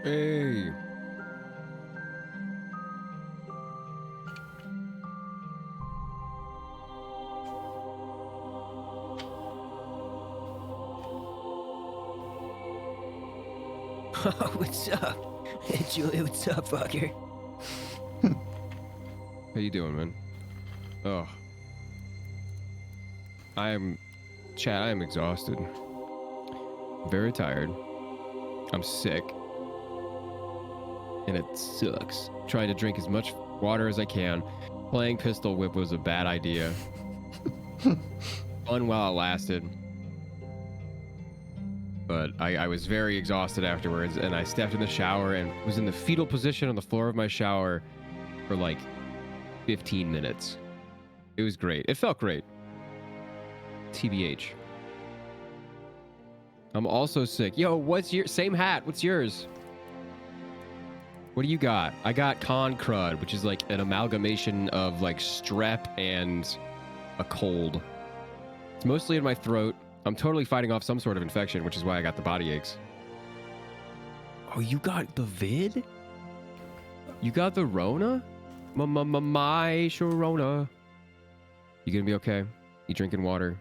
Hey. What's up? Hey, Julie, what's up, fucker? How you doing, man? Oh. I am exhausted. Very tired. I'm sick. And it sucks. Trying to drink as much water as I can. Playing Pistol Whip was a bad idea. Fun while it lasted. But I was very exhausted afterwards, and I stepped in the shower and was in the fetal position on the floor of my shower for like 15 minutes. It was great. It felt great. TBH. I'm also sick. Yo, what's your same hat? What's yours? What do you got? I got con crud, which is like an amalgamation of like strep and a cold. It's mostly in my throat. I'm totally fighting off some sort of infection, which is why I got the body aches. Oh, you got the vid? You got the Rona? My Sharona. You gonna be okay? You drinking water?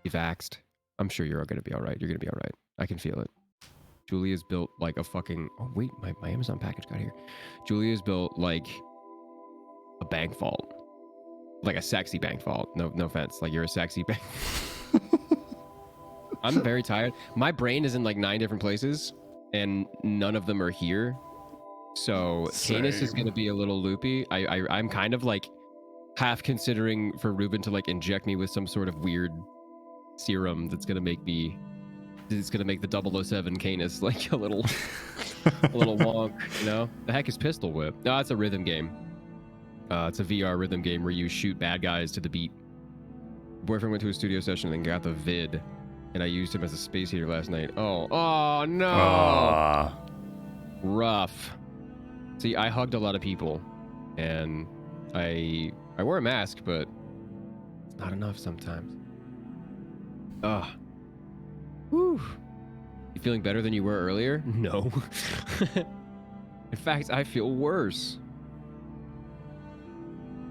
You vaxxed? I'm sure you're gonna be all right. You're gonna be all right. I can feel it. Julia's built like a fucking... Oh, wait. My Amazon package got here. Julia's built like a bank vault. Like a sexy bank vault. No offense. Like you're a sexy bank... I'm very tired. My brain is in like 9 different places, and none of them are here. So Canis is going to be a little loopy. I'm kind of like half considering for Ruben to like inject me with some sort of weird serum that's going to make me... It's going to make the 007 Canis like a little wonk, you know? The heck is Pistol Whip? No, it's a rhythm game. It's a VR rhythm game where you shoot bad guys to the beat. Boyfriend went to a studio session and got the vid. And I used him as a space heater last night. Oh no! Rough. See, I hugged a lot of people, and I wore a mask, but it's not enough sometimes. Ugh. Whew. You feeling better than you were earlier? No. In fact, I feel worse.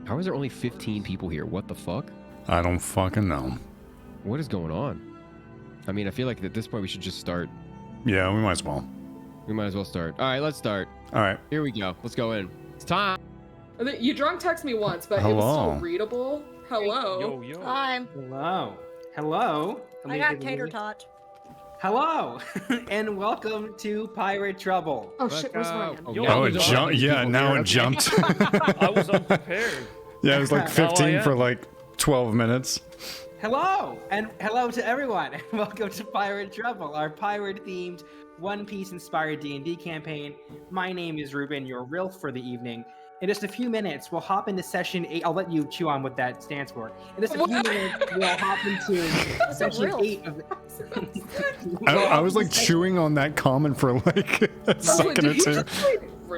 How is there only 15 people here? What the fuck? I don't fucking know. What is going on? I mean, I feel like at this point we should just start. Yeah, we might as well. We might as well start. All right, let's start. All right. Here we go. Let's go in. It's time. You drunk text me once, but Hello. it was still readable. Hello. Yo. Hi. Hello. I got tater tots. Hello, and welcome to Pirate Trouble. Oh shit, where's Ryan? Oh, it jumped. Yeah, now it jumped. I was unprepared. Yeah, it was like 15 for like 12 minutes. Hello, and hello to everyone, and welcome to Pirate Trouble, our pirate-themed, One Piece-inspired D&D campaign. My name is Ruben, your RILF for the evening. In just a few minutes, we'll hop into session 8. I'll let you chew on what that stands for. In just a few minutes, we'll hop into session 8 of the... I was like chewing on that comment for like a second or two.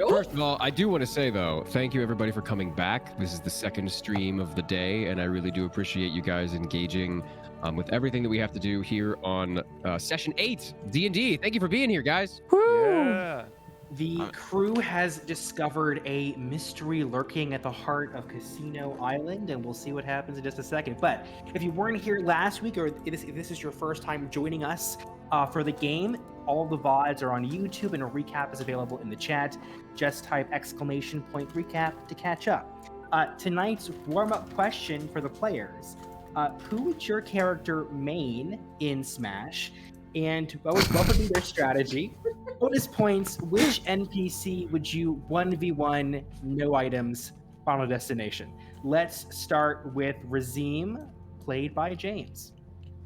First of all, I do want to say though, thank you everybody for coming back. This is the second stream of the day, and I really do appreciate you guys engaging with everything that we have to do here on session 8 D&D. Thank you for being here, guys. Yeah. The crew has discovered a mystery lurking at the heart of Casino Island, and we'll see what happens in just a second. But if you weren't here last week, or if this is your first time joining us for the game, all the VODs are on YouTube, and a recap is available in the chat. Just type !recap to catch up. Tonight's warm-up question for the players. Who would your character main in Smash? And what would be their strategy? Bonus points, which NPC would you 1v1, no items, final destination? Let's start with Razim, played by James.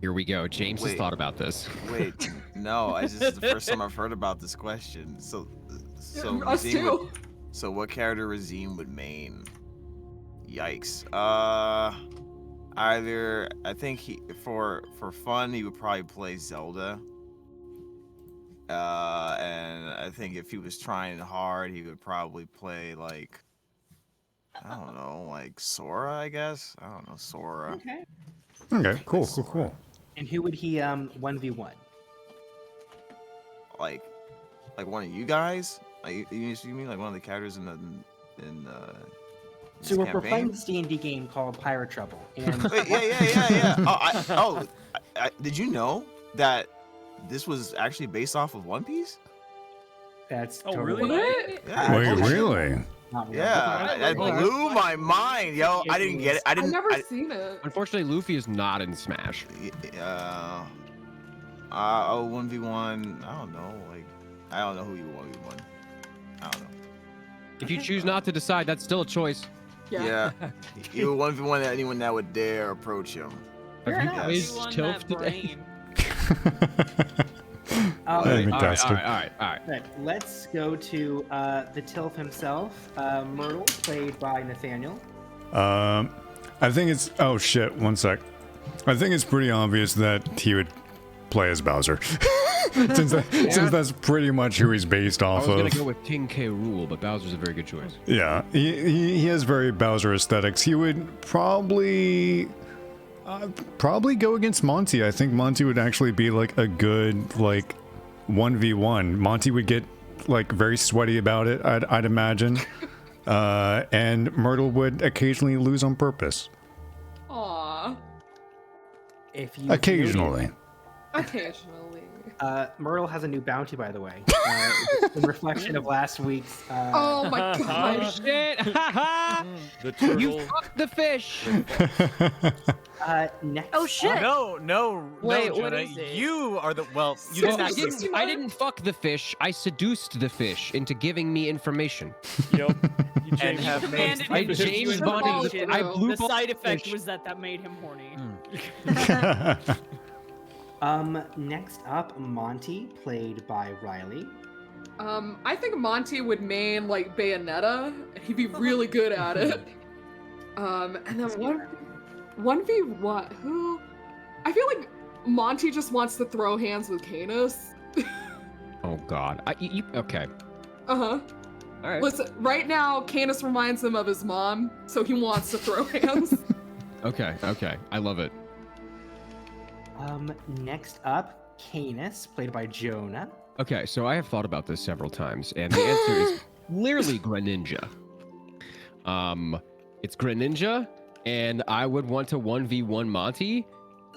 Here we go. James has thought about this. Wait, no, this is the first time I've heard about this question. So Us too. So what character Razim would main? Yikes. Either I think for fun he would probably play Zelda. And I think if he was trying hard, he would probably play like I don't know, like Sora, I guess. I don't know, Sora. Okay, cool. And who would he 1v1? Like one of you guys? You mean like one of the characters in So this we're campaign? playing this D&D game called Pirate Trouble. And Wait, yeah. Did you know that this was actually based off of One Piece? that's Oh, totally really? What? Yeah. Wait, Oh, shit. really? not real. Yeah, that blew my mind, yo. I didn't get it. I I've didn't. never seen it. Unfortunately, Luffy is not in Smash. 1v1. I don't know. Like, I don't know who you 1v1. I don't know. If you choose not to decide, that's still a choice. Yeah. You 1v1 anyone that would dare approach him. Have you enough. quizzed You won Toph that today? brain. Let me All test it. right. Right, let's go to the Tilf himself, Myrtle, played by Nathaniel. I think it's. Oh shit! One sec. I think it's pretty obvious that he would play as Bowser, since that's pretty much who he's based I off was gonna of. go with King K. Rool, but Bowser's a very good choice. Yeah, he has very Bowser aesthetics. He would probably go against Monty. I think Monty would actually be like a good 1v1. Monty would get like very sweaty about it, I'd imagine. And Myrtle would occasionally lose on purpose. Aw. If you Occasionally. Occasionally. Myrtle has a new bounty, by the way. In reflection of last week's. Oh my gosh. Shit! The turtle. You fucked the fish. Next. Oh, shit. No, Wait, no, what Jonah. is it? You are the well. You So didn't I actually. didn't fuck the fish. I seduced the fish into giving me information. Yep. You And changed have it. made- Handed I him James James Bonded the- I The blew The balls side of effect fish. was that made him horny. Next up, Monty, played by Riley. I think Monty would main like Bayonetta. He'd be really good at it. And then 1v1. Who? I feel like Monty just wants to throw hands with Canis. Oh God. Okay. Uh-huh. All right. Listen, right now, Canis reminds him of his mom, so he wants to throw hands. Okay. I love it. Next up, Canis, played by Jonah. Okay, so I have thought about this several times, and the answer is clearly Greninja. It's Greninja, and I would want to 1v1 Monty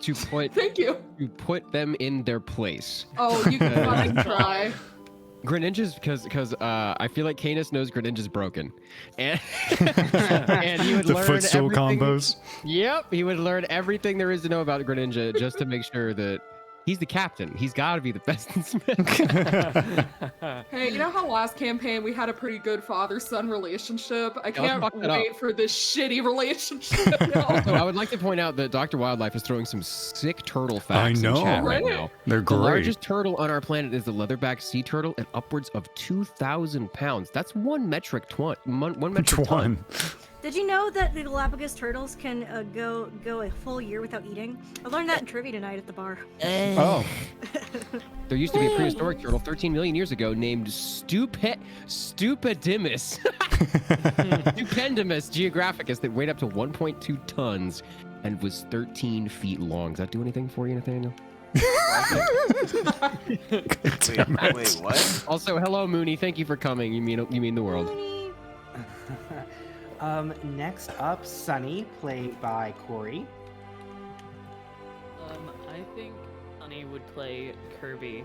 to Thank you. put them in their place. Oh, you can fucking try. Greninja's because I feel like Canis knows Greninja's broken, and and he would The learn footstool everything- combos. Yep, he would learn everything there is to know about Greninja just to make sure that he's the captain. He's got to be the best in Smash. Hey, you know how last campaign we had a pretty good father-son relationship? I can't fuck that up. wait for this shitty relationship. Also, I would like to point out that Dr. Wildlife is throwing some sick turtle facts know. in chat right Right? now. They're The great. largest turtle on our planet is the leatherback sea turtle at upwards of 2,000 pounds. That's one metric ton. One. Did you know that the Galapagos turtles can go a full year without eating? I learned that in trivia tonight at the bar. Oh, There used to be a prehistoric turtle 13 million years ago named Stupendimus. Stupendimus geographicus that weighed up to 1.2 tons and was 13 feet long. Does that do anything for you, Nathaniel? Wait, what? Also, hello, Mooney. Thank you for coming. You mean the world. Next up, Sunny, played by Corey. I think Sunny would play Kirby,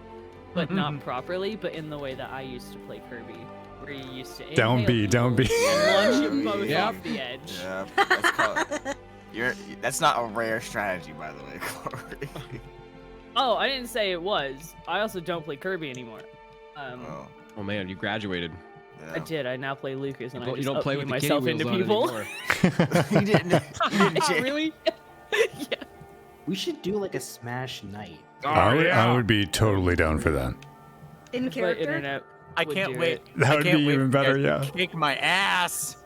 but not properly, but in the way that I used to play Kirby, where you used to Down inhale B, down B. people and launch them both Yep. off the edge. Yeah, that's not a rare strategy, by the way, Corey. Oh, I didn't say it was. I also don't play Kirby anymore. Oh, Oh man, you graduated. I did. I now play Lucas, and I You just don't play upbeat with the myself kitty into wheels on people. anymore. You didn't. Really? Yeah. We should do like a Smash night. I would be totally down for that. In My character? internet. I would can't do wait. it. That I would can't be wait even for you better, guys yeah. to Kick my ass.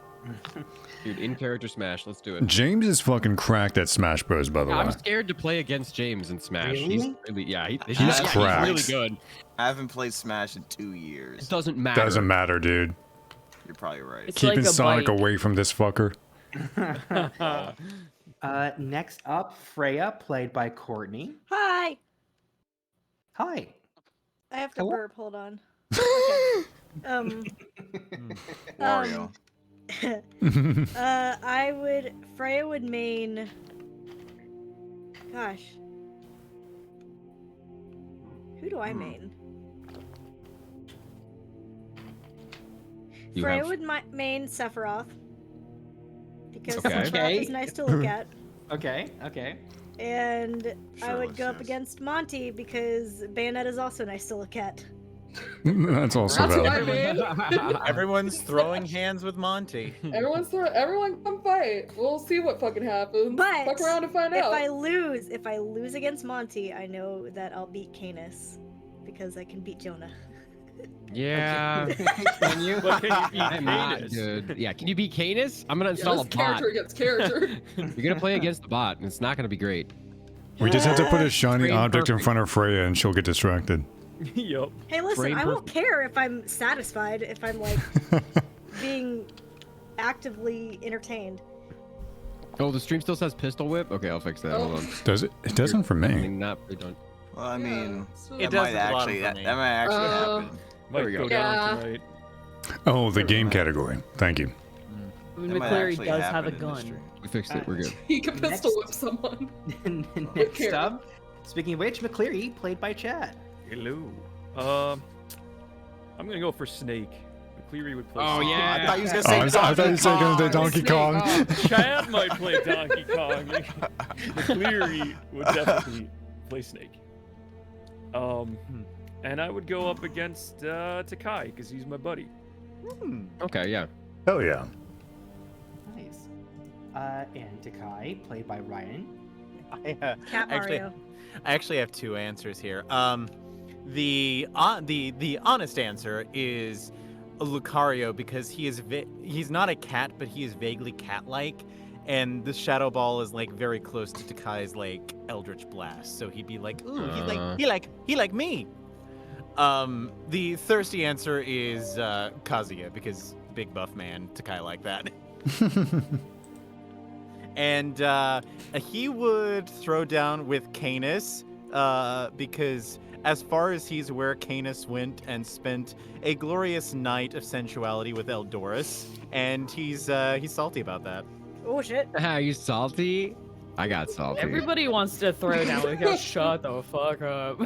Dude, in character Smash. Let's do it. James is fucking cracked at Smash Bros. By the way. I'm scared to play against James in Smash. Really? He's really, yeah, he's cracked. really good. I haven't played Smash in 2 It years. doesn't matter. Doesn't matter, dude. You're probably right. It's Keeping like a Sonic bite. away from this fucker. Next up, Freya, played by Courtney. Hi! Hi. I have to Hello? burp, hold on. Okay. Wario. Freya would main. Gosh. Who do I main? You Freya have- would main Sephiroth. Because Okay. Sephiroth is nice to look at. Okay, okay. And I would go up Shirtless, yes. against Monty because Bayonetta is also nice to look at. That's also That's what I valid. mean. Everyone's throwing hands with Monty. Everyone come fight. We'll see what fucking happens. But Fuck around and find if out. I lose against Monty, I know that I'll beat Canis because I can beat Jonah. Yeah. Can you? But can you beat I'm not, Canis? dude. Yeah, can you beat Canis? I'm gonna Yeah, install this a bot. character against character. You're gonna play against the bot, and it's not gonna be great. We just have to put a shiny Frame object in perfect. front of Freya and she'll get distracted. Yup. Hey, listen, Frame I won't care if I'm satisfied, if I'm like being actively entertained. Oh, the stream still says pistol whip. Okay, I'll fix that. Hold on. Does it? It doesn't for I me. mean, not really done. Well, I mean, so- It that does might at the bottom actually for that, me. that might actually Uh, happen. Might we go go. down Yeah. tonight. Oh, the game category. Thank you. I mean, That might McCleary actually does have a happen in the gun. stream. We fixed it. We're good. He can pistol whip Next. someone. Next care. up, speaking of which, McCleary, played by Chad. Hello. I'm gonna go for Snake. McCleary would play. Oh, Snake. yeah. I thought he was gonna Oh, say I thought you said going to Donkey Snake. Kong. Oh. Chad might play Donkey Kong. McCleary would definitely play Snake. And I would go up against Takai because he's my buddy. Okay, yeah. Hell yeah. Nice. And Takai, played by Ryan. Cat Mario. I actually have two answers here. The honest answer is Lucario because he's not a cat, but he is vaguely cat-like, and the Shadow Ball is like very close to Takai's like Eldritch Blast, so he'd be like, ooh, he like me. The thirsty answer is Kazuya because big buff man, Takai like that. And he would throw down with Canis because as far as he's aware, Canis went and spent a glorious night of sensuality with Eldoris, and he's salty about that. Oh shit. Are you salty? I got salty. Everybody wants to throw down with him. Shut the fuck up.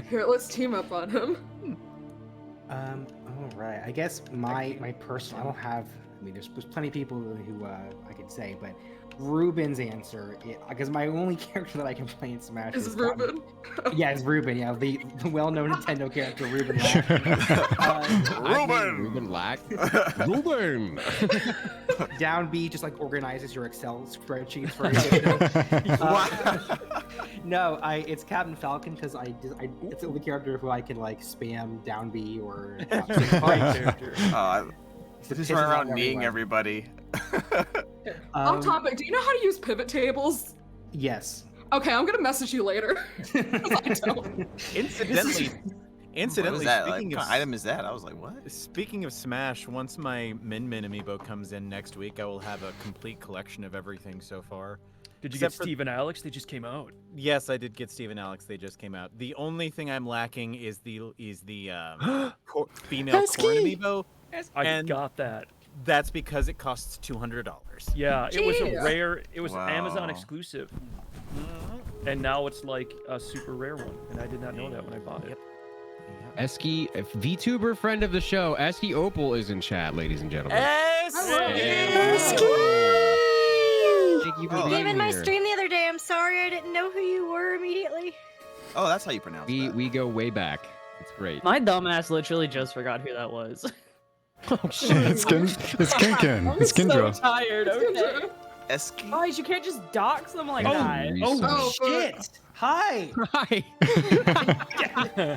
Here, let's team up on him. All right. I guess my personal. I don't have. I mean, there's plenty of people who I could say, but Ruben's answer, because my only character that I can play in Smash Is Ruben? Yeah, it's Ruben. Yeah, the well-known Nintendo character Ruben. Ruben Lack. Ruben. Down B just like organizes your Excel spreadsheets for you. No, it's Captain Falcon because it's the only character who I can like spam down B or. Just run around kneeing everybody. Off topic, do you know how to use pivot tables? Yes. Okay, I'm gonna message you later. 'Cause I don't. Incidentally, What was that? Like, speaking what of kind of item is that? I was like, what? Speaking of Smash, once my Min Min amiibo comes in next week, I will have a complete collection of everything so far. Did you Except get for- Steve and Alex? They just came out. Yes, I did get Steve and Alex. They just came out. The only thing I'm lacking is the female corn amiibo. I And- got that. That's because it costs $200. Yeah, it was a Jeez. rare. It was Wow. Amazon exclusive, and now it's like a super rare one. And I did not know that when I bought it. Eski, VTuber friend of the show, Eski Opal is in chat, ladies and gentlemen. Thank you for You being came in my here. stream the other day. I'm sorry I didn't know who you were immediately. Oh, that's how you pronounce that. We go way back. It's great. My dumbass literally just forgot who that was. Oh shit. It's Kinkin. I'm It's so Kindra. tired. Okay. Eski? Guys, you can't just dox them like Oh, that. Oh, Shit! Hi! Hi.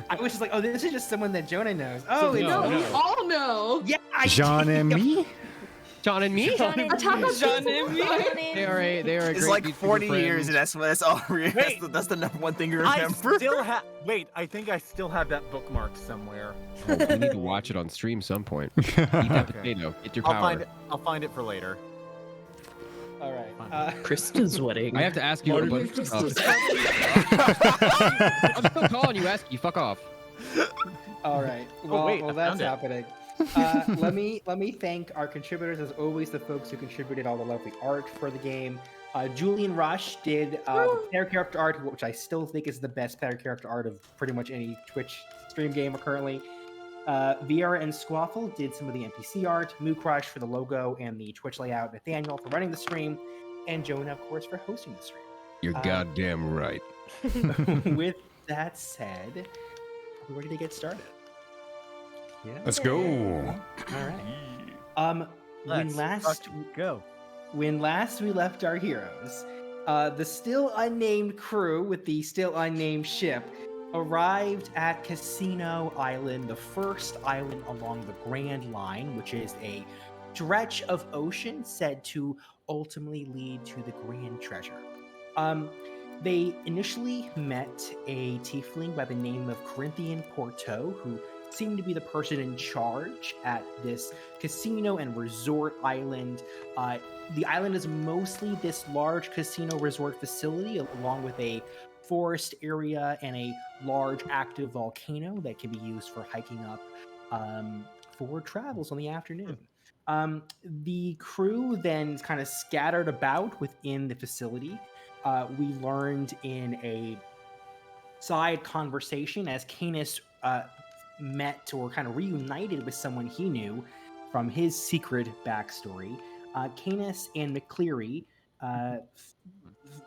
I was just like, oh, this is just someone that Jonah knows. Oh, it's No, No. we all know. yeah, I Jean and me? John and me? John and Attack on John Titan. and me. They are a It's great like VTuber 40 friend. years, and that's all. That's the number one thing you I remember. still have. Wait, I think I still have that bookmarked somewhere. Oh, we need to watch it on stream some point. Eat that potato. Get your I'll power. find it. I'll find it for later. All right. Kristen's wedding. I have to ask you a bunch of stuff. I'm still calling you, Eski. Fuck off. All right. Well, Oh, wait, well I that's found it. happening. Let me thank our contributors, as always, the folks who contributed all the lovely art for the game. Julian Rush did the player character art, which I still think is the best player character art of pretty much any Twitch stream gamer currently. Viera and Squaffle did some of the NPC art. Moo Crush for the logo and the Twitch layout. Nathaniel for running the stream, and Jonah, of course, for hosting the stream. You're goddamn right. With that said, are we ready to get started? Yeah. Let's go. All right. Go. When last we left our heroes, the still unnamed crew with the still unnamed ship arrived at Casino Island, the first island along the Grand Line, which is a stretch of ocean said to ultimately lead to the Grand Treasure. They initially met a tiefling by the name of Corinthian Porto, who seemed to be the person in charge at this casino and resort island. The island is mostly this large casino resort facility, along with a forest area and a large active volcano that can be used for hiking up for travels on the afternoon. The crew then kind of scattered about within the facility. We learned in a side conversation as Canis met or kind of reunited with someone he knew from his secret backstory. Canis and McCleary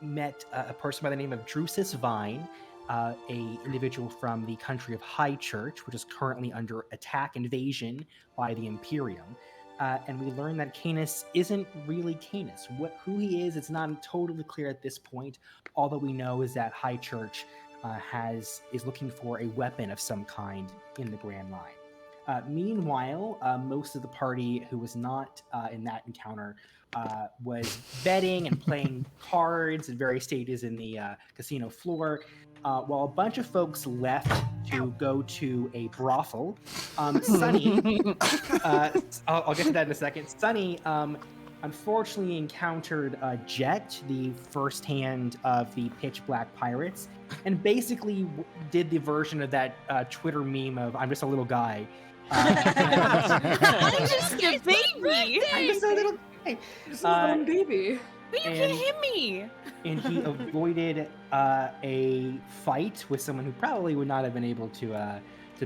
met a person by the name of Drusus Vine, a individual from the country of High Church, which is currently under attack invasion by the Imperium. And we learn that Canis isn't really Canis. Who he is, it's not totally clear at this point. All that we know is that High Church is looking for a weapon of some kind in the Grand Line. Meanwhile, most of the party who was not in that encounter was betting and playing cards at various stages in the casino floor, while a bunch of folks left to go to a brothel. Sunny, I'll get to that in a second. Sunny unfortunately encountered Jet, the first hand of the Pitch Black Pirates, and basically did the version of that Twitter meme of "I'm just a little guy." I'm just a baby. I'm just a little guy. Just a little baby. But you can't hit me. And he avoided a fight with someone who probably would not have been able to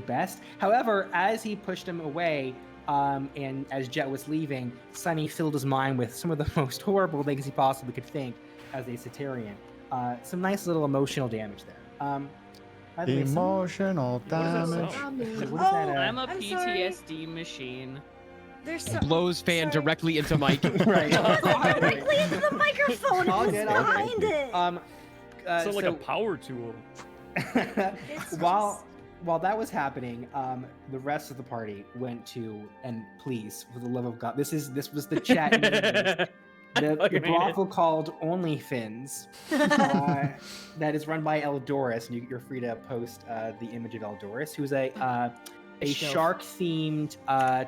best. However, as he pushed him away, and as Jet was leaving, Sunny filled his mind with some of the most horrible things he possibly could think as a Cetarian. Some nice little emotional damage there. By the way, Emotional damage. what is that? I'm a I'm PTSD machine. There's Blows fan directly into Mike. Right. directly into the microphone. All It's good, all good. behind it. So like a power tool. While that was happening, the rest of the party went to, and please, for the love of God, this was the chat. the brothel called OnlyFins, that is run by Eldoris, and you're free to post the image of Eldoris, who's a shark-themed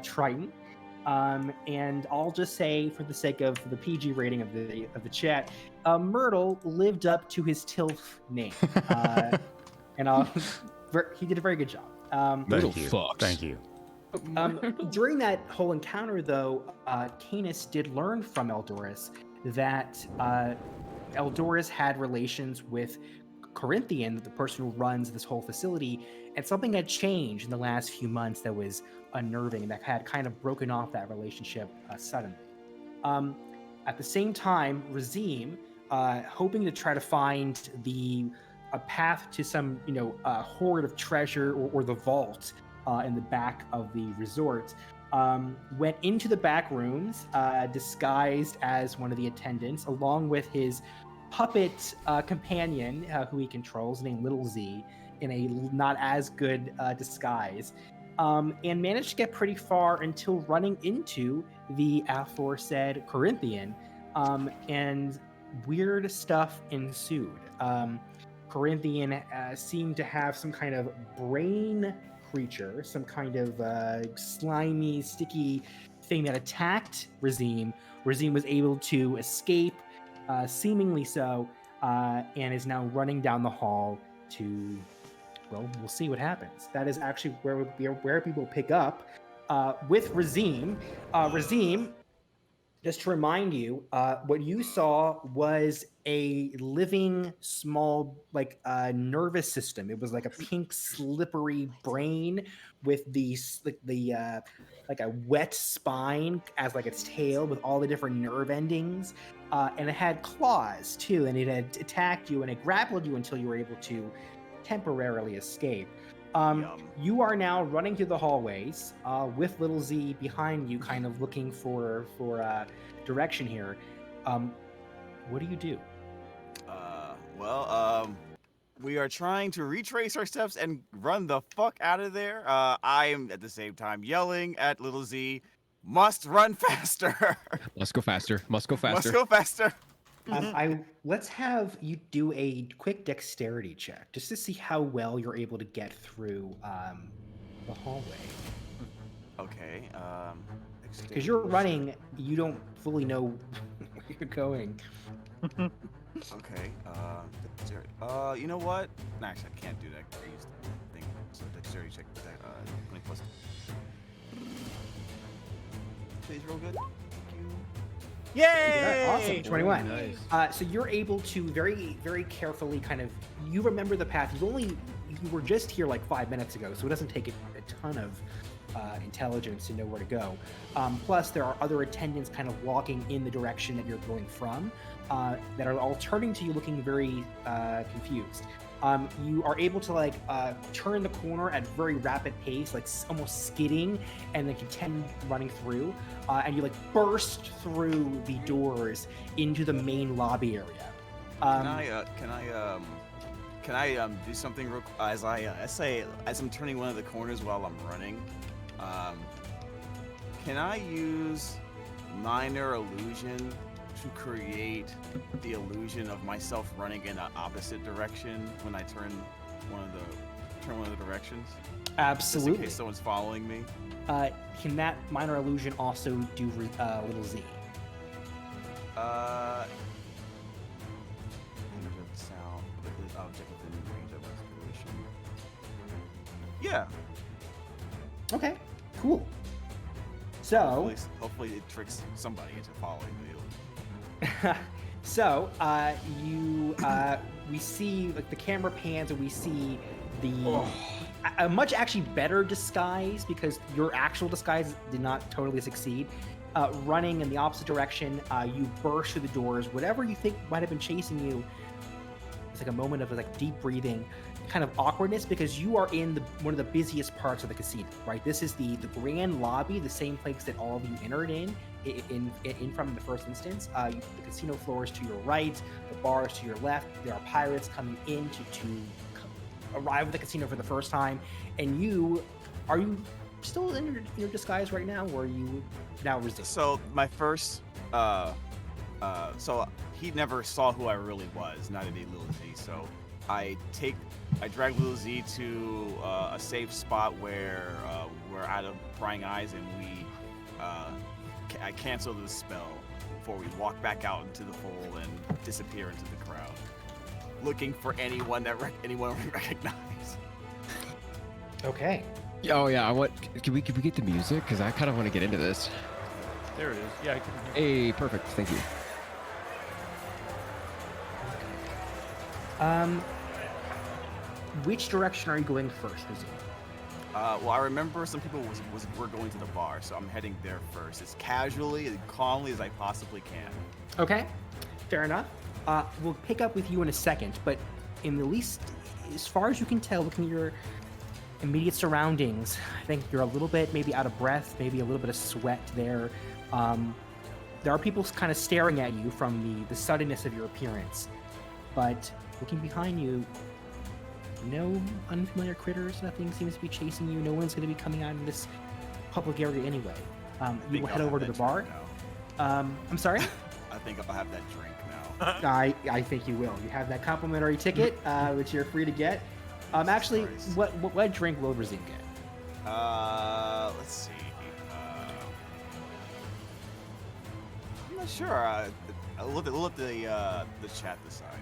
Triton. And I'll just say, for the sake of the PG rating of the chat, Myrtle lived up to his TILF name, and he did a very good job. Thank you. During that whole encounter, though, Canis did learn from Eldoris that Eldoris had relations with Corinthian, the person who runs this whole facility, and something had changed in the last few months that was unnerving, that had kind of broken off that relationship suddenly. At the same time, Razim, hoping to try to find a path to some, hoard of treasure or the vault in the back of the resort, went into the back rooms, disguised as one of the attendants, along with his puppet companion, who he controls, named Little Z, in a not as good disguise, and managed to get pretty far until running into the aforesaid Corinthian, and weird stuff ensued. Corinthian seemed to have some kind of brain creature, some kind of slimy, sticky thing that attacked Razim. Razim was able to escape, seemingly so, and is now running down the hall to well, we'll see what happens. That is actually where people pick up with Razim. Razim, just to remind you, what you saw was a living, small, like nervous system. It was like a pink, slippery brain with like a wet spine as like its tail with all the different nerve endings, and it had claws too, and it had attacked you and it grappled you until you were able to temporarily escape. You are now running through the hallways with Little Z behind you, kind of looking for direction here. What do you do? We are trying to retrace our steps and run the fuck out of there. I am at the same time yelling at Little Z, must run faster. Must go faster. Must go faster. Must go faster. Let's have you do a quick dexterity check just to see how well you're able to get through the hallway. Okay. Because you're running, you don't fully know where you're going. Okay. You know what? No, actually, I can't do that. I used the thing. So dexterity check. 20 plus. Please roll good. Yay! Awesome, 21. Nice. So you're able to very, very carefully kind of, you remember the path. You were just here like 5 minutes ago, so it doesn't take a ton of intelligence to know where to go. Plus, there are other attendants kind of walking in the direction that you're going from that are all turning to you looking very confused. You are able to turn the corner at very rapid pace, like almost skidding, and then continue running through. And you burst through the doors into the main lobby area. Can I do something real as I'm turning one of the corners while I'm running? Can I use minor illusion to create the illusion of myself running in the opposite direction when I turn one of the directions? Absolutely. Just in case someone's following me. Can that minor illusion also do Little Z? Range of sound, the object within range of respiration. Yeah. Okay, cool. So Hopefully it tricks somebody into following me. So we see the camera pans and we see a much actually better disguise, because your actual disguise did not totally succeed. Running in the opposite direction, you burst through the doors. Whatever you think might have been chasing you, it's like a moment of deep breathing, kind of awkwardness, because you are in one of the busiest parts of the casino, right? This is the grand lobby, the same place that all of you entered in from the first instance. The casino floor is to your right, the bar is to your left. There are pirates coming in to arrive at the casino for the first time. And are you still in your disguise right now, or are you now resist? So my first, so he never saw who I really was, not any Little Z. So I drag Little Z to a safe spot where we're out of prying eyes, and I cancel the spell before we walk back out into the hole and disappear into the crowd, looking for anyone we recognize. Okay. Oh yeah, can we get the music? Because I kind of want to get into this. There it is. Yeah, I can Hey, perfect. Thank you. Which direction are you going first, Razim? Well, I remember some people were going to the bar, so I'm heading there first, as casually and calmly as I possibly can. Okay, fair enough. We'll pick up with you in a second, but in the least, as far as you can tell, looking at your immediate surroundings, I think you're a little bit maybe out of breath, maybe a little bit of sweat there. There are people kind of staring at you from the suddenness of your appearance, but looking behind you, no unfamiliar critters, nothing seems to be chasing you, no one's going to be coming out of this public area anyway. You will head over to the bar. I'm sorry? I think I'll have that drink now. I think you will. You have that complimentary ticket, which you're free to get. Actually, what drink will Razim get? Let's see. I'm not sure. I'll let the chat decide.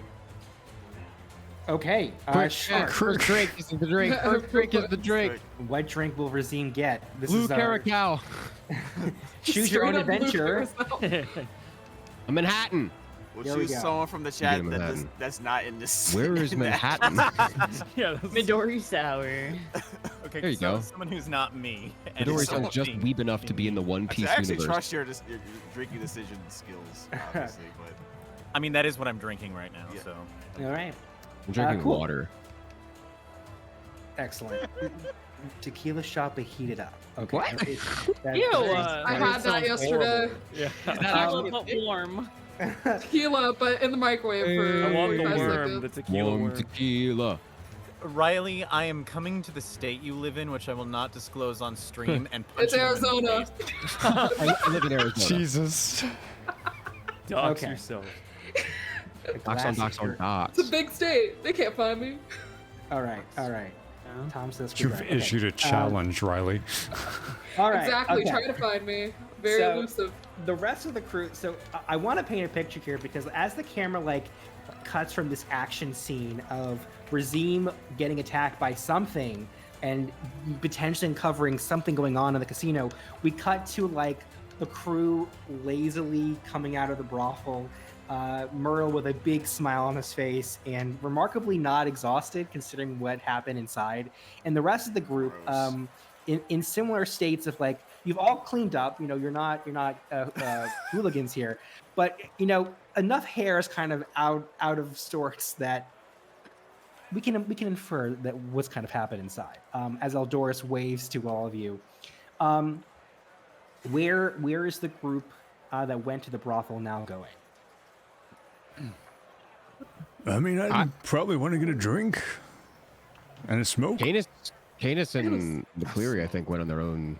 Okay. Quick, Sure. first drink is the drink. First drink is the drink. What drink will Razim get? This Blue is Caracal. choose your own Straight up blue adventure. carousel. A Manhattan. We'll There we choose go. someone from the Get chat him Manhattan. that's not in this. Where is in that. Manhattan? Yeah. Midori sour. Okay, There you so go. someone who's not me. and Midori is sounds just being- weeb enough to be in the One I Piece actually universe. trust your drinking decision skills, obviously, but I mean, that is what I'm drinking right now. Yeah. So All right. I'm drinking cool. water. Excellent. Tequila shot, but heated up. Okay. What? Ew, I had that sounds yesterday. Yeah. Tequila but warm. Tequila, but in the microwave for I want the 45 worm, seconds. the tequila Warm worm. tequila. Riley, I am coming to the state you live in, which I will not disclose on stream, and punch It's you in the Arizona. face. I live in Arizona. Jesus. Dox Okay. yourself. Docs on docs on It's a docs. big state. They can't find me. All right. All right. Tom says You've okay. issued a challenge, Riley. All right. Exactly. okay. Try to find me. Very So- elusive. The rest of the crew. So I want to paint a picture here because as the camera like cuts from this action scene of Razim getting attacked by something and potentially uncovering something going on in the casino, we cut to like the crew lazily coming out of the brothel. Myrtle with a big smile on his face and remarkably not exhausted considering what happened inside. And the rest of the group, Gross. in similar states of like you've all cleaned up. You know, you're not hooligans here, but you know enough hair is kind of out of sorts that we can infer that what's kind of happened inside. As Eldoris waves to all of you, where is the group that went to the brothel now going? I mean, I probably want to get a drink and a smoke. Canis and McCleary, I think, went on their own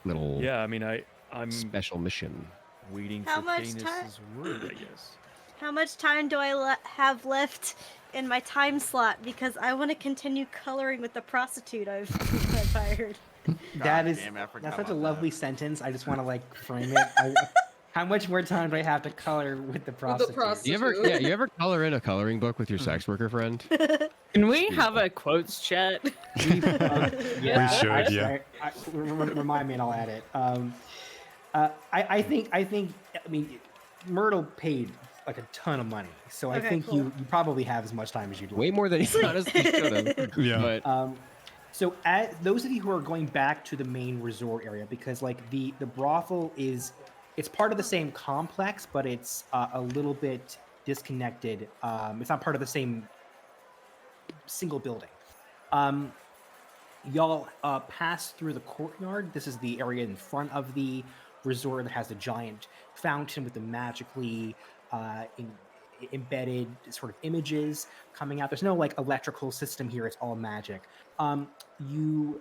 little Yeah, I mean, I'm special mission. waiting How for much Canis's word, I guess. How much time do I have left in my time slot? Because I want to continue coloring with the prostitute I've hired. That is damn it, I forgot that's such a about lovely that. sentence. I just want to like frame it. How much more time do I have to color with the prostitute? prostitute. You ever color in a coloring book with your sex worker friend? Can we have a quotes chat? We should, yeah. Remind me, and I'll add it. I think. I mean, Myrtle paid like a ton of money, so I Okay, think cool. you probably have as much time as you'd like. Way more than he honestly should have. Yeah. But So, those of you who are going back to the main resort area, because like the brothel it's part of the same complex, but it's a little bit disconnected. It's not part of the same single building. Y'all pass through the courtyard. This is the area in front of the resort that has the giant fountain with the magically embedded sort of images coming out. There's no like electrical system here. It's all magic. You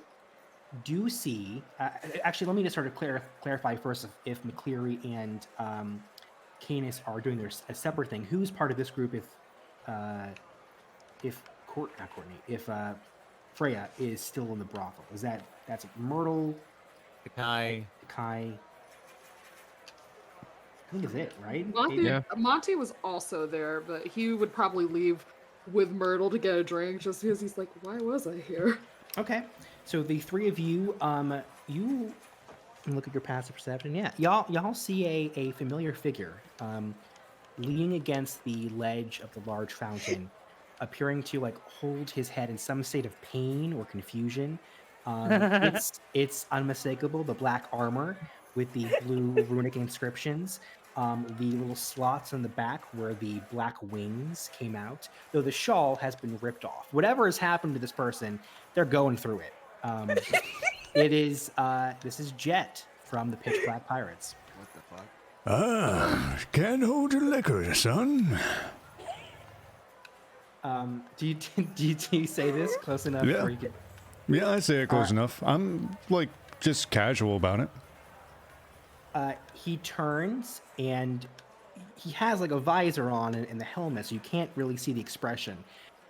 do see, actually, let me just sort of clarify first if McCleary and Canis are doing a separate thing. Who's part of this group if Freya is still in the brothel? That's Myrtle, Kai. Kai. I think is it, right? Monty, Yeah. Monty was also there, but he would probably leave with Myrtle to get a drink just because he's like, why was I here? Okay. So the three of you, you look at your passive perception. Yeah, y'all see a familiar figure leaning against the ledge of the large fountain, appearing to like hold his head in some state of pain or confusion. It's unmistakable. The black armor with the blue runic inscriptions, the little slots on the back where the black wings came out, though the shawl has been ripped off. Whatever has happened to this person, they're going through it. This is Jet from the Pitch Black Pirates. What the fuck? Can't hold your liquor, son. Do you say this close enough? Yeah. Where you can... Yeah, I say it close Alright. enough. I'm like just casual about it. He turns and he has like a visor on and the helmet, so you can't really see the expression.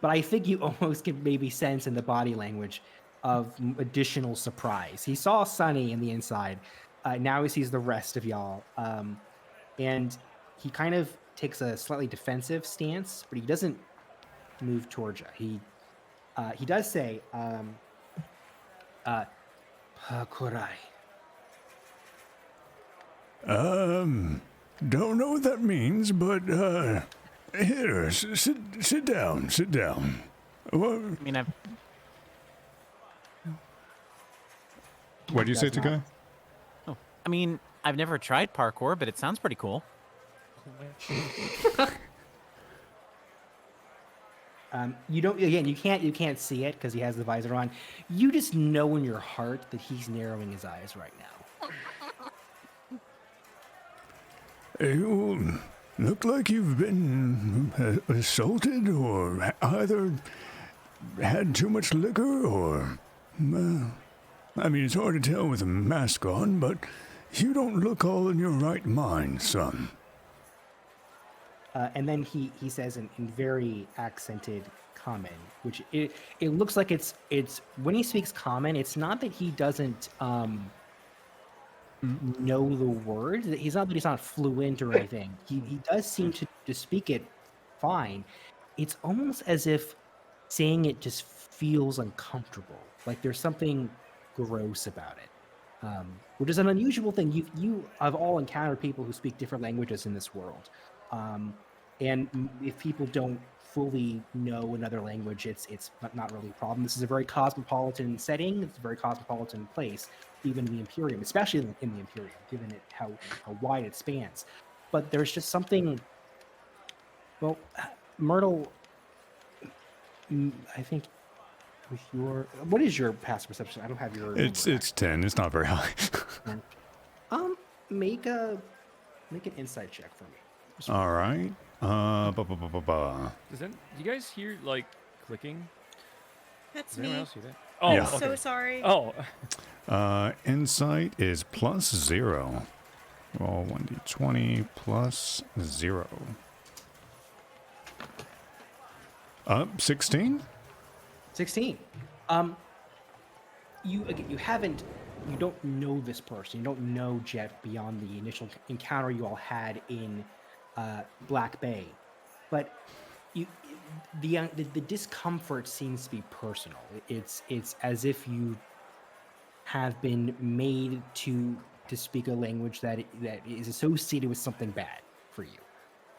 But I think you almost can maybe sense in the body language of additional surprise. He saw Sunny in the inside. Now he sees the rest of y'all. And he kind of takes a slightly defensive stance, but he doesn't move towards you. He does say, Pakurai. Don't know what that means, but, here, sit down, sit down. What? I mean, What do you say, Takai? I mean, I've never tried parkour, but it sounds pretty cool. You don't. Again, you can't see it because he has the visor on. You just know in your heart that he's narrowing his eyes right now. You look like you've been assaulted or either had too much liquor or... I mean, it's hard to tell with a mask on, but you don't look all in your right mind, son. And then he says in very accented common, which it looks like it's when he speaks common, it's not that he doesn't know the word. He's not fluent or anything. He does seem to speak it fine. It's almost as if saying it just feels uncomfortable. Like there's something gross about it, which is an unusual thing. You have all encountered people who speak different languages in this world. And if people don't fully know another language, it's not really a problem. This is a very cosmopolitan setting. It's a very cosmopolitan place, even in the Imperium, especially in the Imperium, given it how wide it spans. But there's just something. Well, Myrtle, I think with what is your passive perception? I don't have your. It's 10. It's not very high. Make an insight check for me. All right. Do you guys hear like clicking? That's Does anyone me. else hear that? Oh, Yeah. I'm so okay. sorry. Oh, Insight is +0. Roll 1d20 +0. 16? 16. You don't know this person. You don't know Jet beyond the initial encounter you all had in Black Bay, but the discomfort seems to be personal. It's as if you have been made to speak a language that is associated with something bad for you.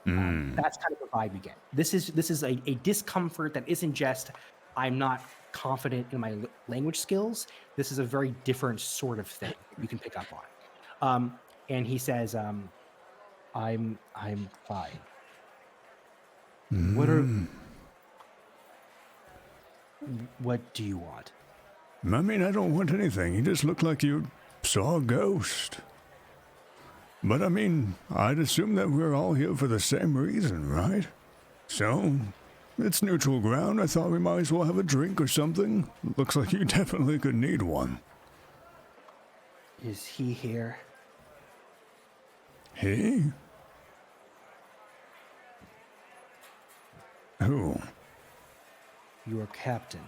That's kind of the vibe you get. This is a discomfort that isn't just I'm not confident in my language skills. This is a very different sort of thing you can pick up on. And he says, I'm fine. What do you want? I mean, I don't want anything. You just look like you saw a ghost. But I mean, I'd assume that we're all here for the same reason, right? So, it's neutral ground. I thought we might as well have a drink or something. Looks like you definitely could need one. Is he here? He? Who? Your captain.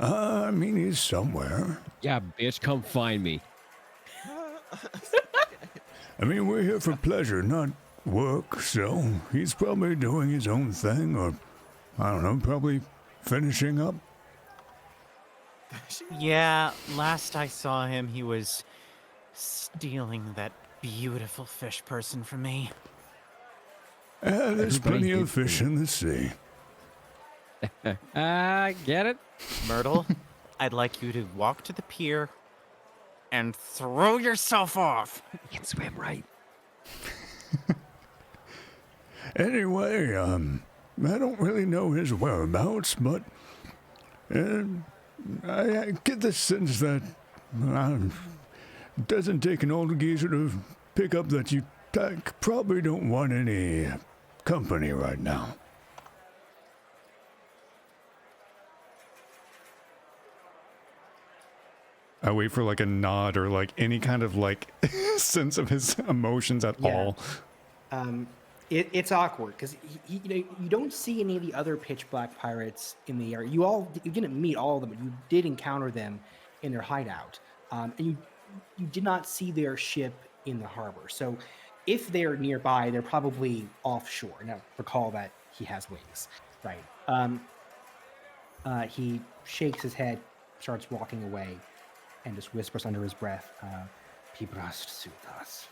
I mean, he's somewhere. Yeah, bitch, come find me. I mean, we're here for pleasure, not work, so he's probably doing his own thing, or, I don't know, probably finishing up. Yeah, last I saw him, he was stealing that beautiful fish person from me. There's Everybody plenty of gets fish it. in the sea. Get it? Myrtle, I'd like you to walk to the pier and throw yourself off. You can swim, right? Anyway, I don't really know his whereabouts, but I get the sense that it doesn't take an old geezer to pick up that you probably don't want any company right now. I wait for like a nod or like any kind of like sense of his emotions at all. It's awkward because you don't see any of the other pitch black pirates in the area. You didn't meet all of them, but you did encounter them in their hideout, and you did not see their ship in the harbor. So if they're nearby, they're probably offshore. Now recall that he has wings. Right. He shakes his head, starts walking away, and just whispers under his breath, "Pibrast sutas."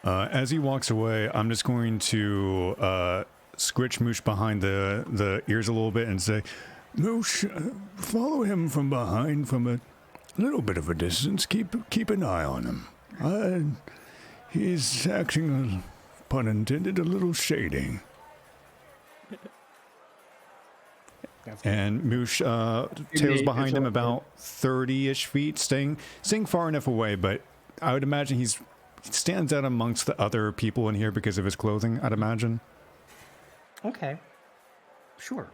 As he walks away, I'm just going to scritch Moosh behind the ears a little bit and say, Moosh, follow him from behind from a little bit of a distance. Keep an eye on him. He's acting, pun intended, a little shady. And Moosh tails behind him about 30-ish feet, staying far enough away, but I would imagine he stands out amongst the other people in here because of his clothing, I'd imagine. Okay. Sure.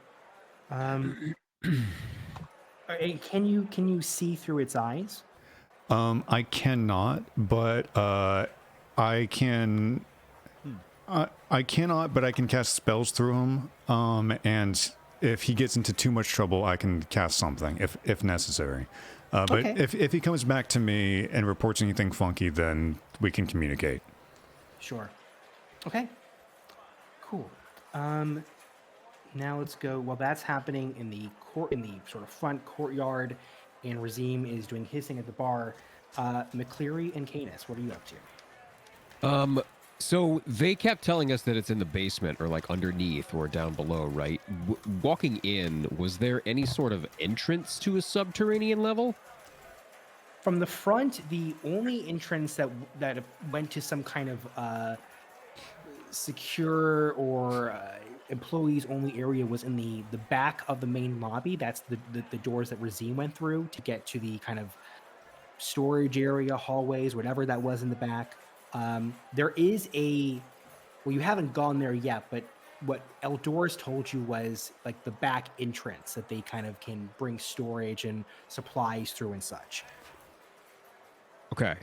Can you see through its eyes? I cannot, but I can. I cannot, but I can cast spells through him. And if he gets into too much trouble, I can cast something if necessary. But Okay. if he comes back to me and reports anything funky, then we can communicate. Sure. Okay. Cool. Now let's go. While that's happening in the sort of front courtyard, and Razim is doing his thing at the bar, McCleary and Canis, what are you up to? So they kept telling us that it's in the basement or like underneath or down below, right? Walking in, was there any sort of entrance to a subterranean level? From the front, the only entrance that went to some kind of secure or employees only area was in the back of the main lobby. That's the doors that Razim went through to get to the kind of storage area, hallways, whatever that was in the back. There is well, you haven't gone there yet, but what Eldor's told you was like the back entrance that they kind of can bring storage and supplies through and such. Okay.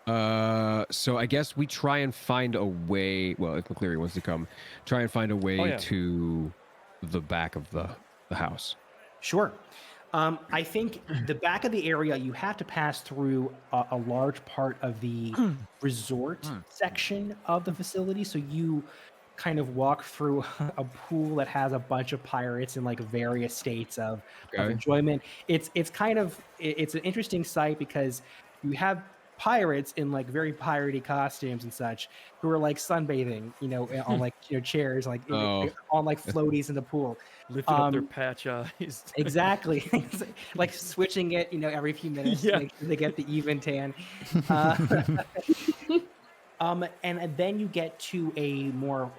So I guess we try and find a way. Well, if McCleary wants to come, try and find a way to the back of the house. Sure. I think the back of the area, you have to pass through a large part of the resort section of the facility. So you kind of walk through a pool that has a bunch of pirates in like various states of enjoyment. It's an interesting sight because you have pirates in like very piratey costumes and such who are like sunbathing, on like chairs, like on like floaties in the pool, lifting up their patch eyes. Exactly. Like switching it, every few minutes to make sure they get the even tan. And then you get to a more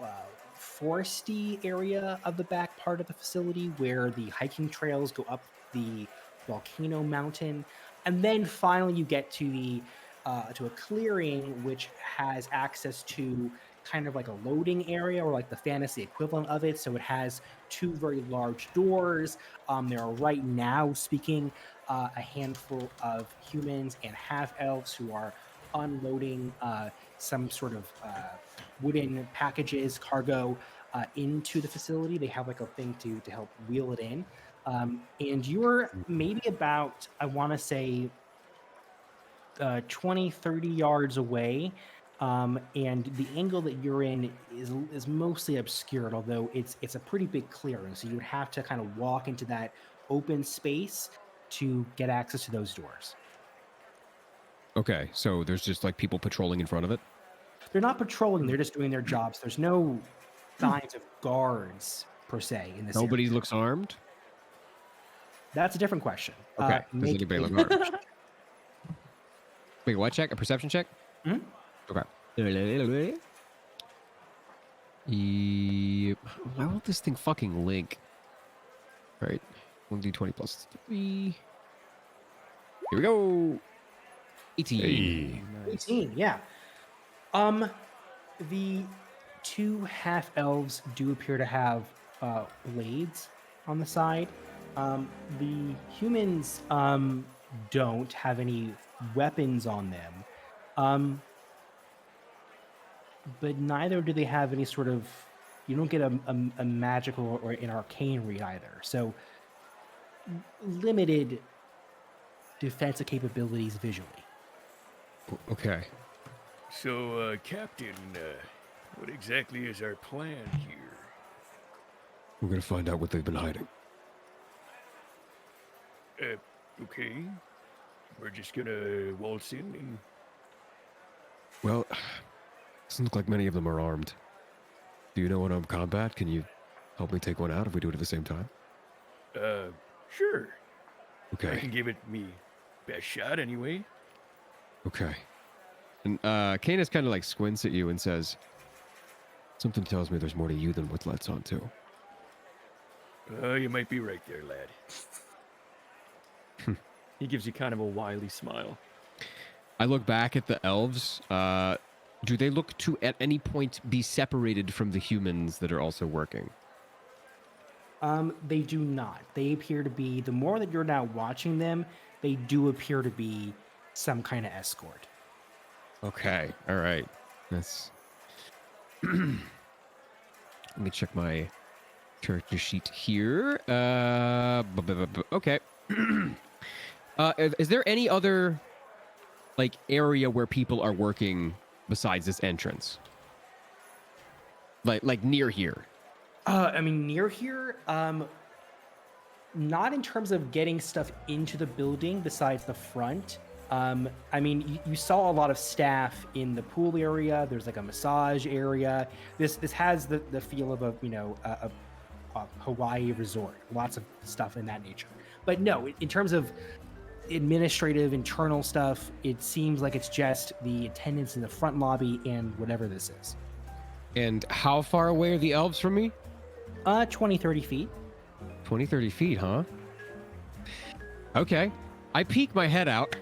foresty area of the back part of the facility where the hiking trails go up the volcano mountain, and then finally you get to a clearing which has access to kind of like a loading area or like the fantasy equivalent of it. So it has two very large doors. There are right now speaking a handful of humans and half-elves who are unloading some sort of wooden packages, cargo, into the facility. They have like a thing to help wheel it in. And you're maybe about, I want to say, 20, 30 yards away. And the angle that you're in is mostly obscured, although it's a pretty big clearing. So you would have to kind of walk into that open space to get access to those doors. Okay, so there's just like people patrolling in front of it? They're not patrolling, they're just doing their jobs. There's no signs of guards per se in this Nobody area. looks armed? That's a different question. Okay, does anybody look armed? Wait, what check? A perception check? Hmm? Okay. Why won't this thing fucking link? All right, 1d20 plus 3. Here we go. 18. Hey. 18, yeah. The two half-elves do appear to have blades on the side. The humans don't have any weapons on them. But neither do they have any sort of, you don't get a magical or an arcane read either. So limited defensive capabilities visually. Okay. So, Captain, what exactly is our plan here? We're gonna find out what they've been hiding. Okay. We're just gonna waltz in and... Well, doesn't look like many of them are armed. Do you know unarmed combat? Can you help me take one out if we do it at the same time? Sure. I Okay. can give it me best shot anyway. Okay. And Canis kind of like squints at you and says, "Something tells me there's more to you than what lets on to." You might be right there, lad. He gives you kind of a wily smile. I look back at the elves. Do they look to at any point be separated from the humans that are also working? They do not. They appear to be, the more that you're now watching them, they do appear to be some kind of escort. Okay. All right. That's. Let me check my character sheet here. Okay. Is there any other like area where people are working besides this entrance? Like near here? I mean, near here, not in terms of getting stuff into the building besides the front. I mean, you saw a lot of staff in the pool area. There's like a massage area. This has the feel of a Hawaii resort. Lots of stuff in that nature. But no, in terms of administrative internal stuff, it seems like it's just the attendants in the front lobby and whatever this is. And how far away are the elves from me? 20, 30 feet. 20, 30 feet, huh? Okay. I peek my head out.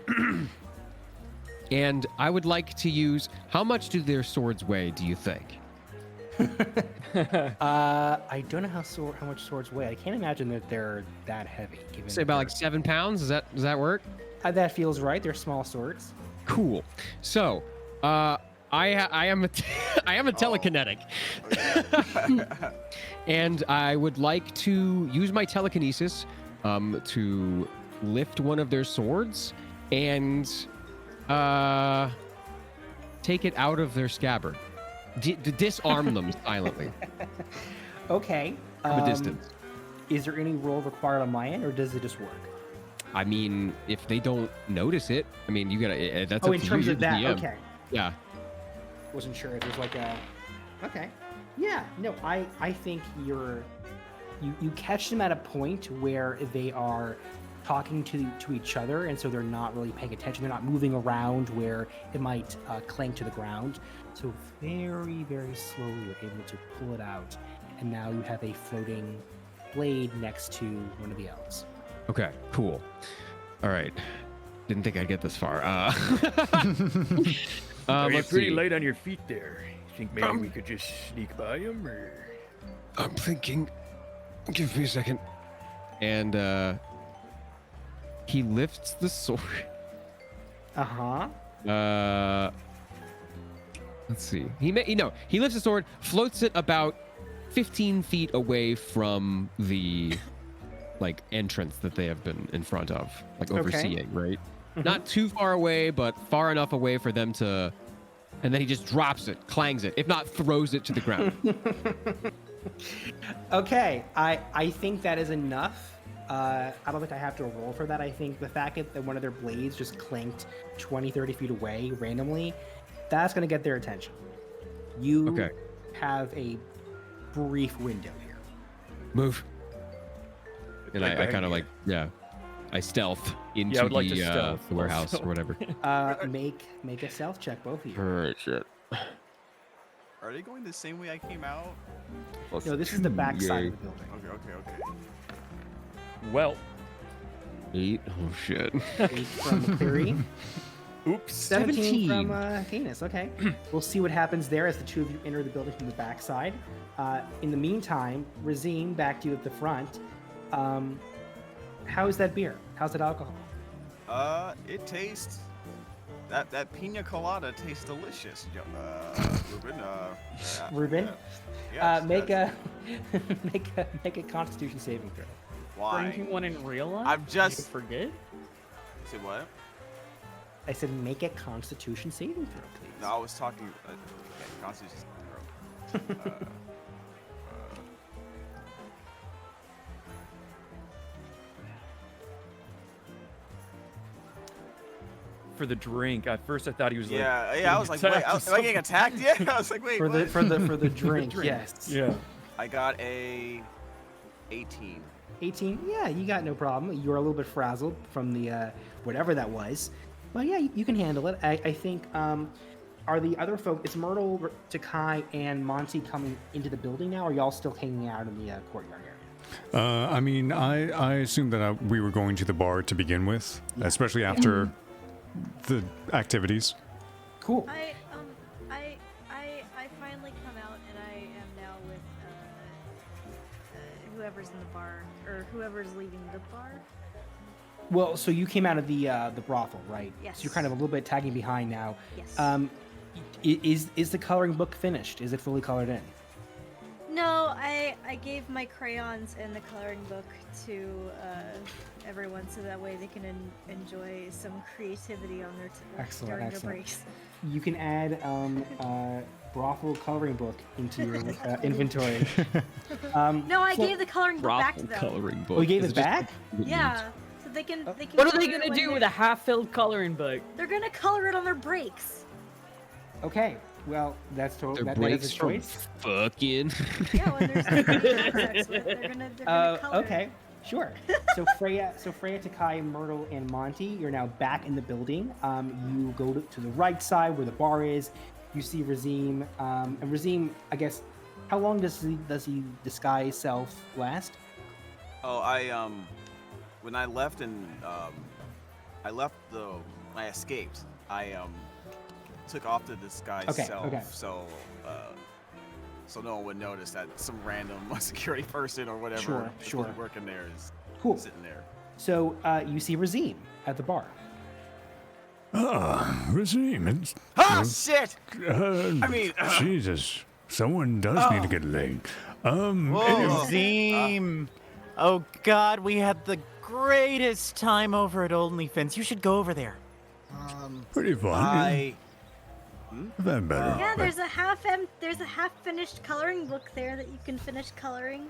And I would like to use... How much do their swords weigh, do you think? I don't know how much swords weigh. I can't imagine that they're that heavy. Say about like 7 pounds. Does that work? That feels right. They're small swords. Cool. So, I am a telekinetic, and I would like to use my telekinesis to lift one of their swords and take it out of their scabbard. Disarm them silently. Okay. From a distance. Is there any roll required on my end, or does it just work? I mean, if they don't notice it, I mean, you gotta. That's up in to terms you, of that. DM. Okay. Yeah. Wasn't sure if there's like a. Okay. Yeah. No. I think you catch them at a point where they are talking to each other, and so they're not really paying attention. They're not moving around where it might clank to the ground. So very, very slowly you're able to pull it out, and now you have a floating blade next to one of the elves. Okay, cool. All right. Didn't think I'd get this far. You're Let's pretty see. light on your feet there. Think maybe we could just sneak by him, or... I'm thinking. Give me a second. And he lifts the sword. Let's see. He lifts the sword, floats it about 15 feet away from the like entrance that they have been in front of, like overseeing, right? Mm-hmm. Not too far away, but far enough away for them to. And then he just drops it, clangs it, if not throws it to the ground. Okay, I think that is enough. I don't think I have to roll for that. I think the fact that one of their blades just clanked 20, 30 feet away randomly, that's going to get their attention. You have a brief window here. Move. And I kind of like, I stealth into the warehouse or whatever. Make a stealth check, both of you. Alright, shit. Are they going the same way I came out? No, this is the back side of the building. Okay. Well. 8. Oh, shit. 8 from Clary. Oops. 17 from Canis. Okay. We'll see what happens there as the two of you enter the building from the back side. In the meantime, Razine, back to you at the front. How's that beer? How's that alcohol? It tastes... That pina colada tastes delicious, Ruben. Ruben? Yes, make a Constitution saving throw. Why? Drinking one in real life? I'm just... You forget? Say what? I said make a Constitution saving throw, please. No, I was talking... Constitution saving throw. for the drink. At first, I thought he was like. Yeah. I was like, wait, am I getting attacked? Yeah. I was like, wait. For what? the drink, yes. Yeah. I got a 18. 18. Yeah, you got no problem. You were a little bit frazzled from the whatever that was, but yeah, you can handle it. I think. Are the other folk? Is Myrtle, Takai, and Monty coming into the building now? Or are y'all still hanging out in the courtyard area? I mean, I assumed that we were going to the bar to begin with, especially after the activities. Cool. I finally come out and I am now with whoever's in the bar or whoever's leaving the bar. Well, so you came out of the brothel, right? Yes. So you're kind of a little bit tagging behind now. Yes. Is the coloring book finished? Is it fully colored in? No, I gave my crayons and the coloring book to everyone so that way they can enjoy some creativity on their during their breaks. You can add brothel coloring book into your inventory. No, I gave the coloring book back to Brothel them. coloring book. Oh, you gave Is it back? Yeah, so they can. What are they color it gonna when do with they're- a half-filled coloring book? They're gonna color it on their breaks. Okay, well that's Their that is breaks a from choice. fucking. Yeah, when there's sex with, they're gonna color Okay, it. sure. So Freya, Takai, Myrtle, and Monty, you're now back in the building. You go to the right side where the bar is. You see Razim, and Razim, I guess, how long does he disguise self last? Oh, when I left and I escaped. I took off the disguise self, so no one would notice that some random security person or whatever Sure. working there is sitting there. So you see Razim at the bar. Razim, Shit! I mean, Jesus, someone does need to get laid. Zim. Oh God, we had the greatest time over at OnlyFans. You should go over there. Pretty fun. That better. Yeah, there's a half finished coloring book there that you can finish coloring.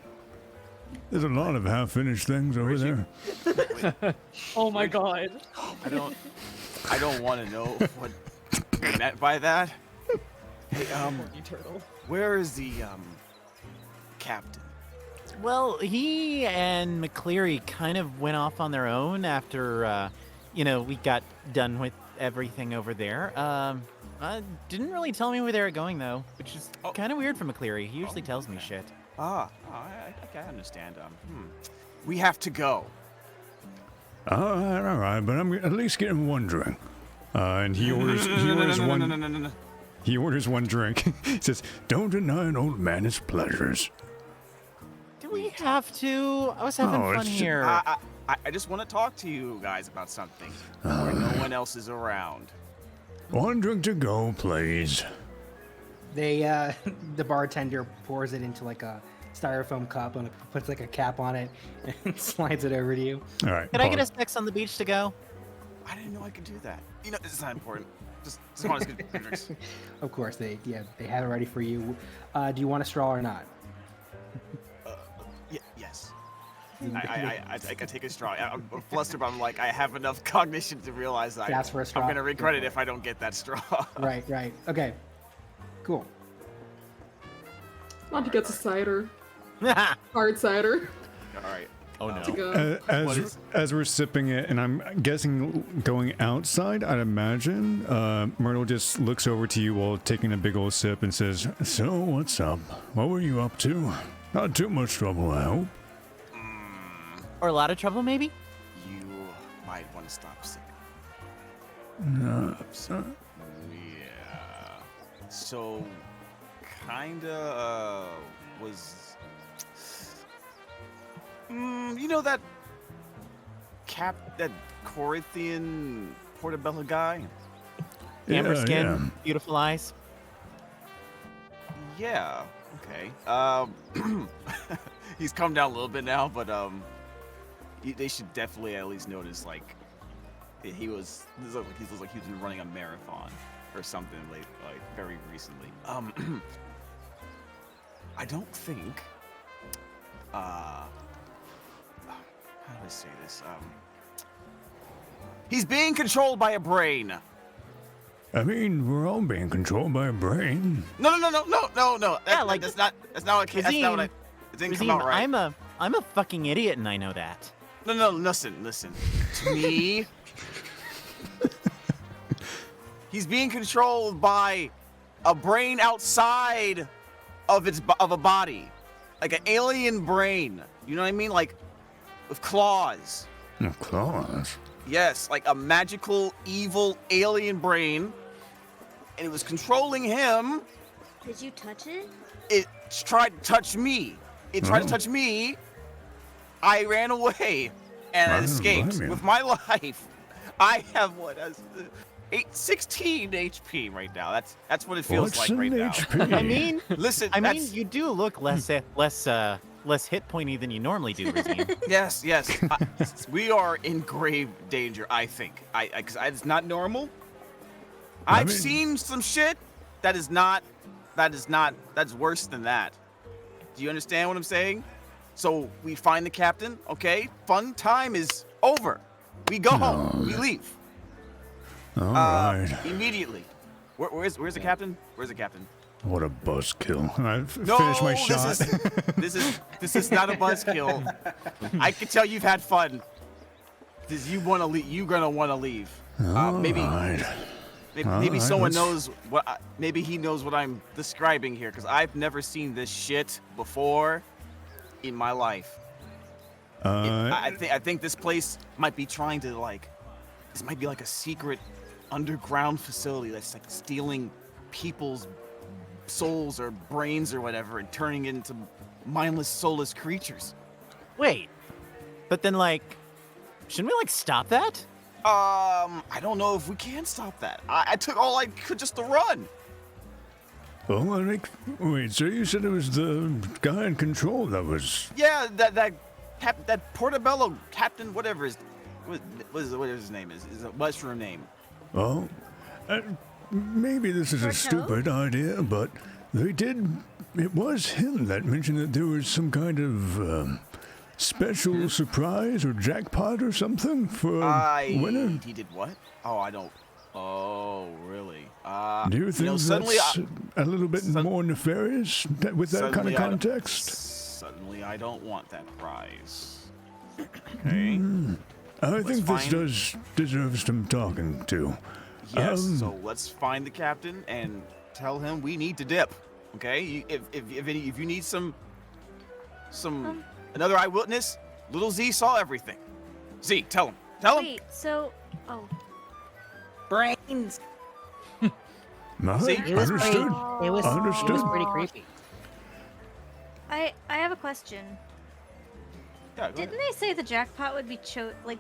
There's a lot of half-finished things over there. Oh my god. I don't want to know what you meant by that. Hey, Turtle. where is the captain? Well, he and McCleary kind of went off on their own after, we got done with everything over there. Didn't really tell me where they were going, though, which is kind of weird for McCleary. He usually tells me shit. I understand. We have to go. All right, but I'm at least getting one drink. And he orders one. He orders one drink. He says, "Don't deny an old man his pleasures." Do we have to? I was having fun here. I just want to talk to you guys about something where no one else is around. One drink to go, please. They the bartender pours it into like a styrofoam cup and puts like a cap on it and slides it over to you. All right. Could I get a sex on the beach to go? I didn't know I could do that. It's not important. Just want to get drinks. Of course, they have it ready for you. Do you want a straw or not? Yes. I take a straw. I'm flustered, but I'm like, I have enough cognition to realize I'm going to regret it if I don't get that straw. Right. Okay. Cool. Monty gets a cider. Hard cider. All right. Oh no. To go. As we're sipping it, and I'm guessing going outside, I'd imagine, Myrtle just looks over to you while taking a big old sip and says, "So, what's up? What were you up to? Not too much trouble, I hope." Or a lot of trouble, maybe? You might want to stop sipping. Yeah. So, kinda was. That Corinthian Portobello guy? Amber skin, yeah. beautiful eyes. Yeah. Okay. He's come down a little bit now, but they should definitely at least notice like he looks like he's been running a marathon or something like very recently. I don't think. How do I say this? He's being controlled by a brain. I mean, we're all being controlled by a brain. No. Yeah, like- That's not what I. That's not what I. It didn't come out right. I'm a fucking idiot, and I know that. No. Listen. To me, he's being controlled by a brain outside of a body, like an alien brain. You know what I mean? Like with claws. Oh, claws. Yes, like a magical, evil alien brain, and it was controlling him. Did you touch it? It tried to touch me. It tried to touch me. I ran away and I escaped with my life. I have 16 HP right now. That's what it feels like right now. HP? I mean, Listen, you do look less hit pointy than you normally do, Razine. Yes. We are in grave danger. I think. Because it's not normal. I've seen some shit that's worse than that. Do you understand what I'm saying? So we find the captain. Okay, fun time is over. We go home. We leave. All right. Immediately. Where's the captain? Where's the captain? What a buzzkill. I No, finished my shot. This is not a buzzkill. I can tell you've had fun. Because you want to leave. You're gonna want to leave. Maybe Alright, someone let's- knows what. Maybe he knows what I'm describing here, because I've never seen this shit before in my life. I think this place might be trying to this might be like a secret underground facility that's like stealing people's souls or brains or whatever and turning it into mindless, soulless creatures. Wait, but then shouldn't we stop that? I don't know if we can stop that. I took all I could just to run. Oh, I think. Wait, so you said it was the guy in control that was. Yeah, that Portobello captain, whatever what is his name is a mushroom name. Oh, maybe this is a stupid idea, but they did. It was him that mentioned that there was some kind of special surprise or jackpot or something for winner. He did what? Oh, I don't. Oh, really? Do you think suddenly that's a little bit more nefarious with that kind of context? Suddenly, I don't want that prize. Okay. I think this deserves some talking to. Yes. So let's find the captain and tell him we need to dip. Okay. If you need some another eyewitness, little Z saw everything. Z, tell him. Tell him. Wait, so Brains. See? It was Understood. It was Understood. pretty creepy. I have a question. Yeah, go Didn't ahead. they say the jackpot would be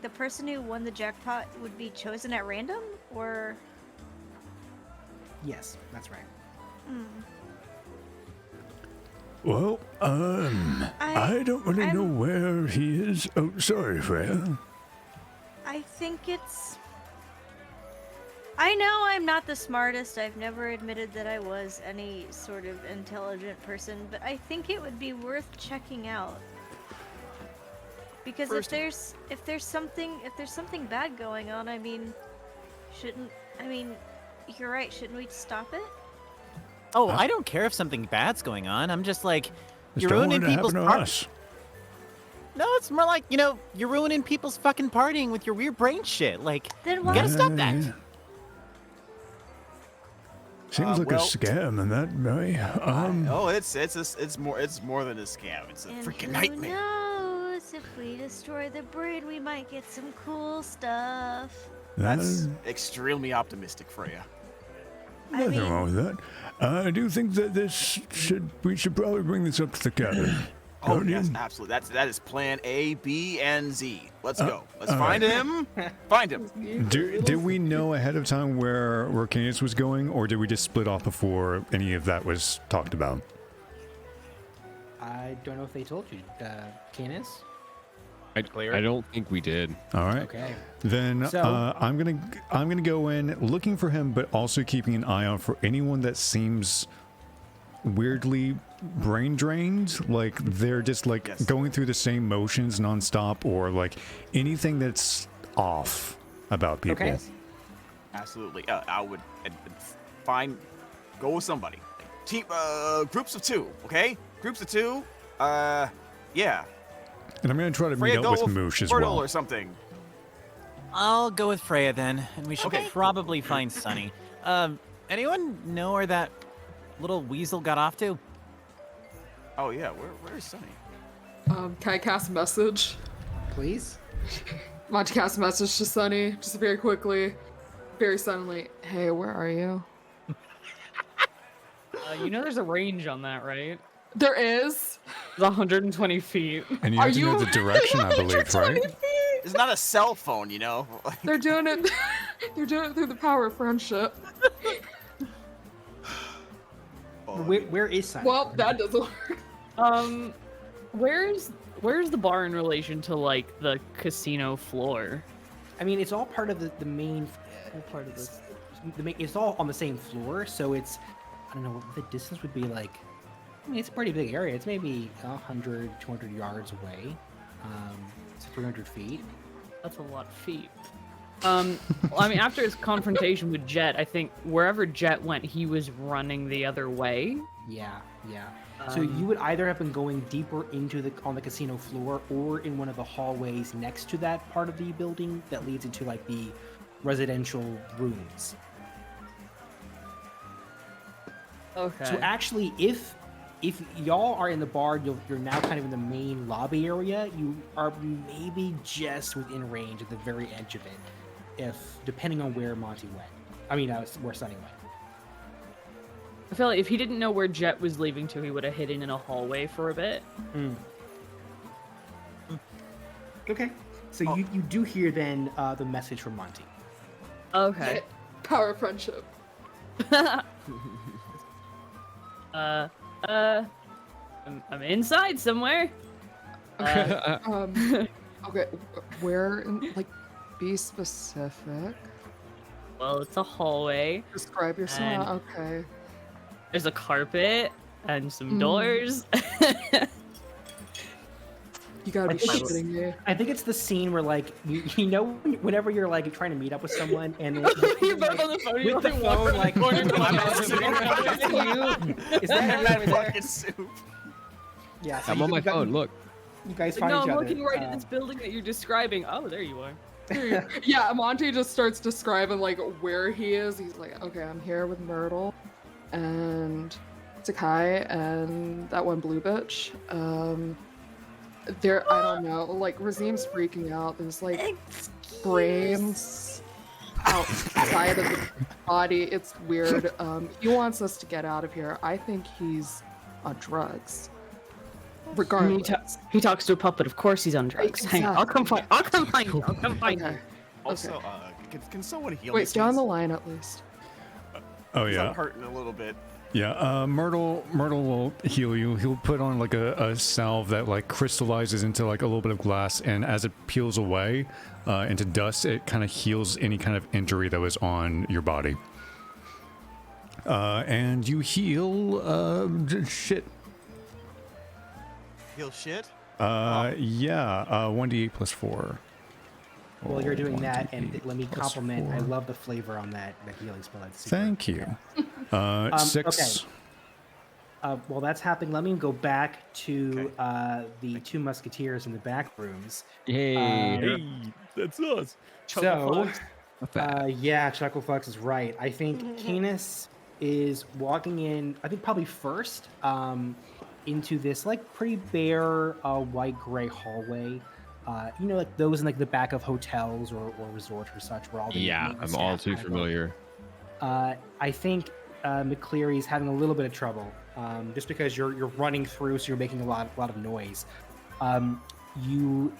the person who won the jackpot would be chosen at random, or? Yes, that's right. Well, I don't really know where he is. Oh, sorry, Freya. I think I know I'm not the smartest. I've never admitted that I was any sort of intelligent person, but I think it would be worth checking out. Because if there's something bad going on, you're right, shouldn't we stop it? Oh, I don't care if something bad's going on. I'm just Just you're don't want ruining it to people's happen to party. us. No, it's more you're ruining people's fucking partying with your weird brain shit. Then you why? gotta stop that. Yeah. Seems like a scam in that way. It's more than a scam. It's a freaking Who nightmare. knows? If we destroy the brain, we might get some cool stuff. That's extremely optimistic, Freya. Nothing wrong with that. I do think that we should probably bring this up to the captain. Oh Don't you? yes, absolutely. That is plan A, B, and Z. Let's go. Let's find him. Find him. Did we know ahead of time where Canis was going, or did we just split off before any of that was talked about? I don't know if they told you, Canis. I don't think we did. All right. Okay. Then So- I'm gonna go in looking for him, but also keeping an eye out for anyone that seems weirdly brain drained, like they're just Yes. going through the same motions nonstop, or anything that's off. about people. Okay. Absolutely. I would find go with somebody. Team groups of 2, okay? Groups of 2. Yeah. And I'm gonna try to Freya, meet go up with Moosh as Myrtle well. or something. I'll go with Freya then, and we should Okay. probably find Sunny. Anyone know where that little weasel got off to? Oh yeah, where is Sunny? Can I cast a message? Please. Monty cast a message to Sunny, just very quickly, very suddenly. Hey, where are you? You know there's a range on that, right? There is. It's 120 feet. And you Are have to know you- the direction, I believe, right? It's not a cell phone, you know. They're doing it. They're doing it through the power of friendship. Where is Sunny? Well, that doesn't work. Where's the bar in relation to like the casino floor? I mean, it's all part of the main. All part of this. It's all on the same floor, so it's. I don't know what the distance would be like. I mean, it's a pretty big area. It's maybe 100, 200 yards away. It's 300 feet. That's a lot of feet. Well, I mean, after his confrontation with Jet, I think wherever Jet went, he was running the other way. Yeah. So you would either have been going deeper into on the casino floor, or in one of the hallways next to that part of the building that leads into like the residential rooms. Okay. So actually, if y'all are in the bar, you're now kind of in the main lobby area. You are maybe just within range at the very edge of it, depending on where Monty went. I mean, where Sunny went. I feel like if he didn't know where Jet was leaving to, he would have hidden in a hallway for a bit. Okay. So you do hear then the message from Monty. Okay. Power of friendship. I'm inside somewhere. Okay, where? Like, be specific. Well, it's a hallway. Describe yourself. Okay. There's a carpet and some doors. You gotta be shitting me. I think it's the scene where, like, you know, whenever you're like trying to meet up with someone and You're both on the phone. with the phone, like, is that fucking soup? Yeah, so I'm on my phone. Look. You guys Like, find no, each I'm other. looking right at this building that you're describing. Oh, there you are. Yeah, Monty just starts describing like where he is. He's like, okay, I'm here with Myrtle and Takai and that one blue bitch. There, I don't know. Like, Razim's freaking out. There's like brains outside of the body. It's weird. He wants us to get out of here. I think he's on drugs. Regardless. He talks to a puppet. Of course he's on drugs. Hang on, I'll come find you. I'll come find you. Also, can someone heal me? Wait, stay on please? the line at least. Oh 'Cause yeah. I'm hurting a little bit. Yeah, Myrtle will heal you. He'll put on like a salve that like crystallizes into like a little bit of glass, and as it peels away into dust, it kind of heals any kind of injury that was on your body. And you heal shit. Heal shit? Yeah, 1d8 plus 4. Well, you're doing that, and 1d8 let me plus compliment. I 4. love the flavor on that healing spell. That's super. Thank you. 6. Okay. While that's happening, let me go back to the two musketeers in the back rooms. Yay. That's us. So, yeah, Chucklefucks is right. I think Canis is walking in, I think probably first, into this like pretty bare white-gray hallway. You know, like those in like the back of hotels or resorts or such, where all the Yeah, maintenance I'm all staff too kind of go. familiar. I think McCleary's having a little bit of trouble, just because you're running through, so you're making a lot of noise. You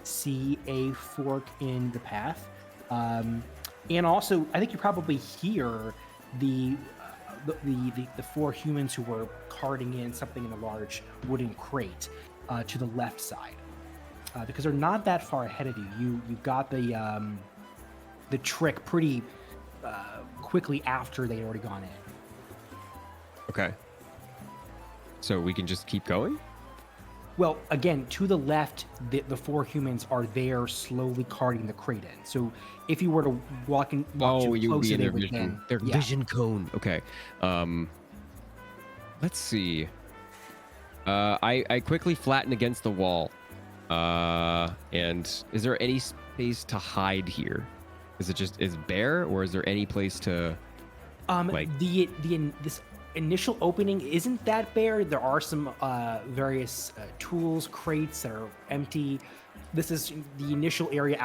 see a fork in the path, and also I think you probably hear the four humans who were carting in something in a large wooden crate to the left side, because they're not that far ahead of you. You got the trick pretty quickly after they'd already gone in. Okay. So we can just keep going? Well, again, to the left, the four humans are there, slowly carting the crate in. So if you were to walk too you would be closer, in they their would vision. then Their vision cone. Okay. Let's see. I quickly flatten against the wall. And is there any space to hide here? Is it just bare, or is there any place to this initial opening isn't that bare. There are some various tools, crates that are empty. This is the initial area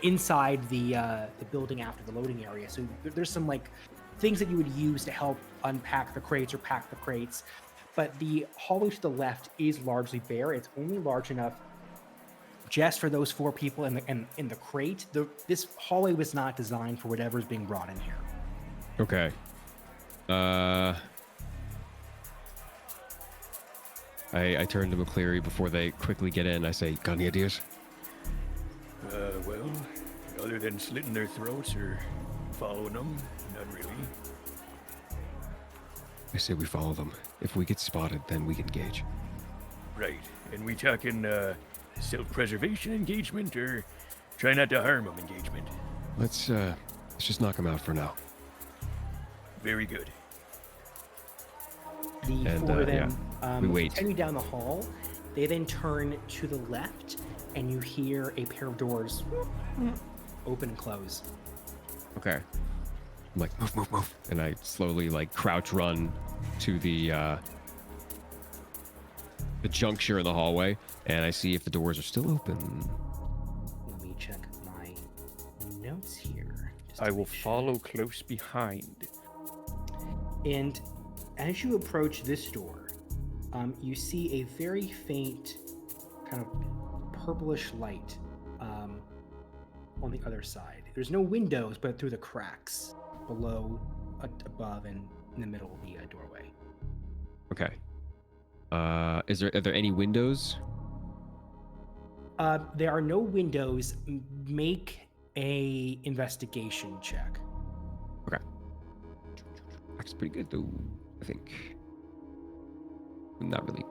inside the building after the loading area. So there's some like things that you would use to help unpack the crates or pack the crates. But the hallway to the left is largely bare. It's only large enough just for those four people in the crate. This hallway was not designed for whatever's being brought in here. Okay. I turn to McCleary before they quickly get in. I say, got any ideas? Well, other than slitting their throats or following them, not really. I say we follow them. If we get spotted, then we engage. Right. And we talking self-preservation engagement or try not to harm them engagement? Let's just knock them out for now. Very good. The four of them we wait. continue down the hall. They then turn to the left, and you hear a pair of doors open and close. Okay. I'm like, move. And I slowly like crouch run to the juncture in the hallway, and I see if the doors are still open. Let me check my notes here. I will follow close behind. And as you approach this door, you see a very faint kind of purplish light on the other side. There's no windows, but through the cracks below, above, and in the middle of the doorway. Okay. Are there any windows? There are no windows. Make a investigation check. Okay. That's pretty good, though, I think. Not really.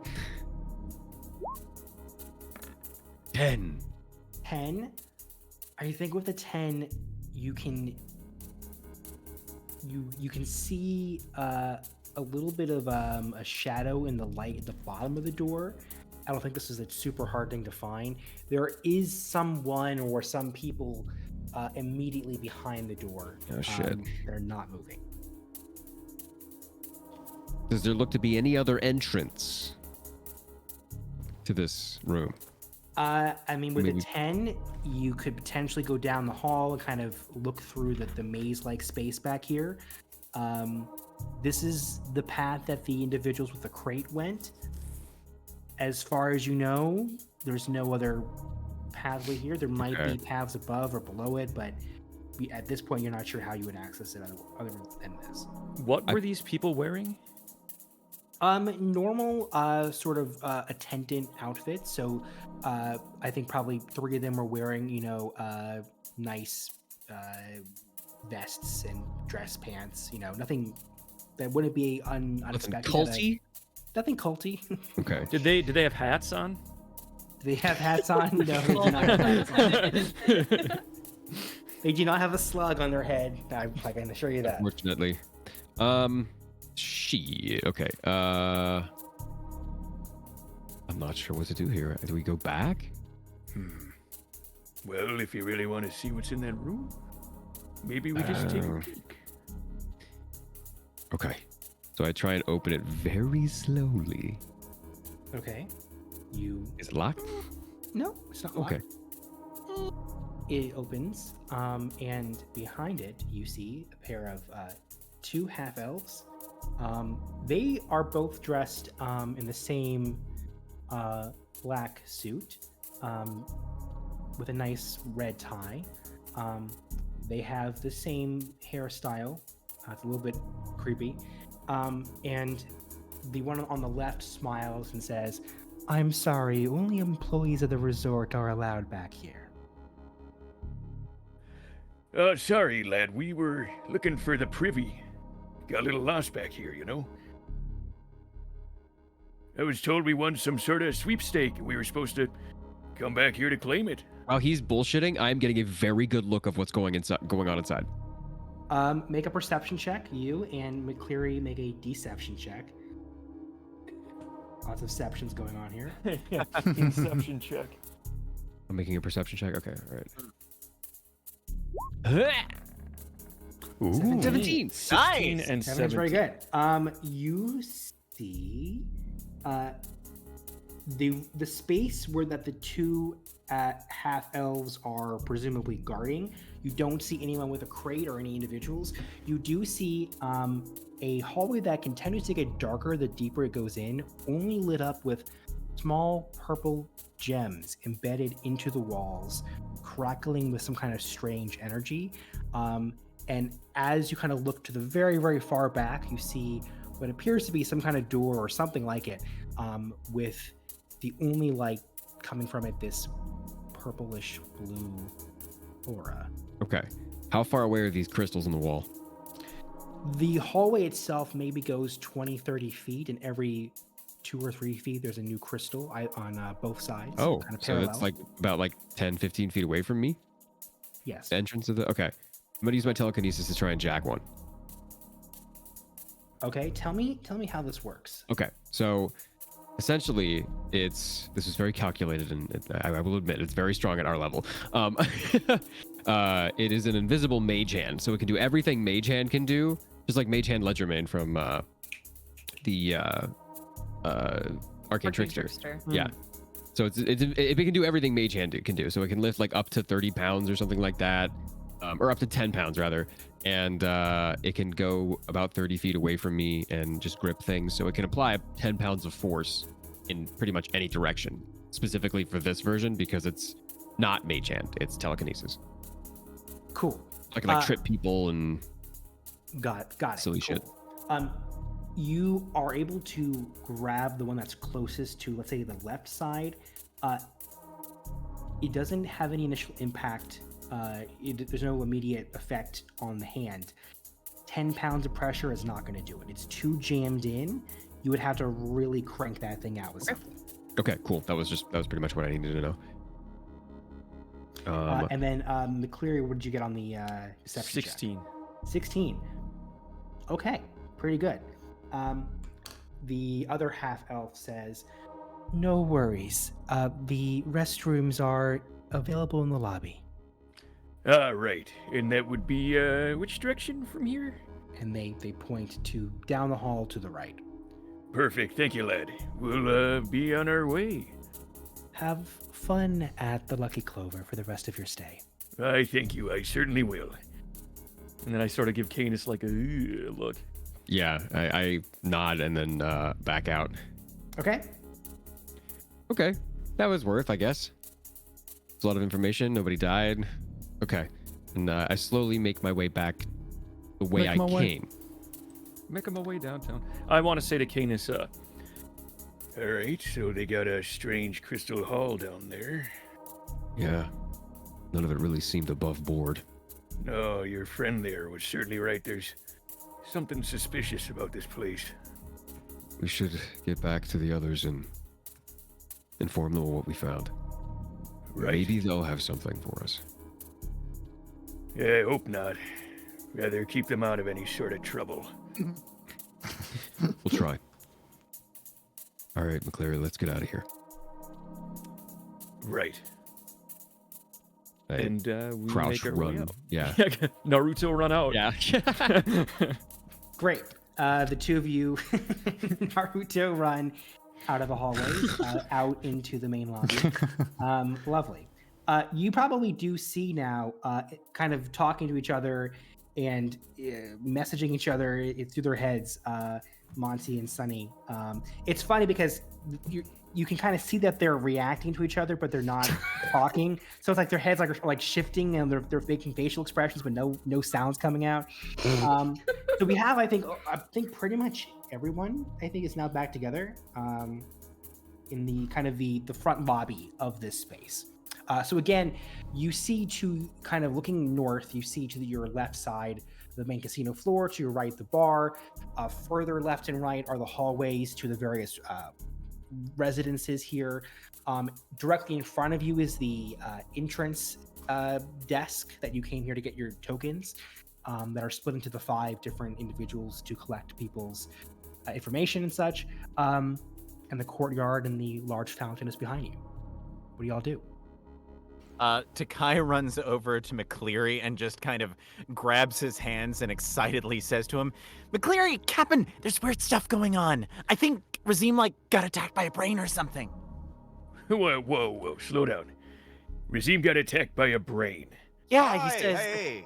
10. 10? I think with the 10, you can see a little bit of a shadow in the light at the bottom of the door. I don't think this is a super hard thing to find. There is someone or some people immediately behind the door. Oh, shit. They're not moving. Does there look to be any other entrance to this room? I mean, with a 10, you could potentially go down the hall and kind of look through the maze-like space back here. This is the path that the individuals with the crate went. As far as you know, there's no other pathway here. There might be paths above or below it, but at this point, you're not sure how you would access it other than this. What were these people wearing? Normal sort of attendant outfits. So I think probably 3 of them were wearing, nice vests and dress pants. Nothing that wouldn't be unexpected. Culty? Nothing culty. Okay. Did they have hats on? Do they have hats on? No, they do not have hats on. They do not have a slug on their head. I can assure you that. Unfortunately. Shit. Okay. I'm not sure what to do here. Do we go back? Well, if you really want to see what's in that room, maybe we just take a peek. Okay. So I try and open it very slowly. Okay. Is it locked? No, it's not locked. Okay. It opens, and behind it, you see a pair of 2 half-elves. They are both dressed in the same black suit with a nice red tie. They have the same hairstyle. It's a little bit creepy. And the one on the left smiles and says, "I'm sorry, only employees of the resort are allowed back here." Sorry, lad. We were looking for the privy. Got a little lost back here, I was told we won some sort of sweepstake, and we were supposed to come back here to claim it. While he's bullshitting, I'm getting a very good look of what's going on inside. Make a perception check. You and McCleary make a deception check. Lots of deceptions going on here. Yeah, inception check. I'm making a perception check. Okay, all right. Ooh. 17. 16 and 7 is very 17. good. You see the space where that the two half elves are presumably guarding. You don't see anyone with a crate or any individuals. You do see a hallway that continues to get darker the deeper it goes in, only lit up with small purple gems embedded into the walls, crackling with some kind of strange energy. And as you kind of look to the very, very far back, you see what appears to be some kind of door or something like it, with the only light coming from it, this purplish blue aura. Okay. How far away are these crystals in the wall? The hallway itself maybe goes 20, 30 feet, and every 2 or 3 feet there's a new crystal on both sides. Oh, kind of so parallel. it's like about 10, 15 feet away from me? Yes. The entrance of the... Okay. I'm going to use my telekinesis to try and jack one. Okay, tell me how this works. Okay, so essentially this is very calculated, and I will admit it's very strong at our level. It is an invisible mage hand, so it can do everything mage hand can do, just like Mage Hand Ledgermane from the Arcane Trickster. Yeah. So it can do everything mage hand can do. So it can lift like up to 30 pounds or something like that, or up to 10 pounds rather. And it can go about 30 feet away from me and just grip things. So it can apply 10 pounds of force in pretty much any direction, specifically for this version because it's not mage hand, it's telekinesis. Cool. I can trip people and got it. Silly Cool. shit. You are able to grab the one that's closest to, let's say, the left side. It doesn't have any initial impact. There's no immediate effect on the hand. 10 pounds of pressure is not going to do it. It's too jammed in. You would have to really crank that thing out with something. Okay, cool. That was pretty much what I needed to know. And then McCleary, what did you get on the deception 16. check? 16. Okay, pretty good. The other half elf says, "No worries. The restrooms are available in the lobby." Right. And that would be, which direction from here? And they point to down the hall to the right. Perfect. Thank you, lad. We'll, be on our way. Have fun at the Lucky Clover for the rest of your stay. I thank you. I certainly will. And then I sort of give Canis like a look. Yeah, I nod and then back out. Okay. Okay, that was worth, I guess. It's a lot of information. Nobody died. Okay, and I slowly make my way back the way I came. Making my way downtown. I want to say to Canis, All right, so they got a strange crystal hall down there. Yeah, none of it really seemed above board. No, your friend there was certainly right. There's something suspicious about this place. We should get back to the others and inform them of what we found. Right. Maybe they'll have something for us. Yeah, I hope not. Rather keep them out of any sort of trouble. We'll try. All right, McCleary, let's get out of here. Right. and we Crouch, make our way run. out. Yeah. Naruto run out. Yeah. Great. The two of you Naruto run out of the hallway, out into the main lobby. Lovely. You probably do see now, kind of talking to each other and messaging each other through their heads, Monty and Sunny. It's funny because you can kind of see that they're reacting to each other, but they're not talking. So it's like their heads are like shifting and they're making facial expressions with no sounds coming out. So we have, I think pretty much everyone, I think, is now back together in the kind of the front lobby of this space. So again, you see kind of looking north, you see to your left side the main casino floor, to your right the bar. Further left and right are the hallways to the various residences here. Directly in front of you is the entrance desk that you came here to get your tokens, that are split into the 5 different individuals to collect people's information and such. And the courtyard and the large fountain is behind you. What do y'all do? Takai runs over to McCleary and just kind of grabs his hands and excitedly says to him, "McCleary, Captain, there's weird stuff going on. I think Razim, got attacked by a brain or something." Whoa, slow down. Razim got attacked by a brain. Yeah, he says... Hey.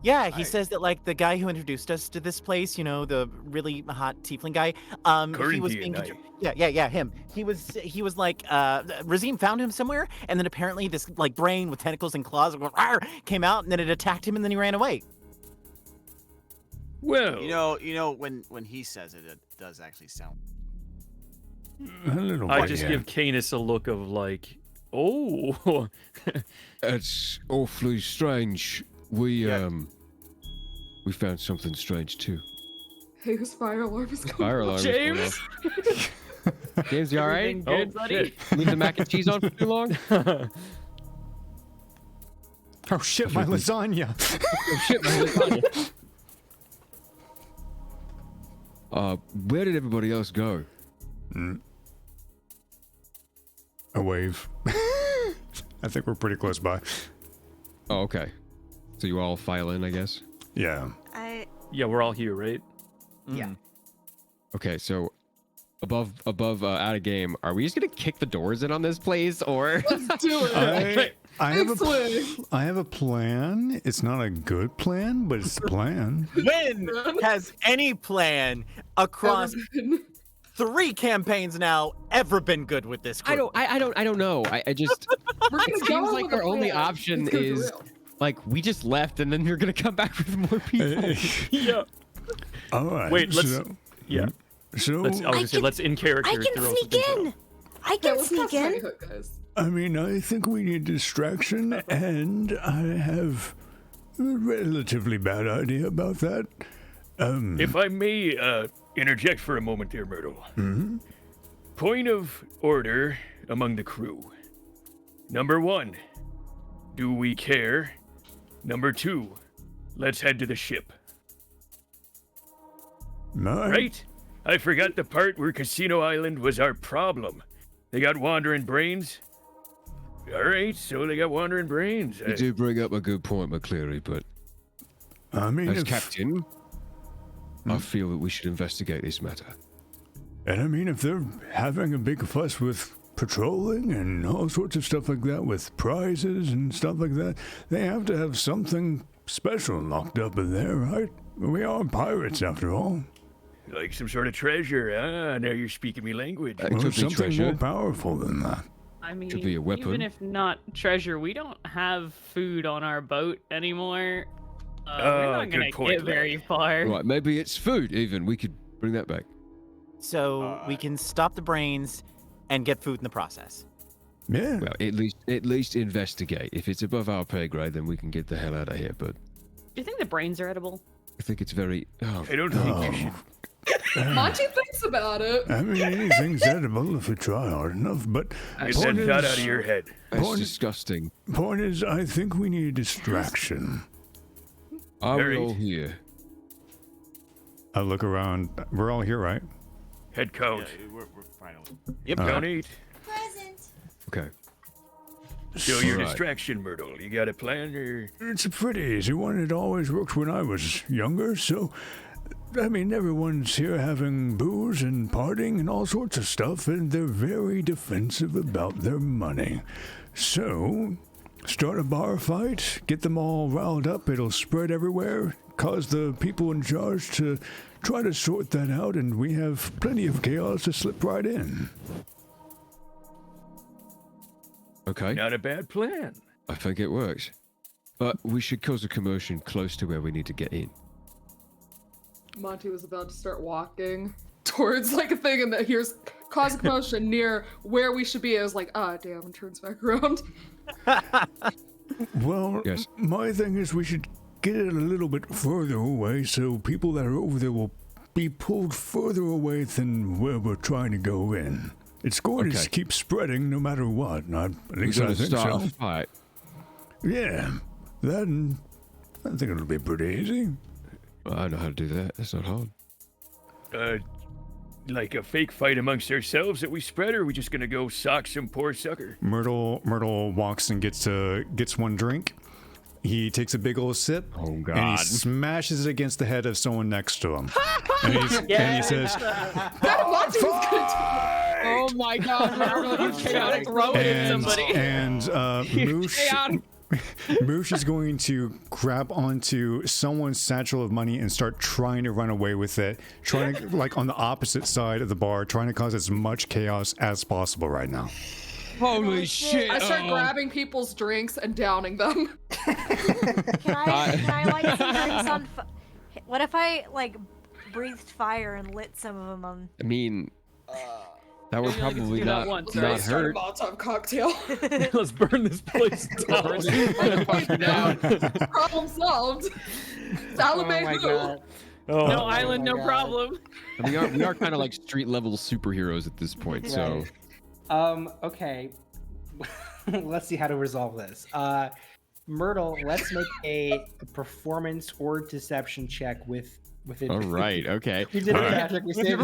Yeah, he says that, the guy who introduced us to this place, the really hot tiefling guy, he was being... Yeah, him. He was like, Razim found him somewhere, and then apparently this, brain with tentacles and claws came out, and then it attacked him, and then he ran away. Well... when he says it, it does actually sound... I just give Canis a look of, oh... That's awfully strange. We found something strange too. Hey, whose fire alarm is going Fire alarm. James. James, you all right? Everything good, buddy? Leave the mac and cheese on for too long? Oh shit, my lasagna. Oh shit, my lasagna. Where did everybody else go? A wave. I think we're pretty close by. Oh, okay. So you all file in, I guess? Yeah. Yeah, we're all here, right? Yeah. Okay, so above out of game, are we just gonna kick the doors in on this place, or? Let's do it. I have a plan. It's not a good plan, but it's a plan. When has any plan across 3 campaigns now ever been good with this group? I don't know. I just We're gonna it go seems with like the our only plan. option It's gonna be is real. we just left and then you're gonna come back with more people. Yeah. All right. Wait, let's... So, Yeah. So I was gonna say, let's in character. I can throw sneak something in. I can let's sneak cast Tiny in. Hook, guys. I mean, I think we need distraction, and I have a relatively bad idea about that. If I may interject for a moment there, Myrtle. Mhm. Point of order among the crew. Number 1, do we care? Number 2, let's head to the ship. Right? I forgot the part where Casino Island was our problem. They got wandering brains. All right, so they got wandering brains. You do bring up a good point, McCleary, but I mean, as captain, I feel that we should investigate this matter. And I mean, if they're having a big fuss with patrolling and all sorts of stuff like that, with prizes and stuff like that, they have to have something special locked up in there, right? We are pirates, after all. Like some sort of treasure. Ah, now you're speaking me language. It Or could be something treasure. more powerful than that. I mean, Could be a weapon. even if not treasure, we don't have food on our boat anymore. We're not good gonna point, get very far. Right, maybe it's food. Even we could bring that back. So we can stop the brains and get food in the process. Yeah. Well, at least investigate. If it's above our pay grade, then we can get the hell out of here. But Do you think the brains are edible? I think it's very. I don't think you should. Monty thinks about it. I mean, anything's edible if you try hard enough, but Get that thought out of your head. That's Point- disgusting. point is, I think we need a distraction. Are we Alright. all here? I look around. We're all here, right? Head count. Yeah, we're finally. Yep, count 8. Present. Okay. Show your Right. distraction, Myrtle. You got a plan or? It's a pretty easy one. It always worked when I was younger, so... I mean, everyone's here having booze and partying and all sorts of stuff, and they're very defensive about their money. So, start a bar fight, get them all riled up, it'll spread everywhere, cause the people in charge to try to sort that out, and we have plenty of chaos to slip right in. Okay. Not a bad plan. I think it works. But we should cause a commotion close to where we need to get in. Monty was about to start walking towards like a thing, and that here's cause a commotion near where we should be. I was like, ah, damn, and turns back around. Well, Yes. my thing is we should get it a little bit further away so people that are over there will be pulled further away than where we're trying to go in. It's going to keep spreading no matter what. At least I think so. Fight. Yeah, then I think it'll be pretty easy. I know how to do that. That's not hard. Like a fake fight amongst ourselves that we spread, or are we just gonna go sock some poor sucker? Myrtle walks and gets one drink. He takes a big old sip. Oh God! And he smashes it against the head of someone next to him. and he says, Oh my God! Remember, you chaotic throwing at somebody. And Moosh is going to grab onto someone's satchel of money and start trying to run away with it, trying to, like, on the opposite side of the bar, trying to cause as much chaos as possible right now. Holy shit! I start grabbing people's drinks and downing them. Can I light some drinks on? What if I like breathed fire and lit some of them on? I mean, that would probably not hurt. Molotov cocktail. Let's burn this place down. Problem solved. Salome who? No island, no problem. We are kind of like street level superheroes at this point. So, okay. Let's see how to resolve this. Myrtle, let's make a performance or deception check with it. All right. Okay. You did it, Patrick. We saved it.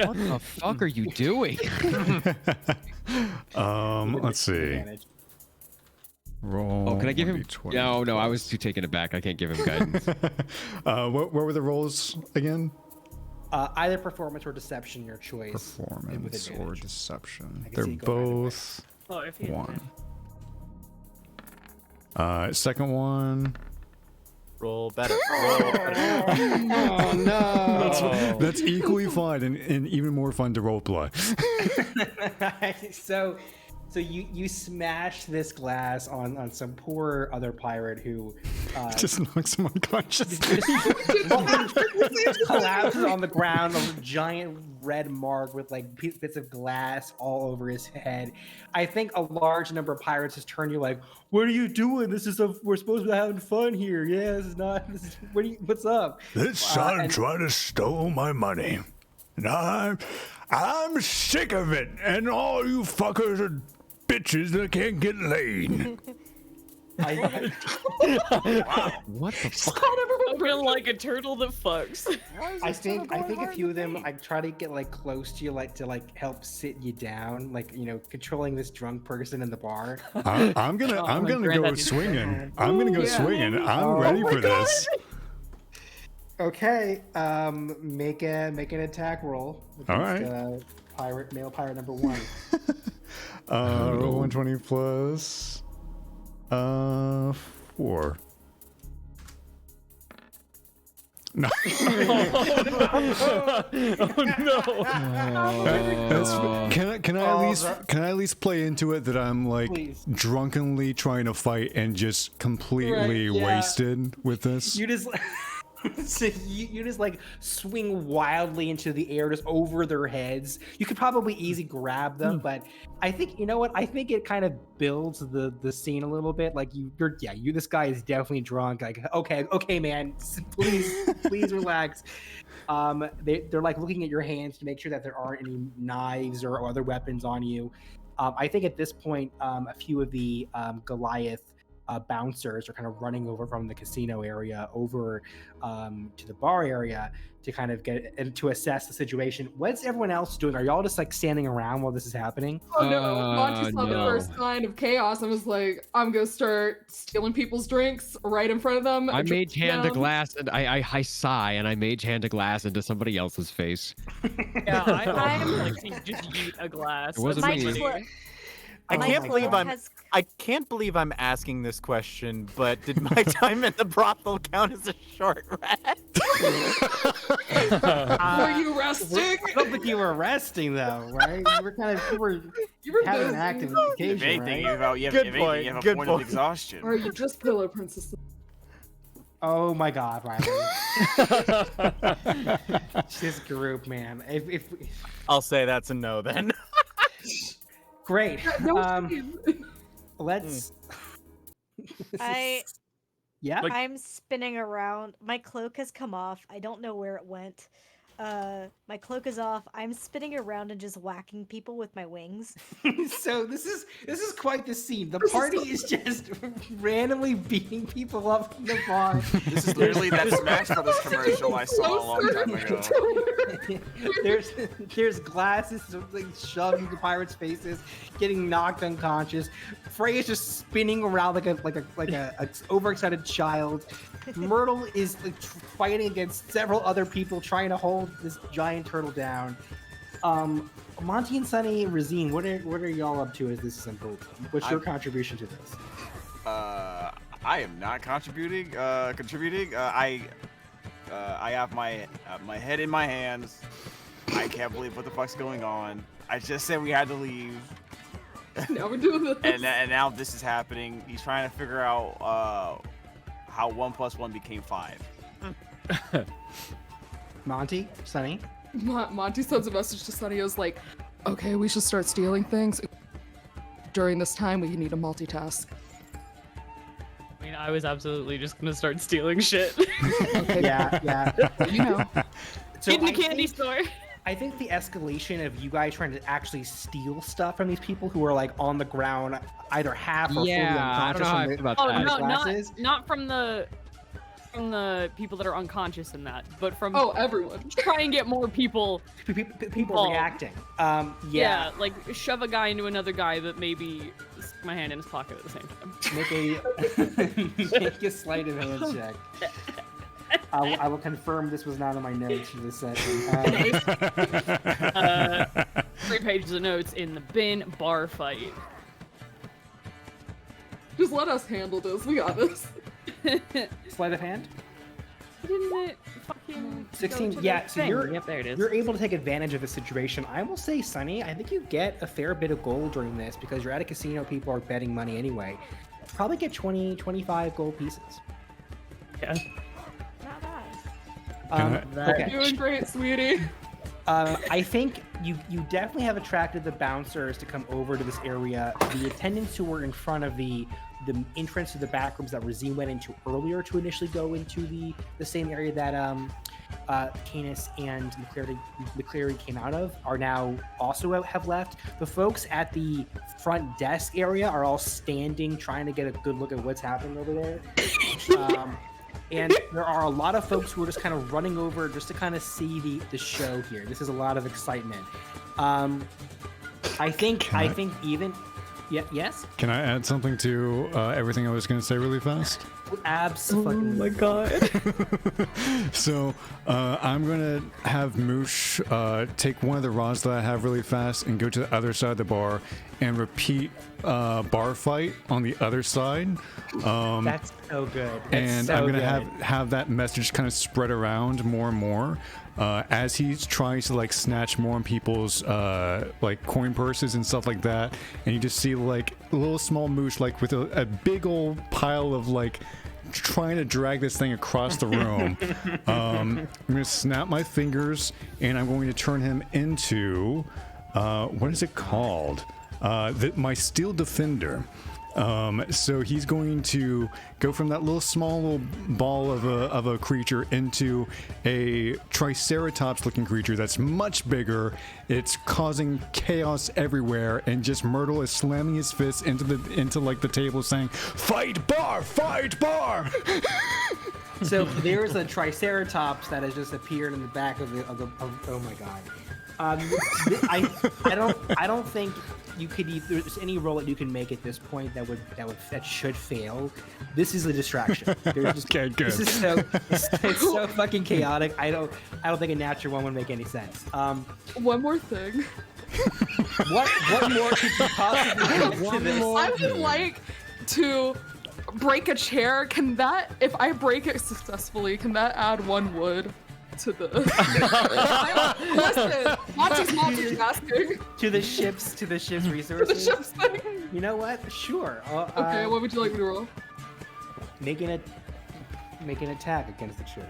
What the fuck are you doing? Let's see. Roll. Oh, can I give him? 20. No. I was too taken aback. I can't give him guidance. What were the rolls again? Either performance or deception, your choice. Performance or deception. I can They're see you going both If you one. Second one. Roll better. Roll better. Oh no! That's equally fun and even more fun to roleplay. So you smash this glass on some poor other pirate who just knocks him unconscious. Collapses on the ground, a giant red mark with like bits of glass all over his head. I think a large number of pirates has turned you like, "What are you doing? We're supposed to be having fun here. Yeah, what's up?" This son tried to steal my money. And I'm sick of it. And all you fuckers are bitches that can't get laid. What the fuck? I feel like a turtle that fucks. I think a few of them. I try to get like close to you, like to like help sit you down, like controlling this drunk person in the bar. I'm gonna go swinging. I'm gonna go swinging. I'm ready for this. Okay, make an attack roll. All right. Male pirate number 1. Roll 120 plus 4. No. Can I at least play into it that I'm like drunkenly trying to fight and just completely wasted with this? You just so you just like swing wildly into the air, just over their heads. You could probably easily grab them, but I think I think it kind of builds the scene a little bit. Like this guy is definitely drunk. Like okay, man, please relax. They're like looking at your hands to make sure that there aren't any knives or other weapons on you. I think at this point, a few of the Goliath bouncers are kind of running over from the casino area over to the bar area to kind of get and to assess the situation. What's everyone else doing? Are y'all just like standing around while this is happening? Oh no, Monty saw the first sign of chaos and was like, I'm gonna start stealing people's drinks right in front of them. I mage hand a glass and I sigh and I mage hand a glass into somebody else's face. Yeah, I'm like just eat a glass. It wasn't me. I can't believe I'm asking this question, but did my time at the brothel count as a short rest? Were you resting? I don't think you were resting though, right? You were having an active occasion, right? You have a point of exhaustion. Or are you just pillow princess? Oh my God, Riley! This group, man. If I'll say that's a no then. Great. Let's. I'm spinning around. My cloak has come off. I don't know where it went. my cloak is off. I'm spinning around and just whacking people with my wings. So this is quite the scene. The party is just randomly beating people up in the bar. This is literally that Smash Brothers commercial I saw a long time ago. there's glasses like shoved into pirates' faces, getting knocked unconscious. Frey is just spinning around like a overexcited child. Myrtle is like fighting against several other people trying to hold this giant turtle down. Monty and Sunny, Razine, what are y'all up to as this is unfolding? What's your contribution to this? I am not contributing. I have my head in my hands. I can't believe what the fuck's going on. I just said we had to leave. Now we're doing this. And now this is happening. He's trying to figure out how 1 + 1 became 5. Monty, Sunny. Monty sends a message to Sunny. He was like, "Okay, we should start stealing things. During this time, we need to multitask." I mean, I was absolutely just gonna start stealing shit. Okay. Yeah. You know. So in the I candy think- store. I think the escalation of you guys trying to actually steal stuff from these people who are like on the ground, either half or fully I don't unconscious know how I from feel the, about Oh that. no, glasses. not from the people that are unconscious in that, but from Everyone. try and get more people. people involved. reacting. Yeah, like shove a guy into another guy, but maybe stick my hand in his pocket at the same time. Make a sleight of hand check. I will confirm this was not on my notes for this session. 3 pages of notes in the bin bar fight. Just let us handle this. We got this. Sleight of hand. Didn't it fucking 16. go to Yeah, the so thing? you're Yep, there it is. You're able to take advantage of the situation. I will say, Sunny, I think you get a fair bit of gold during this because you're at a casino. People are betting money anyway. Probably get 20, 25 gold pieces. Yeah. Not bad. Okay. You're doing great, sweetie. I think you definitely have attracted the bouncers to come over to this area. The attendants who were in front of the entrance to the back rooms that Razine went into earlier to initially go into the same area that Canis and McCleary came out of are now also have left. The folks at the front desk area are all standing, trying to get a good look at what's happening over there. And there are a lot of folks who are just kind of running over just to kind of see the show here. This is a lot of excitement. I think even yes. Can I add something to everything I was going to say really fast? Absolutely. Oh my god. So I'm gonna have Moosh take one of the rods that I have really fast and go to the other side of the bar and repeat bar fight on the other side. That's so good. And I'm gonna have that message kind of spread around more and more as he's trying to like snatch more on people's like coin purses and stuff like that. And you just see like a little small Moosh like with a big old pile of like trying to drag this thing across the room. I'm gonna snap my fingers and I'm going to turn him into what is it called? My Steel Defender. So he's going to go from that little ball of a creature into a Triceratops looking creature that's much bigger. It's causing chaos everywhere, and just Myrtle is slamming his fists into like the table saying, "Fight bar! Fight bar!" So there's a Triceratops that has just appeared in the back of oh my god. I don't think you could there's any roll that you can make at this point that should fail. This is a distraction. Okay, good. This is it's so fucking chaotic. I don't think a natural one would make any sense. One more thing. What more could you possibly do to this? I would like to break a chair. Can that, if I break it successfully, can that add 1 wood to the? Listen, Monty's multitasking. To the ship's resources. To the ship's thing. You know what? Sure. Okay, what would you like me to roll? Make an attack against the chair.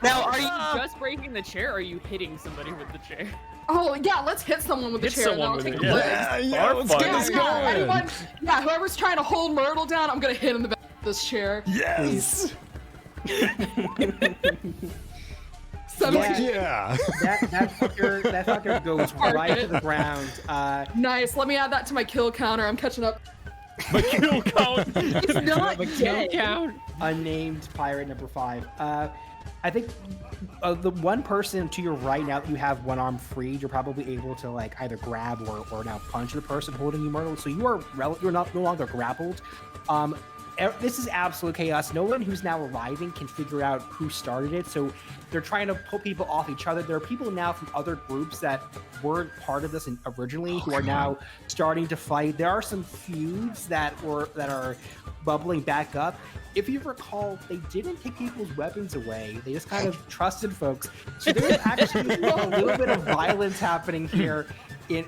Now, are you just breaking the chair, or are you hitting somebody with the chair? Oh yeah, let's hit someone with the Hit chair. someone And then with I'll it. take the Yeah, legs. let's get this going. Whoever's trying to hold Myrtle down, I'm gonna hit in the back of this chair. Yes. Yeah. That fucker goes right to the ground. Nice. Let me add that to my kill counter. I'm catching up. My kill count. He's not dead. Unnamed pirate number 5. I think the one person to your right, now that you have one arm freed, you're probably able to like either grab or now punch the person holding you, Myrtle. So you are you're no longer grappled. This is absolute chaos. No one who's now arriving can figure out who started it. So they're trying to pull people off each other. There are people now from other groups that weren't part of this originally who are now starting to fight. There are some feuds that are bubbling back up. If you recall, they didn't take people's weapons away. They just kind of trusted folks. So there's actually a little bit of violence happening here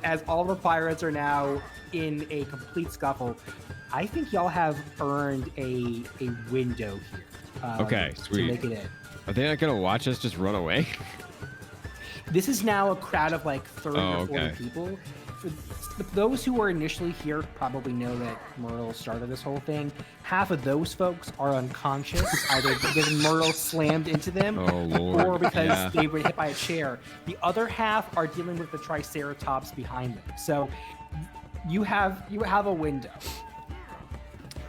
as all the pirates are now in a complete scuffle. I think y'all have earned a window here. Okay, To sweet. make it in. Are they not gonna watch us just run away? This is now a crowd of like 30 or 40 okay. people. For those who were initially here probably know that Myrtle started this whole thing. Half of those folks are unconscious, either because Myrtle slammed into them or because they were hit by a chair. The other half are dealing with the Triceratops behind them. So you have a window.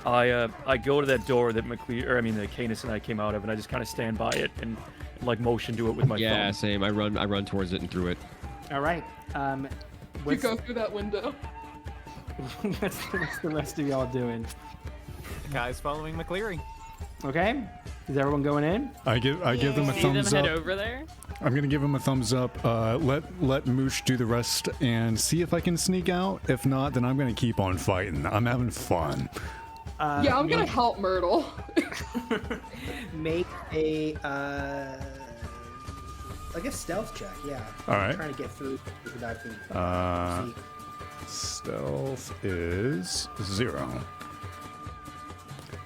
I go to that door that that Canis and I came out of, and I just kind of stand by it and like motion to it with my Yeah, thumb. same. I run towards it and through it. All right. You go through that window. What's the rest of y'all doing? The guy's following McCleary. Okay. Is everyone going in? I give them a See thumbs them up. head over there. I'm gonna give him a thumbs up. Let Moosh do the rest and see if I can sneak out. If not, then I'm gonna keep on fighting. I'm having fun. Yeah, I'm gonna help Myrtle. Make a I guess stealth check. Yeah. All right. I'm trying to get through without being. Stealth is 0.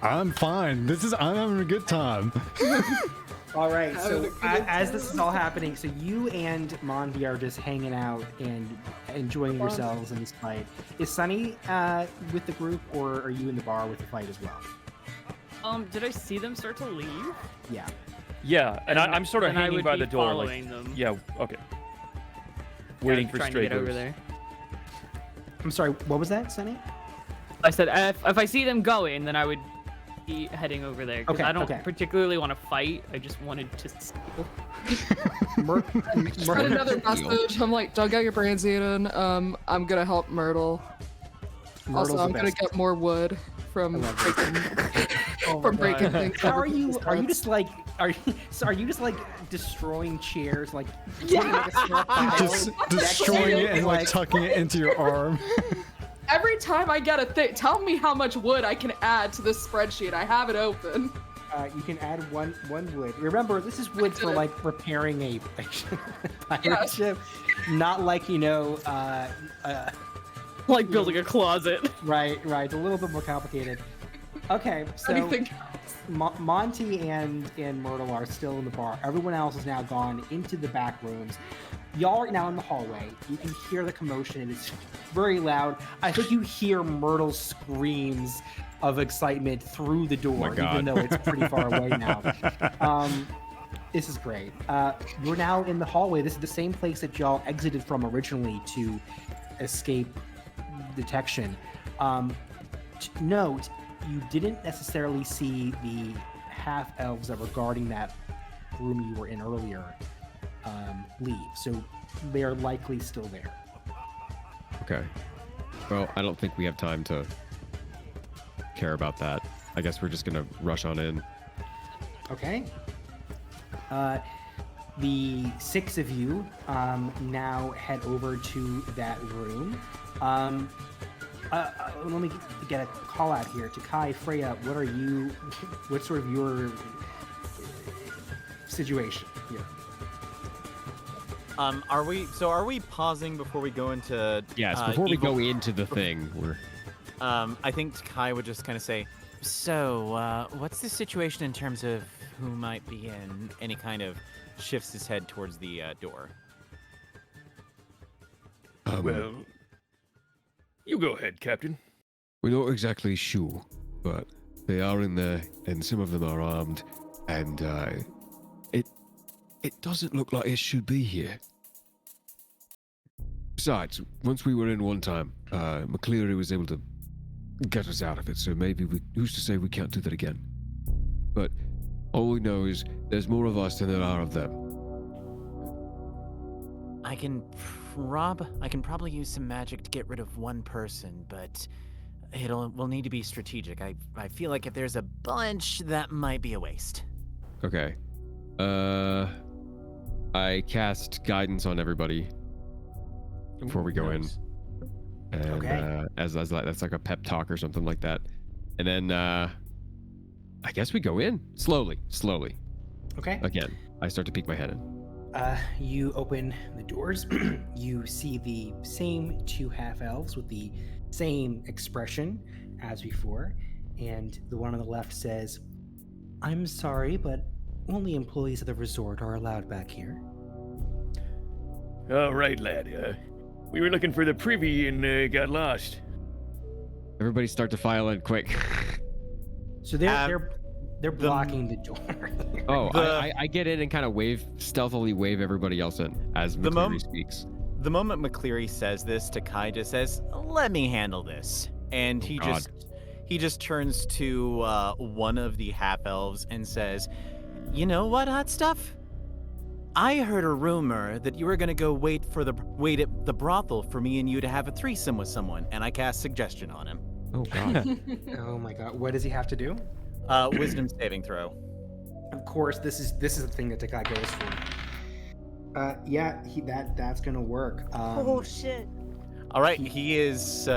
I'm fine. I'm having a good time. All right. So as this is all happening, so you and Monty are just hanging out and enjoying yourselves in this fight. Is Sunny with the group, or are you in the bar with the fight as well? Did I see them start to leave? Yeah. Yeah, and I'm sort of Then I hanging would by be the door, following them. Yeah, okay. Waiting for trying to straight get over moves. there. I'm sorry. What was that, Sunny? I said if I see them going, then I would be heading over there because I don't particularly want to fight. I just wanted to steal. Spread another message. I'm like, don't get your brains eaten. I'm gonna help Myrtle. Also, I'm gonna get more wood from breaking things. How are you? Are you just like destroying chairs? Like Just destroying it and like tucking it into your arm. Every time I get a thing, tell me how much wood I can add to this spreadsheet. I have it open. You can add one wood. Remember, this is wood for like repairing a pirate ship, not like like building a closet. Right. It's a little bit more complicated. Okay, so Monty and Myrtle are still in the bar. Everyone else has now gone into the back rooms. Y'all are now in the hallway. You can hear the commotion. It is very loud. I think you hear Myrtle's screams of excitement through the door, even though it's pretty far away now. This is great. You're now in the hallway. This is the same place that y'all exited from originally to escape detection. Note, you didn't necessarily see the half-elves that were guarding that room you were in earlier leave, so they're likely still there. Okay. Well, I don't think we have time to care about that. I guess we're just gonna rush on in. Okay. The 6 of you now head over to that room. Let me get a call out here to Kai, Freya. What's sort of your situation here? Are we pausing before we go into? Yes, before we go into the thing, we're. I think Kai would just kind of say, "So, what's the situation in terms of who might be in?" And he kind of shifts his head towards the door. Well, you go ahead, Captain. We're not exactly sure, but they are in there, and some of them are armed. and it doesn't look like it should be here. Besides, once we were in one time, McCleary was able to get us out of it, so maybe who's to say we can't do that again? But all we know is there's more of us than there are of them. I can probably use some magic to get rid of one person, but we'll need to be strategic. I feel like if there's a bunch, that might be a waste. Okay. I cast guidance on everybody before we go in. And, Okay. as that's like a pep talk or something like that. And then I guess we go in slowly. Okay. Again, I start to peek my head in. You open the doors. You see the same two half-elves with the same expression as before. And the one on the left says, "I'm sorry, but only employees of the resort are allowed back here." All right, lad. We were looking for the privy and got lost. Everybody start to file in quick. So they're blocking the door. Oh, I get in and kind of stealthily wave everybody else in as McCleary speaks. The moment McCleary says this, Takai just says, "Let me handle this," and he just turns to one of the half elves and says, "You know what, hot stuff? I heard a rumor that you were gonna go wait at the brothel for me and you to have a threesome with someone," and I cast suggestion on him. Oh God. Oh my God! What does he have to do? Wisdom saving throw. Of course, this is the thing that Takai goes for. Yeah, that's gonna work. Oh shit! All right, he is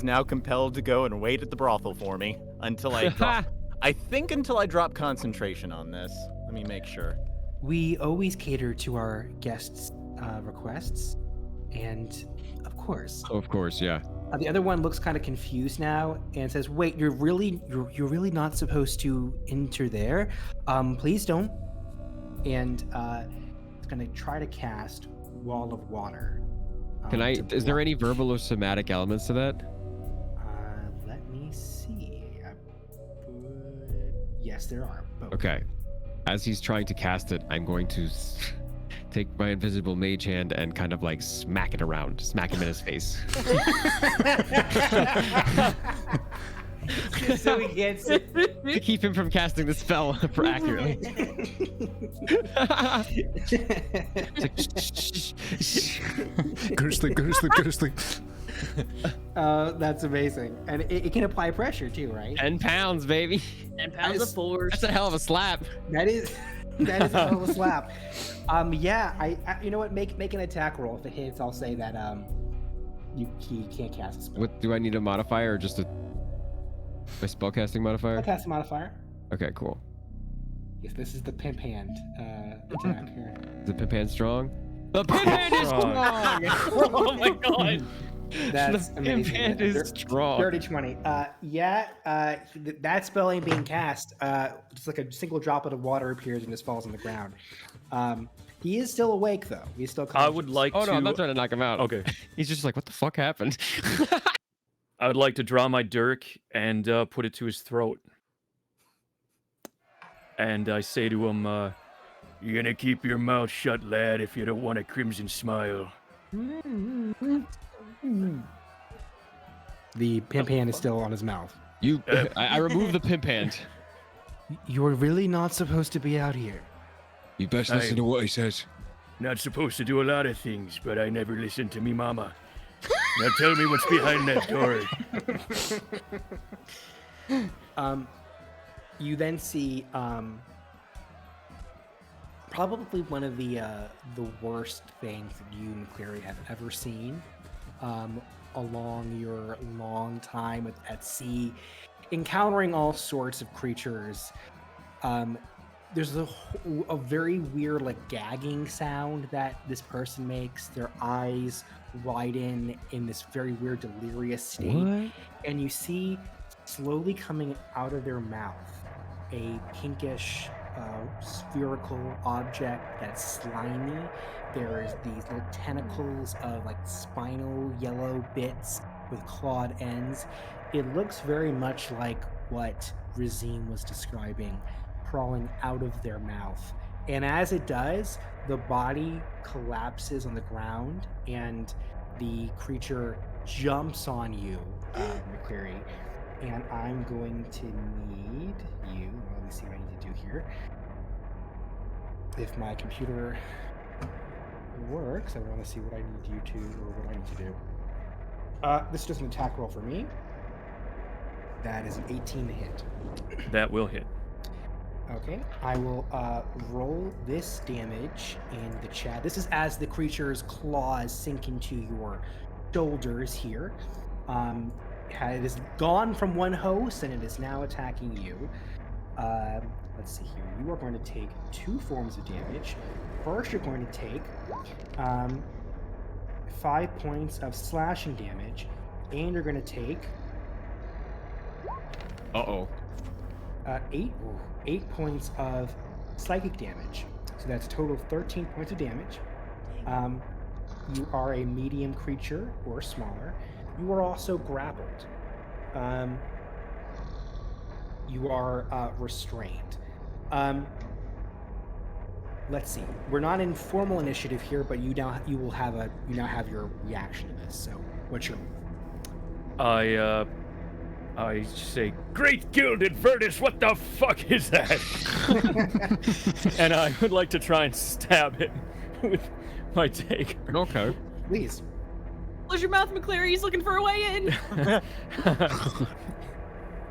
now compelled to go and wait at the brothel for me until I drop. I think until I drop concentration on this. Let me make sure. We always cater to our guests' requests, and of course. Oh, of course, yeah. The other one looks kind of confused now and says, "Wait, you're really not supposed to enter there. Please don't." And it's gonna try to cast Wall of Water. Is there any verbal or somatic elements to that? Let me see. Yes, there are. Both. Okay. As he's trying to cast it, I'm going to take my invisible mage hand and kind of like smack him in his face. Just so he gets it. To keep him from casting the spell for accurately. Go to sleep. That's amazing. And it can apply pressure too, right? 10 pounds, baby. 10 pounds of force. That's a hell of a slap. That is a hell of a slap. Yeah, I you know what? Make an attack roll. If it hits, I'll say that he can't cast a spell. What do I need, a modifier or just my spellcasting modifier? I'll cast a modifier. Okay, cool. Yes, this is the pimp hand attack here. Is the pimp hand strong? The pimp hand is strong! Oh my God. That's the amazing. pimp hand is strong. Dirty 20. That spell ain't being cast. Just like a single droplet of water appears and just falls on the ground. He is still awake though. He's still conscious. I would like Oh to. no, I'm not trying to knock him out. Okay. He's just like, what the fuck happened? I would like to draw my dirk and put it to his throat. And I say to him, "You're gonna keep your mouth shut, lad, if you don't want a crimson smile." The pimp hand is still on his mouth. I remove the pimp hand. You're really not supposed to be out here. You best listen to what he says. Not supposed to do a lot of things, but I never listen to me mama. Now tell me what's behind that door. You then see probably one of the worst things that you and Clary have ever seen along your long time at sea, encountering all sorts of creatures. There's a very weird like gagging sound that this person makes. Their eyes widen in this very weird delirious state. What? And you see slowly coming out of their mouth a pinkish spherical object that's slimy. There's these little tentacles of like spinal yellow bits with clawed ends. It looks very much like what Razine was describing crawling out of their mouth. And as it does, the body collapses on the ground and the creature jumps on you, McCleary. And I'm going to need you. Let me see what I need to do here. If my computer works, I want to see what I need you to, or what I need to do. This is just an attack roll for me. That is an 18 to hit. That will hit. Okay, I will roll this damage in the chat. This is as the creature's claws sink into your shoulders here. It is gone from one host and it is now attacking you. Let's see here. You are going to take 2 forms of damage. First, you're going to take 5 points of slashing damage, and you're going to take 8 points of psychic damage. So that's a total of 13 points of damage. You are a medium creature or smaller. You are also grappled. You are restrained. Let's see. We're not in formal initiative here, but you now have your reaction to this. So, what's your move? I say, Great Gilded Verdus, what the fuck is that? And I would like to try and stab it with my dagger. Okay. Please. Close your mouth, McCleary. He's looking for a way in.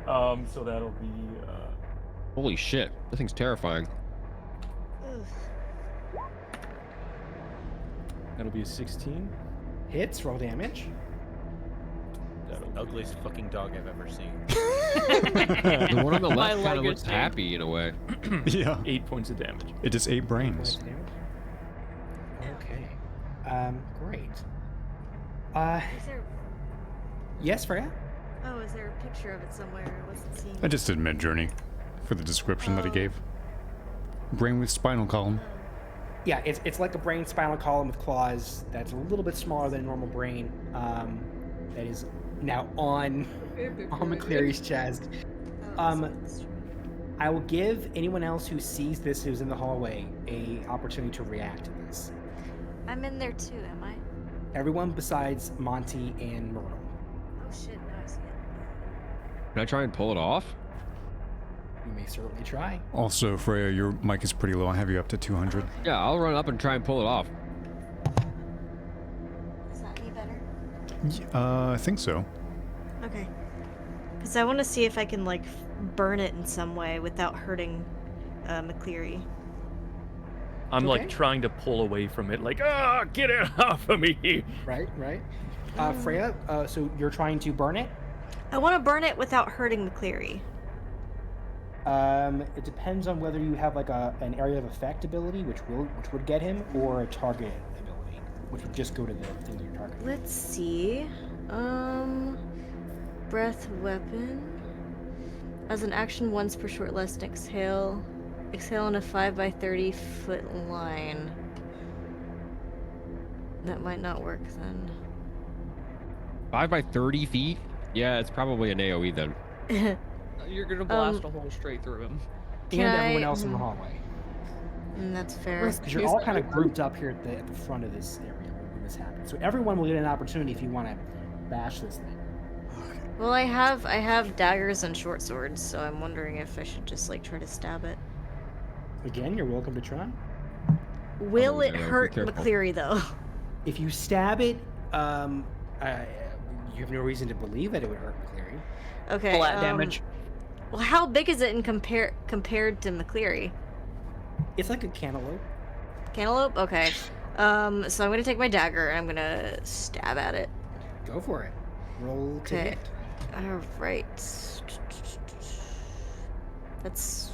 So that'll be. Holy shit! That thing's terrifying. That'll be a 16. Hits. Roll damage. That's the ugliest fucking dog I've ever seen. The one on the My left kind of looks legacy. happy in a way. Yeah. 8 points of damage. It is 8 Points brains. of damage. Okay. Great. Is there? Yes, Freya? Oh, is there a picture of it somewhere? I wasn't seeing. I just did Mid-Journey for the description that he Oh. gave. Brain with spinal column. Yeah, it's like a brain spinal column with claws that's a little bit smaller than a normal brain. That is now on McCleary's chest. I will give anyone else who sees this who's in the hallway a opportunity to react to this. I'm in there too, am I? Everyone besides Monty and Myrtle. Oh shit, now I see it. Can I try and pull it off? You may certainly try. Also, Freya, your mic is pretty low. I have you up to 200. Yeah, I'll run up and try and pull it off. Is that any better? I think so. Okay. Because I want to see if I can, like, burn it in some way without hurting McCleary. I'm Okay. like trying to pull away from it, like, get it off of me. Right. Freya, so you're trying to burn it? I want to burn it without hurting McCleary. It depends on whether you have like an area of effect ability, which would get him, or a target ability, which would just go to the thing that you're targeting. Let's see. Breath weapon. As an action, once per short rest, exhale. Exhale on a 5 by 30 foot line. That might not work then. 5 by 30 feet? Yeah, it's probably an AoE then. You're gonna blast a hole straight through him. And everyone else in the hallway. That's fair. Because you're all kind of grouped up here at the front of this area when this happens. So everyone will get an opportunity if you want to bash this thing. Well, I have daggers and short swords, so I'm wondering if I should just like try to stab it. Again, you're welcome to try. Will it yeah, be hurt careful. McCleary though? If you stab it, you have no reason to believe that it would hurt McCleary. Okay. Flat damage. Well, how big is it in compared to McCleary? It's like a cantaloupe. Cantaloupe? Okay. So I'm gonna take my dagger and I'm gonna stab at it. Go for it. Roll to Okay. hit. All right. That's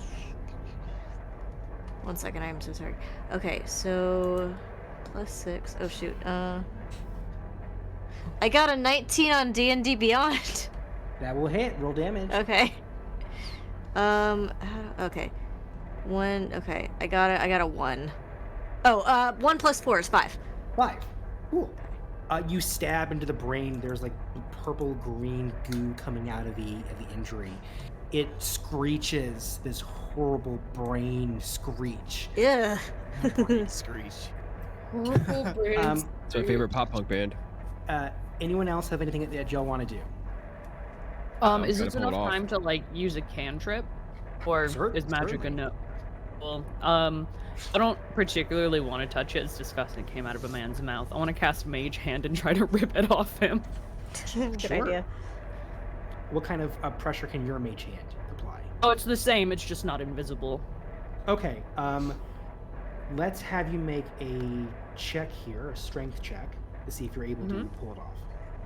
1 second. I am so sorry. Okay, so +6. Oh shoot. I got a 19 on D&D Beyond. That will hit. Roll damage. Okay. Okay. 1. Okay, I got a 1. Oh, 1 + 4 is 5. 5. Cool. You stab into the brain. There's like purple green goo coming out of the injury, it screeches this horrible brain screech. Yeah. Brain screech. Horrible brains. It's my favorite pop punk band. Anyone else have anything that y'all want to do? Is gotta this pull it enough off. time to like use a cantrip, or is magic a no? Well, I don't particularly want to touch it. It's disgusting. It came out of a man's mouth. I want to cast Mage Hand and try to rip it off him. Good idea. What kind of pressure can your mage hand apply? Oh, it's the same. It's just not invisible. Okay. Let's have you make a check here, a strength check, to see if you're able to pull it off.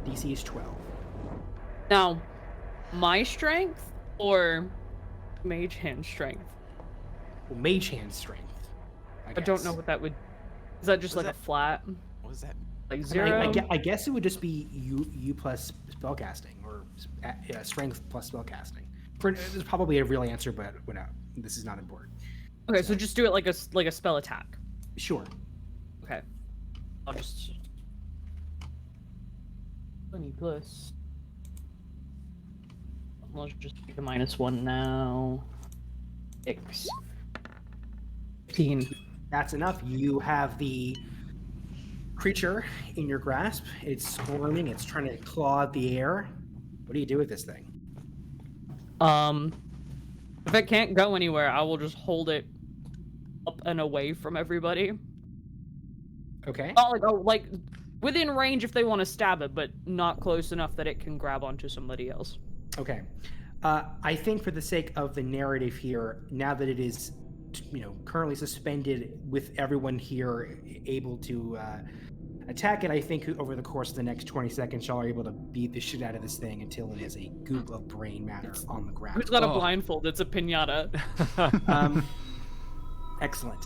DC is 12. Now, my strength or Mage Hand strength? Well, mage hand strength. I don't know what that would. Is that just like a flat? What is that? Like I, 0? I guess it would just be you plus spellcasting, or strength plus spellcasting. There's probably a real answer, but this is not important. Okay, so just do it like a spell attack. Sure. Okay. I'll just 20 plus. Let's just take a -1 now. 6. 15. That's enough. You have the creature in your grasp. It's squirming. It's trying to claw at the air. What do you do with this thing? If it can't go anywhere, I will just hold it up and away from everybody. Okay. Not like within range if they want to stab it, but not close enough that it can grab onto somebody else. Okay. I think for the sake of the narrative here, now that it is, currently suspended with everyone here able to attack it, I think over the course of the next 20 seconds, y'all are able to beat the shit out of this thing until it is a goop of brain matter on the ground. Who's got a blindfold? It's a pinata. Excellent.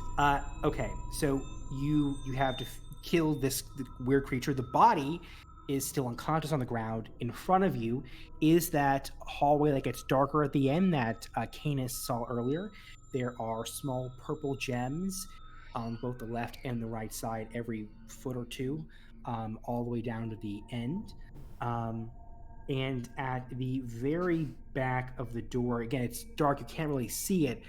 Okay, so you have to kill this weird creature. The body is still unconscious on the ground. In front of you is that hallway that gets darker at the end that Canis saw earlier. There are small purple gems on both the left and the right side, every foot or two, all the way down to the end. And at the very back of the door, again, it's dark, you can't really see it,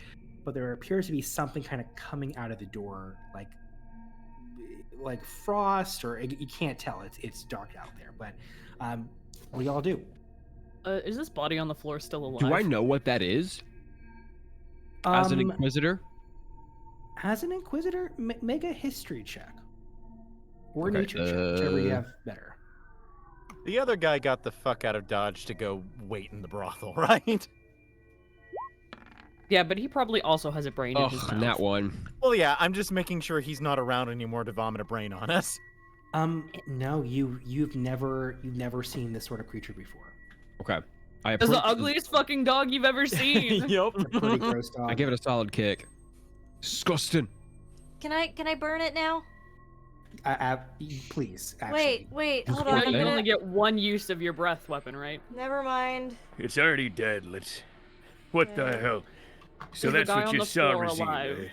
but there appears to be something kind of coming out of the door, like frost, or you can't tell. It's dark out there. But what do y'all do? Is this body on the floor still alive? Do I know what that is? As an inquisitor? As an inquisitor, make a history check. Or Okay, nature check, whichever you have better. The other guy got the fuck out of Dodge to go wait in the brothel, right? Yeah, but he probably also has a brain in his mouth. That one. Well, yeah, I'm just making sure he's not around anymore to vomit a brain on us. No, you've never seen this sort of creature before. Okay. It's the ugliest fucking dog you've ever seen. Yup. Pretty gross dog. I give it a solid kick. Disgusting. Can I burn it now? Please, actually. Wait, hold You on. know, you I'm can gonna- only get one use of your breath weapon, right? Never mind. It's already dead. What the hell? So Is the that's guy what on you the saw, floor Razina. alive?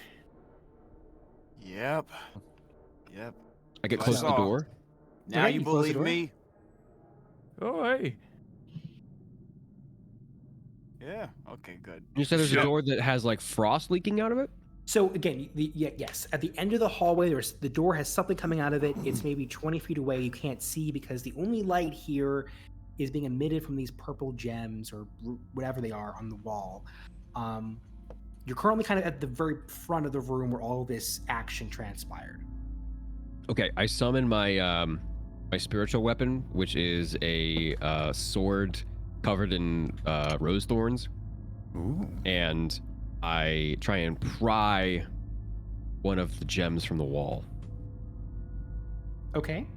Yep. I get I close to the saw. door. Now Okay, you you close the believe door? me? Oh, hey. Yeah. Okay, good. You said there's a So- door that has like frost leaking out of it? So again, yes, at the end of the hallway, the door has something coming out of it. It's maybe 20 feet away. You can't see because the only light here is being emitted from these purple gems or whatever they are on the wall. You're currently kind of at the very front of the room where all this action transpired. Okay, I summon my my spiritual weapon, which is a sword covered in rose thorns. Ooh. And I try and pry one of the gems from the wall. Okay.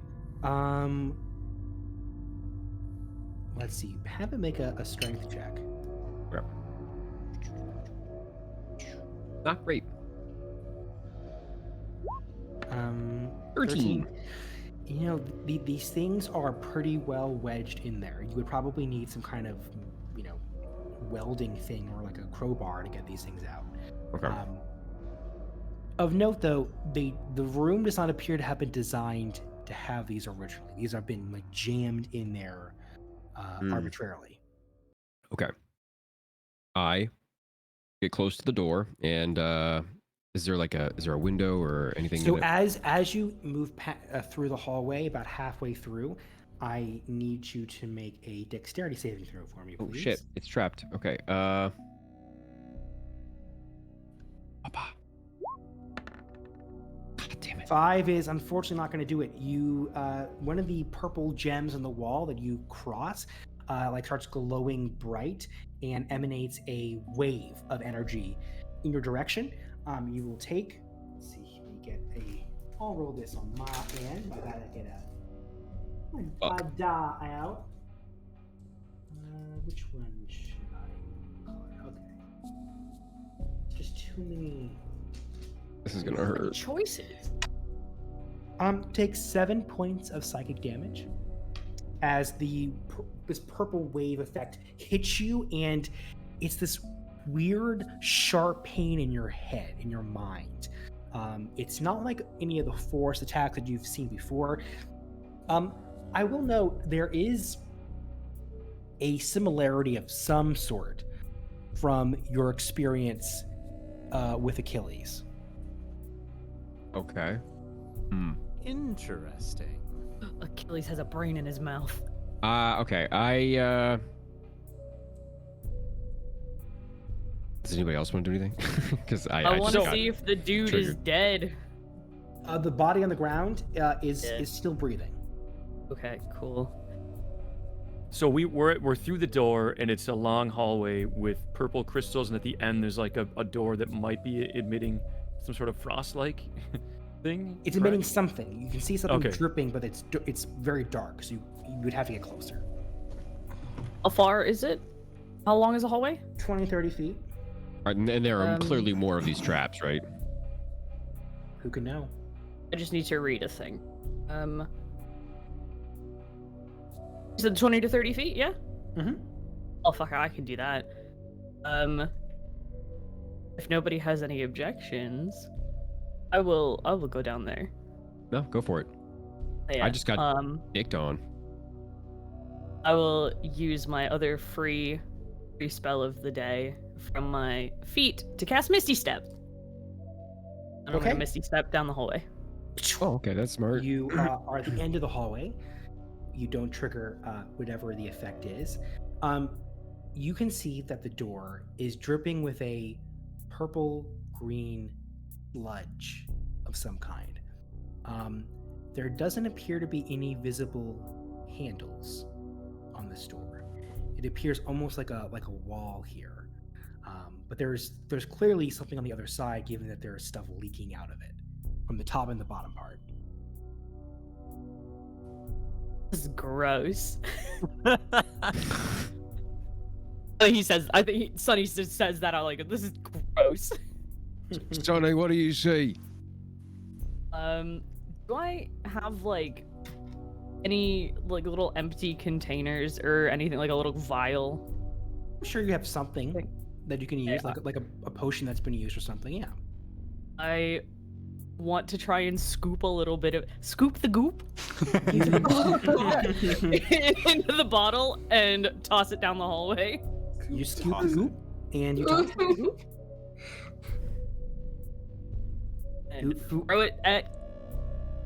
Let's see. Have it make a strength check. Not great. 13. You know, these things are pretty well wedged in there. You would probably need some kind of, welding thing or like a crowbar to get these things out. Okay. Of note, though, the room does not appear to have been designed to have these originally. These have been jammed in there arbitrarily. Okay. I get close to the door, and is there a window or anything? So in it? as you move through the hallway, about halfway through, I need you to make a dexterity saving throw for me, please. Oh shit! It's trapped. Okay. Papa. God damn it. 5 is unfortunately not going to do it. You, one of the purple gems on the wall that you cross, like starts glowing bright and emanates a wave of energy in your direction. You will take. Let's see. Let me get a. I'll roll this on my end. I gotta get a die out. Which one should I call it? Okay. Just too many. This is gonna hurt. Choices. Take 7 points of psychic damage as this purple wave effect hits you, and it's this weird, sharp pain in your head, in your mind. It's not like any of the force attacks that you've seen before. I will note there is a similarity of some sort from your experience with Achilles. Okay. Interesting. Achilles has a brain in his mouth. Okay. Does anybody else want to do anything? Because I want just to see if the dude is triggered. dead. The body on the ground is still breathing. Okay, cool. So we're through the door, and it's a long hallway with purple crystals, and at the end there's like a door that might be emitting some sort of frost-like thing. It's emitting something. You can see something Okay. dripping, but it's very dark, so you would have to get closer. How far is it? How long is the hallway? 20, 30 feet. Alright, and there are clearly more of these traps, right? Who can know? I just need to read a thing. You said 20 to 30 feet, yeah? Mm-hmm. Oh, fuck, I can do that. If nobody has any objections, I will go down there. No, go for it. Yeah, I just got dicked on. I will use my other free spell of the day from my feet to cast Misty Step. And I'm gonna Misty Step down the hallway. Oh, okay, that's smart. You are at the end of the hallway. You don't trigger whatever the effect is. You can see that the door is dripping with a purple-green sludge of some kind. There doesn't appear to be any visible handles on this door. It appears almost like a wall here. But there's clearly something on the other side, given that there is stuff leaking out of it from the top and the bottom part. This is gross. He says, I think Sonny just says that out like, this is gross. Sonny, what do you see? Do I have like any like little empty containers or anything, like a little vial? I'm sure you have something that you can use, like a potion that's been used or something. Yeah. I want to try and scoop a little bit of scoop the goop into the bottle and toss it down the hallway. You scoop the goop and you toss the goop. And throw it at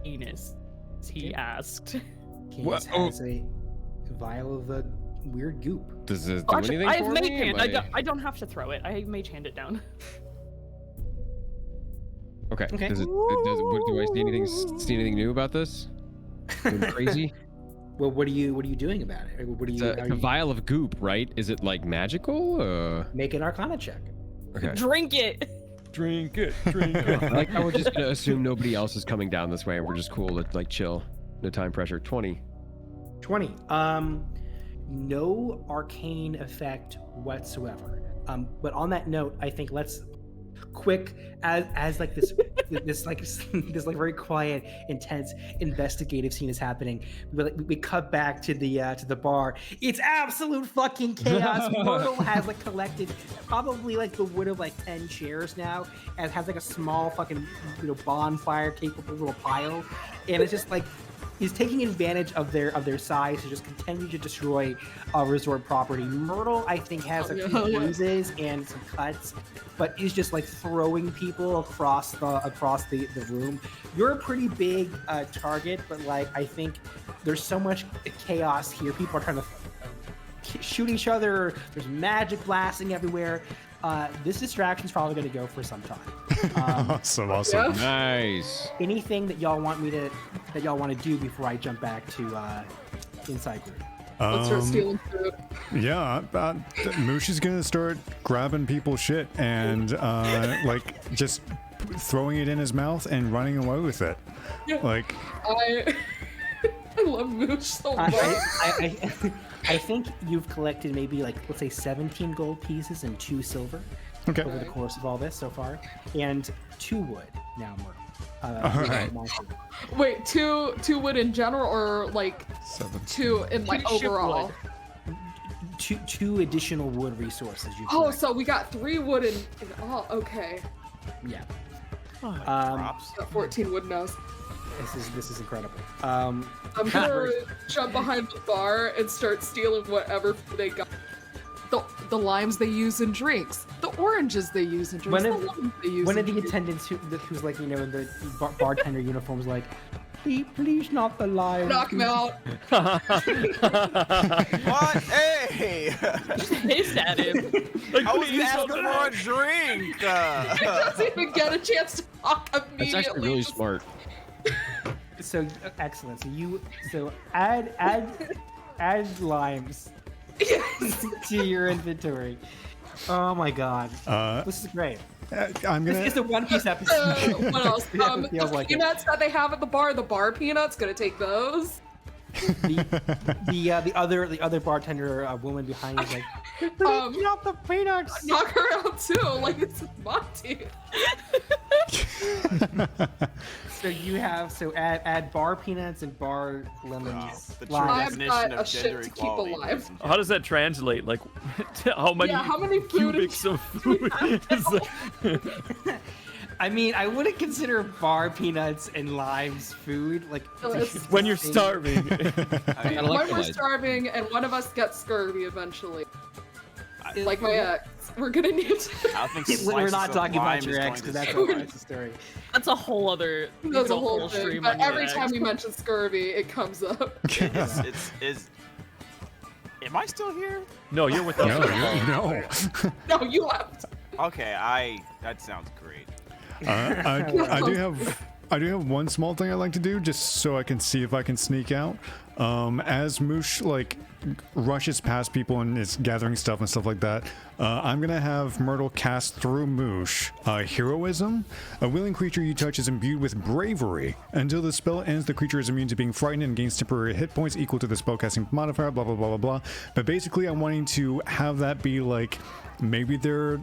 Enos, as he asked. Canis has a vial of the weird goop. Does it do Actually, anything I have for mage me? hand. I don't have to throw it. I mage hand it down. Okay. Do I see anything new about this? Anything crazy? Well, what are you doing about it? What are you? It's a vial of goop, right? Is it like magical? Make an Arcana check. Okay. Drink it. Drink it. Drink it. I like how we're just gonna assume nobody else is coming down this way, and we're just cool to like chill. No time pressure. 20. 20. No arcane effect whatsoever. But on that note, I think let's quick as like this this very quiet, intense, investigative scene is happening. We cut back to the bar. It's absolute fucking chaos. Myrtle has like collected probably like the wood of like 10 chairs now, and has like a small fucking bonfire capable little pile, and it's just like he's taking advantage of their size to just continue to destroy resort property. Myrtle, I think, has a few bruises and some cuts, but is just like throwing people across the room. You're a pretty big target, but like I think there's so much chaos here. People are trying to shoot each other. There's magic blasting everywhere. This distraction's probably going to go for some time. Awesome. Nice. Anything that y'all want to do before I jump back to inside group? Let's start stealing food. Yeah, Moosh is gonna start grabbing people's shit and like just throwing it in his mouth and running away with it. Like I love Moosh so much. I think you've collected maybe like, let's say 17 gold pieces and 2 silver over the course of all this so far, and 2 wood now, Myrtle. Wait, two wood in general, or like 2 in like overall? Two additional wood resources. So we got 3 wood in all. Okay. Yeah. Got 14 wood nows. This is incredible. I'm gonna jump behind the bar and start stealing whatever they got. The limes they use in drinks, the oranges they use in drinks, one of the attendants who's like, in the bartender uniform was like, please not the limes. Knock him out. What? Hey! Pissed at him. I was asking for a drink. He doesn't even get a chance to talk immediately. That's actually really smart. So excellent. So add limes to your inventory. Oh my god, this is great. I'm gonna. It's a One Piece episode. What else? The peanuts that they have at the bar peanuts. Gonna take those. The other bartender woman behind you is like, not the peanuts. Knock her out too. Like, this is Monty. So you have add bar peanuts and bar lemons. The true I've definition got of a shit gender to keep equality. alive. How does that translate? Like, how many food cubics of food is that? I mean, I wouldn't consider bar peanuts and limes food. Like, when you're starving. When we're starving and one of us gets scurvy eventually. Like my ex. We're gonna need to... We're not talking about your ex, because that's a story. That's a whole other... That's a whole thing, stream. But every time we mention scurvy, it comes up. Am I still here? No, you're with us. No. No, you left. Okay, that sounds great. I do have one small thing I like to do, just so I can see if I can sneak out. As Moosh like rushes past people and is gathering stuff and stuff like that, I'm gonna have Myrtle cast through Moosh Heroism. A willing creature you touch is imbued with bravery. Until the spell ends, the creature is immune to being frightened and gains temporary hit points equal to the spellcasting modifier. Blah blah blah blah blah. But basically, I'm wanting to have that be like, maybe they're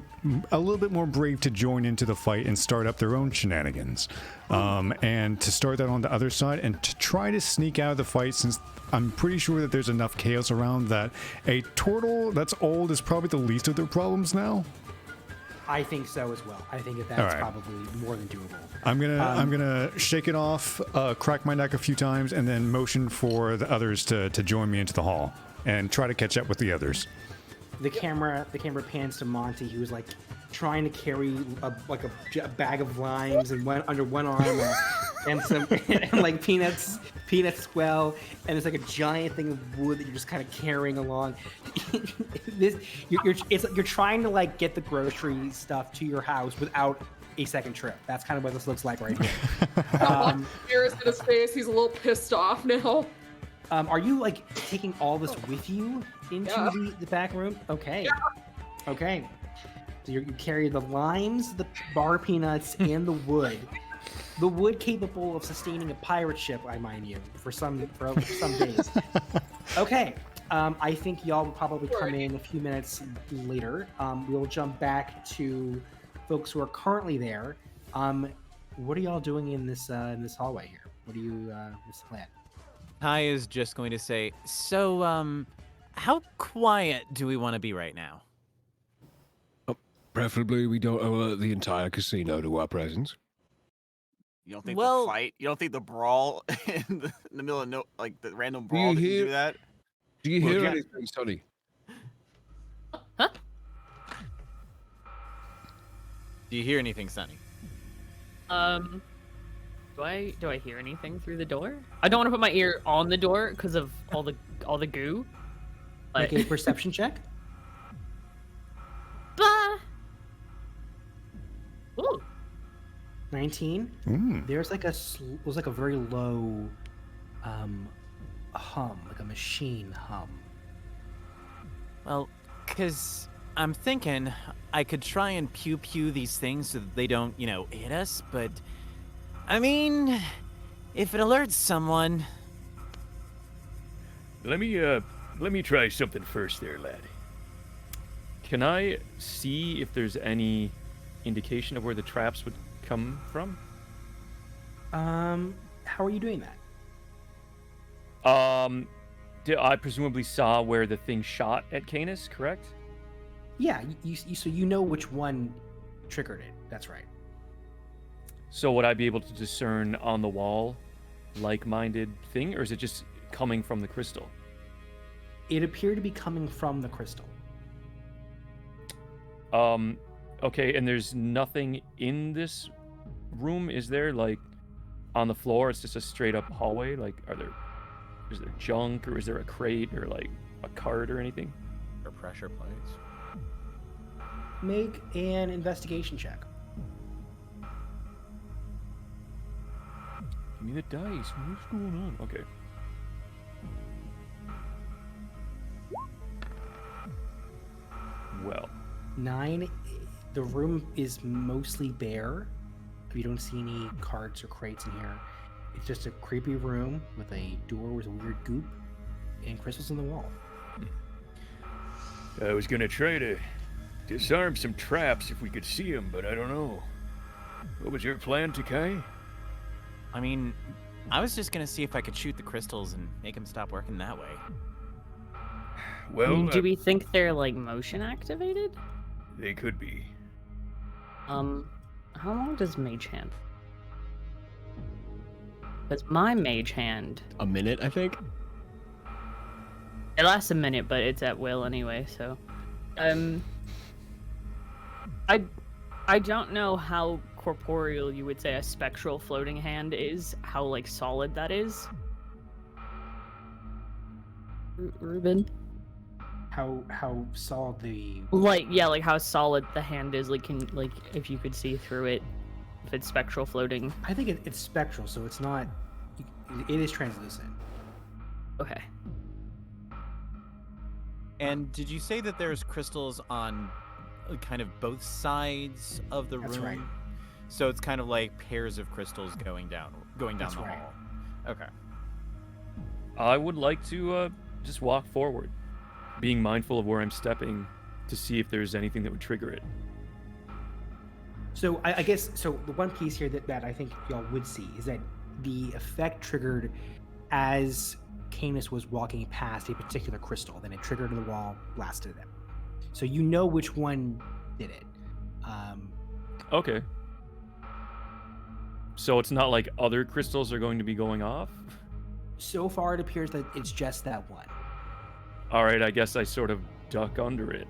a little bit more brave to join into the fight and start up their own shenanigans. And to start that on the other side and to try to sneak out of the fight, since I'm pretty sure that there's enough chaos around that a turtle that's old is probably the least of their problems now. I think so as well. I think that's probably more than doable. I'm gonna shake it off, crack my neck a few times, and then motion for the others to join me into the hall and try to catch up with the others. The camera pans to Monty, who was like trying to carry a bag of limes and under one arm and some and like peanuts swell, and there's like a giant thing of wood that you're just kind of carrying along. You're trying to like get the grocery stuff to your house without a second trip. That's kind of what this looks like right here. Fear is in his face. He's a little pissed off now. Are you like taking all this with you into the back room? Okay. Yeah. Okay. So you carry the limes, the bar peanuts, and the wood. The wood capable of sustaining a pirate ship, I mind you, for some days. Okay. I think y'all will probably come in a few minutes later. We'll jump back to folks who are currently there. What are y'all doing in this hallway here? What do you what's the plan? Ty is just going to say, so, how quiet do we want to be right now? Preferably, we don't alert the entire casino to our presence. You don't think Well- the fight? You don't think the brawl in the middle of like the random Do brawl you didn't hear- do that? Do you Well, hear yeah. anything, Sonny? Do you hear anything, Sonny? Do I hear anything through the door? I don't want to put my ear on the door because of all the goo. Make a perception check. Bah! Ooh. 19. There's like was like a very low hum, like a machine hum. Well, because I'm thinking I could try and pew these things so that they don't, hit us, but I mean, if it alerts someone. Let me try something first there, lad. Can I see if there's any indication of where the traps would come from? How are you doing that? I presumably saw where the thing shot at Canis, correct? Yeah, so you know which one triggered it. That's right. So would I be able to discern on the wall like-minded thing, or is it just coming from the crystal? It appeared to be coming from the crystal. Okay, and there's nothing in this room, is there? Like, on the floor, it's just a straight-up hallway? Like, is there junk, or is there a crate, or, like, a cart or anything? Or pressure plates. Make an investigation check. Give me the dice. What's going on? Okay. Well. 9. The room is mostly bare. You don't see any carts or crates in here. It's just a creepy room with a door with a weird goop and crystals on the wall. I was gonna try to disarm some traps if we could see them, but I don't know. What was your plan, Takai? I mean, I was just gonna see if I could shoot the crystals and make them stop working that way. Well, Do we think they're like motion activated? they could be. How long does Mage Hand? Because my Mage Hand, A minute, I think. it lasts a minute, but it's at will anyway. So, I don't know how corporeal you would say a spectral floating hand is. How like solid that is. Ruben. How solid the Like how solid the hand is. Like if you could see through it, if it's spectral floating. I think it's spectral, so it's not. It is translucent. Okay. And did you say that there's crystals on kind of both sides of the That's room? right. So it's kind of like pairs of crystals going down That's the right. hall. Okay. I would like to just walk forward, being mindful of where I'm stepping to see if there's anything that would trigger it. So I guess the one piece here that I think y'all would see is that the effect triggered as Canis was walking past a particular crystal. Then it triggered the wall, blasted them. So you know which one did it. Okay. So it's not like other crystals are going to be going off? So far, it appears that it's just that one. All right, I guess I sort of duck under it.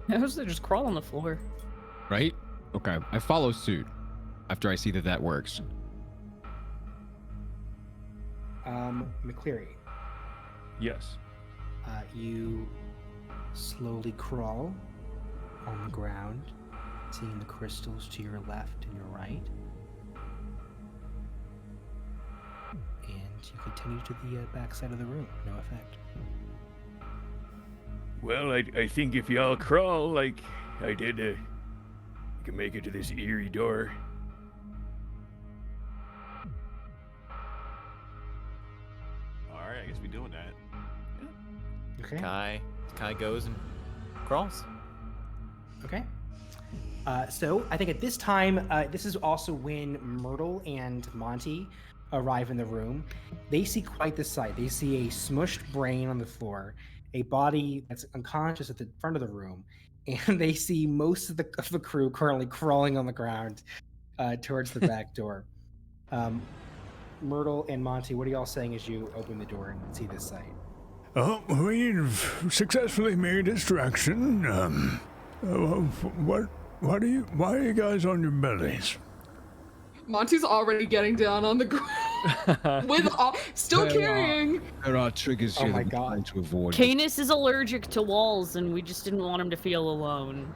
I was just crawl on the floor. Right? Okay. I follow suit after I see that works. McCleary, Yes. you slowly crawl on the ground, seeing the crystals to your left and your right. And you continue to the back side of the room. No effect. Well, I think if y'all crawl like I did, you can make it to this eerie door. All right, I guess we're doing that. Okay. Kai goes and crawls. Okay. So I think at this time, this is also when Myrtle and Monty arrive in the room. They see quite the sight. They see a smushed brain on the floor, a body that's unconscious at the front of the room, and they see most of the crew currently crawling on the ground towards the back door. Myrtle and Monty, what are y'all saying as you open the door and see this sight? Oh, we've successfully made distraction. Why are you guys on your bellies? Monty's already getting down on the ground with still carrying. There are triggers Oh here my that we're God. trying to avoid. Canis is allergic to walls, and we just didn't want him to feel alone.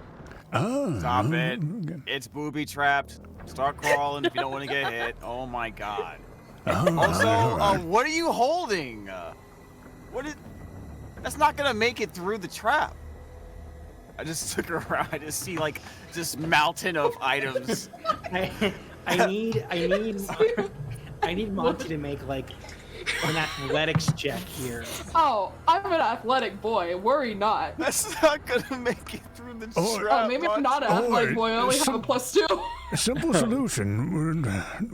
Stop it. Okay. It's booby trapped. Start crawling if you don't want to get hit. Oh my god. Oh, Also, all right. what are you holding? That's not gonna make it through the trap. I just took her around. I just see like this mountain of items. I need Monty to make like an athletics check here. Oh, I'm an athletic boy. Worry not. That's not gonna make it through the Oh, trap. Oh, maybe I'm not an athletic boy. I only have a +2. Simple solution.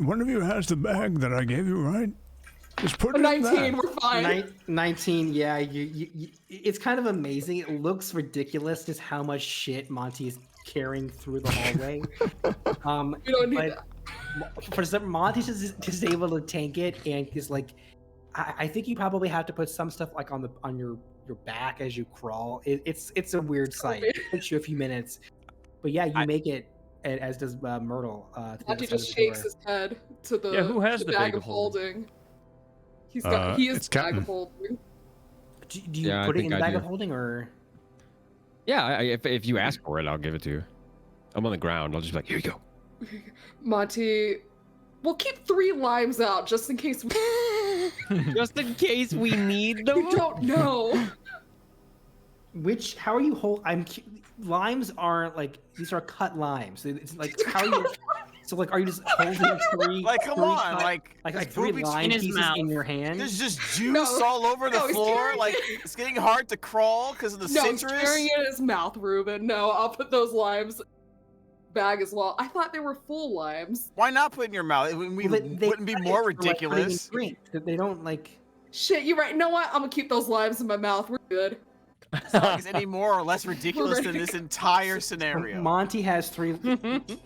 One of you has the bag that I gave you, right? Just put it in 19, that. we're fine. 19, yeah. It's kind of amazing. It looks ridiculous just how much shit Monty is carrying through the hallway. We don't need but that. for some, Monty's just able to tank it, and is like, I think you probably have to put some stuff like on your back as you crawl. It's a weird sight. It takes you a few minutes, but yeah, you make it, as does Myrtle. To the other Monty side of just the shakes door. his head to the, Yeah, who has the the bag of holding. He is it's the bag Captain. of holding. Do you Yeah, I put it in think the I bag do. of holding, or? Yeah, if you ask for it, I'll give it to you. I'm on the ground. I'll just be like, here you go. Monty, we'll keep 3 limes out just in case we Just in case we need them. don't know. How are you limes are like, these are cut limes. It's like, how are you? So like, are you just holding 3? Like, come 3 on, cut, like like 3 booby lime in his pieces mouth. in your hand? There's just juice No. all over the No, he's floor. carrying Like it. it's getting hard to crawl because of the No, he's citrus. carrying it in his mouth, Ruben. No, I'll put those limes bag as well. I thought they were full limes. Why not put it in your mouth? Well, Wouldn't be cut more it for, like, putting in ridiculous. drink. They don't like. Shit, you're right. You know what? I'm gonna keep those limes in my mouth. We're good. It's not like it's any more or less ridiculous than this entire scenario. Monty has 3.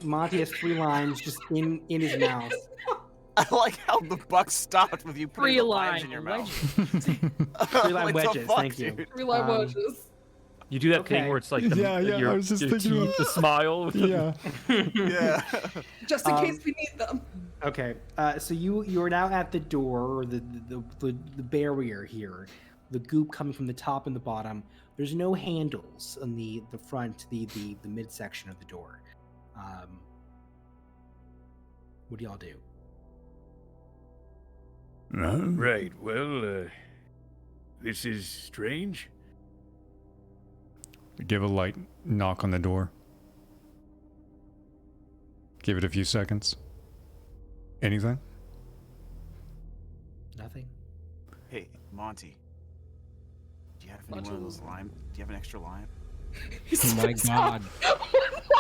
Monty has 3 limes just in his mouth. I like how the buck stopped with you putting 3 the limes in lime your mouth. 3 lime Like, the wedges. fuck, Thank you. dude? 3 lime Um, wedges. You do that Okay. thing where it's like the, Yeah, yeah, your, I was just your thinking teeth, of- the smile. With Yeah. Yeah. Just in case we need them. Okay, so you are now at the door, or the barrier here. The goop coming from the top and the bottom. There's no handles on the front, the midsection of the door. What do y'all do? Right, well, this is strange. Give a light knock on the door. Give it a few seconds. Anything? Nothing. Hey, Monty. Do you have any one of those lime? Do you have an extra lime? Oh my god.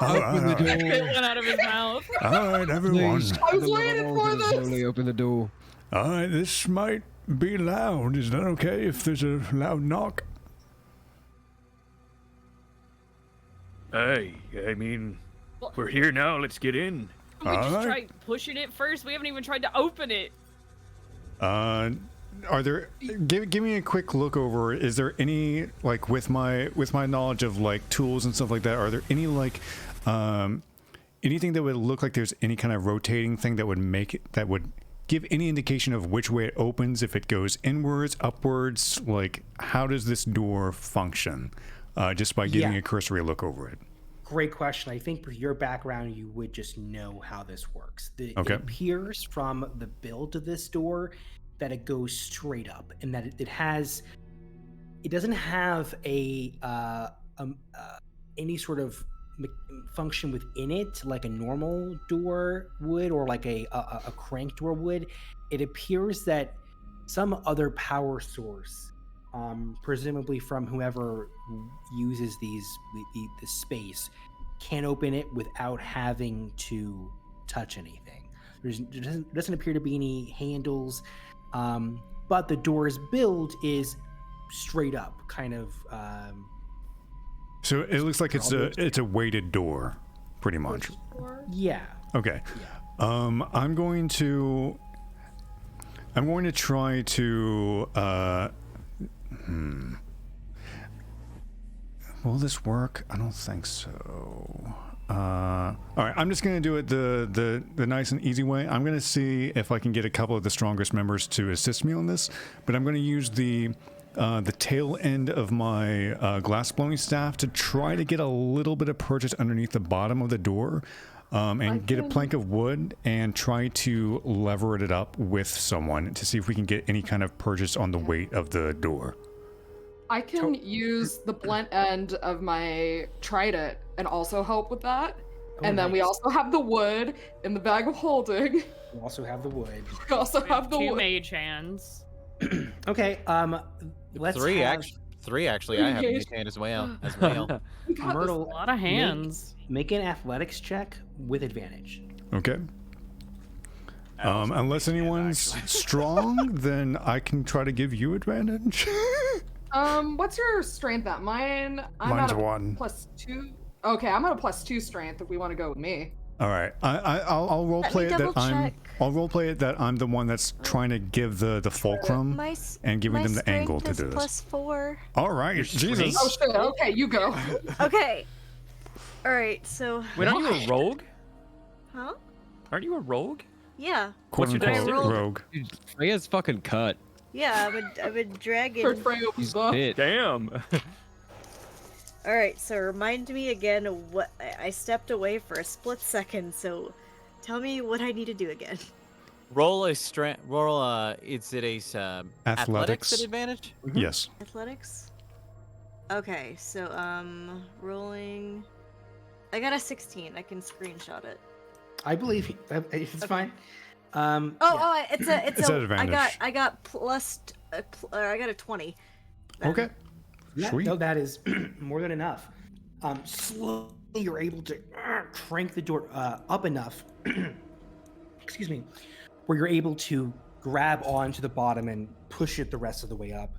Open the door. It went out of his mouth. All right, everyone. I was waiting for this. Slowly open the door. All right, this might be loud. Is that okay if there's a loud knock? Hey, I mean, we're here now. Let's get in. We just Alright. tried pushing it first. We haven't even tried to open it. Are there? Give me a quick look over. Is there any, like, with my knowledge of like tools and stuff like that? Are there any like anything that would look like there's any kind of rotating thing that would make it, that would give any indication of which way it opens, if it goes inwards, upwards? Like, how does this door function? Just by giving Yeah. a cursory look over it. Great question. I think with your background, you would just know how this works. Okay. It appears from the build of this door that it goes straight up, and that it doesn't have any sort of function within it like a normal door would, or like a crank door would. It appears that some other power source, presumably from whoever uses the space, can open it without having to touch anything. There doesn't appear to be any handles, but the door's build is straight up, kind of. So it looks like it's a weighted door, pretty much. Yeah. Okay. I'm going to try to will this work? I don't think so. All right, I'm just gonna do it the nice and easy way. I'm gonna see if I can get a couple of the strongest members to assist me on this, but I'm gonna use the tail end of my glass blowing staff to try to get a little bit of purchase underneath the bottom of the door, and get a plank of wood and try to lever it up with someone to see if we can get any kind of purchase on the weight of the door. I can use the blunt end of my trident and also help with that. And then we also have the wood in the bag of holding. We also have the wood. We also have the two wood. mage hands. Okay, let's Three have... actually. I have a mage hand as well. Myrtle, A lot of hands. Make an athletics check with advantage. Okay. Unless anyone's strong, then I can try to give you advantage. What's your strength at? Mine's at a 1. +2. Okay, I'm at a +2 strength if we want to go with me. All right, I'll role play it that I'll role play it that I'm the one that's trying to give the fulcrum and giving them the angle to do this. +4. All right, Jesus. Oh shit. Okay, you go. Okay. All right. So. Wait, aren't you a rogue? Huh? Aren't you a rogue? Yeah. What's your Quote-unquote dexterity? rogue. Dude, Freya's fucking cut. Yeah, I'm a dragon. Heard Freya was up. Damn. All right. So remind me again what I stepped away for a split second. So tell me what I need to do again. Roll a strength. Is it a athletics at advantage? Yes. Athletics. Okay. So rolling. I got a 16. I can screenshot it. I believe it's fine. It's It's a at advantage. I got I got a 20. Okay. Yeah, Sweet. no, that is more than enough. Slowly you're able to crank the door up enough, excuse me, where you're able to grab onto the bottom and push it the rest of the way up.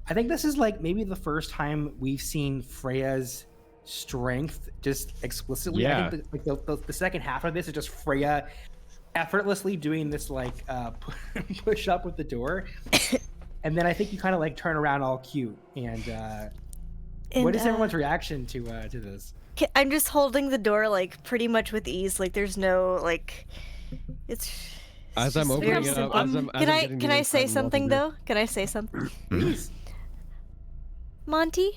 I think this is like maybe the first time we've seen Freya's strength just explicitly. Yeah. I think the second half of this is just Freya effortlessly doing this like push up with the door. And then I think you kind of like turn around all cute. And what is everyone's reaction to this? I'm just holding the door like pretty much with ease. Like there's no like, it's. As I'm opening it up, Can I say something though? Can I say something? Please. Monty,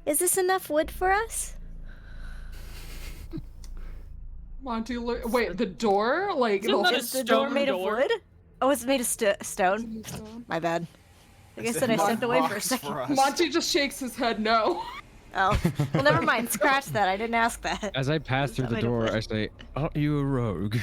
is this enough wood for us? Monty, wait, the door? Like, is the door made of wood? Oh, it's made of stone. My bad. I guess I stepped away for a second. Monty just shakes his head no. Oh, well, never mind. Scratch that. I didn't ask that. As I pass through the door, I say, "Aren't you a rogue?"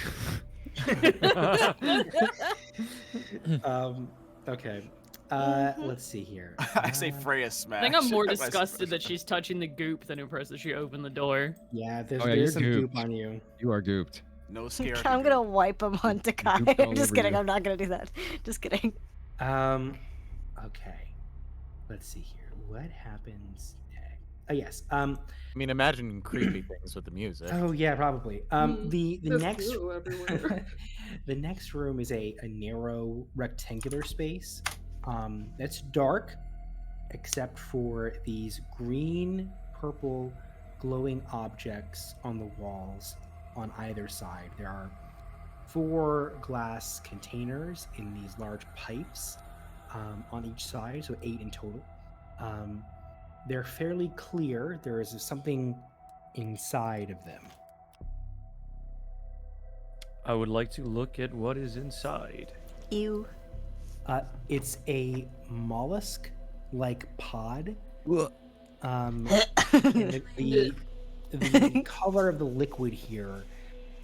Okay. Let's see here. I say Freya smash. I think I'm more disgusted that she's touching the goop than impressed that she opened the door. Yeah, Oh, there's some you're goop on you. You are gooped. No scare. I'm gonna wipe him on Takai. Gooped all I'm just over kidding. you. I'm not gonna do that. Just kidding. Okay. Let's see here. What happens next? Oh yes. I mean, imagine creepy things with the music. Oh yeah, probably. The There's next glue everywhere. the next room is a narrow rectangular space. That's dark, except for these green, purple, glowing objects on the walls on either side. There are 4 glass containers in these large pipes on each side, so 8 in total. They're fairly clear. There is something inside of them. I would like to look at what is inside. Ew. It's a mollusk-like pod. And the color of the liquid here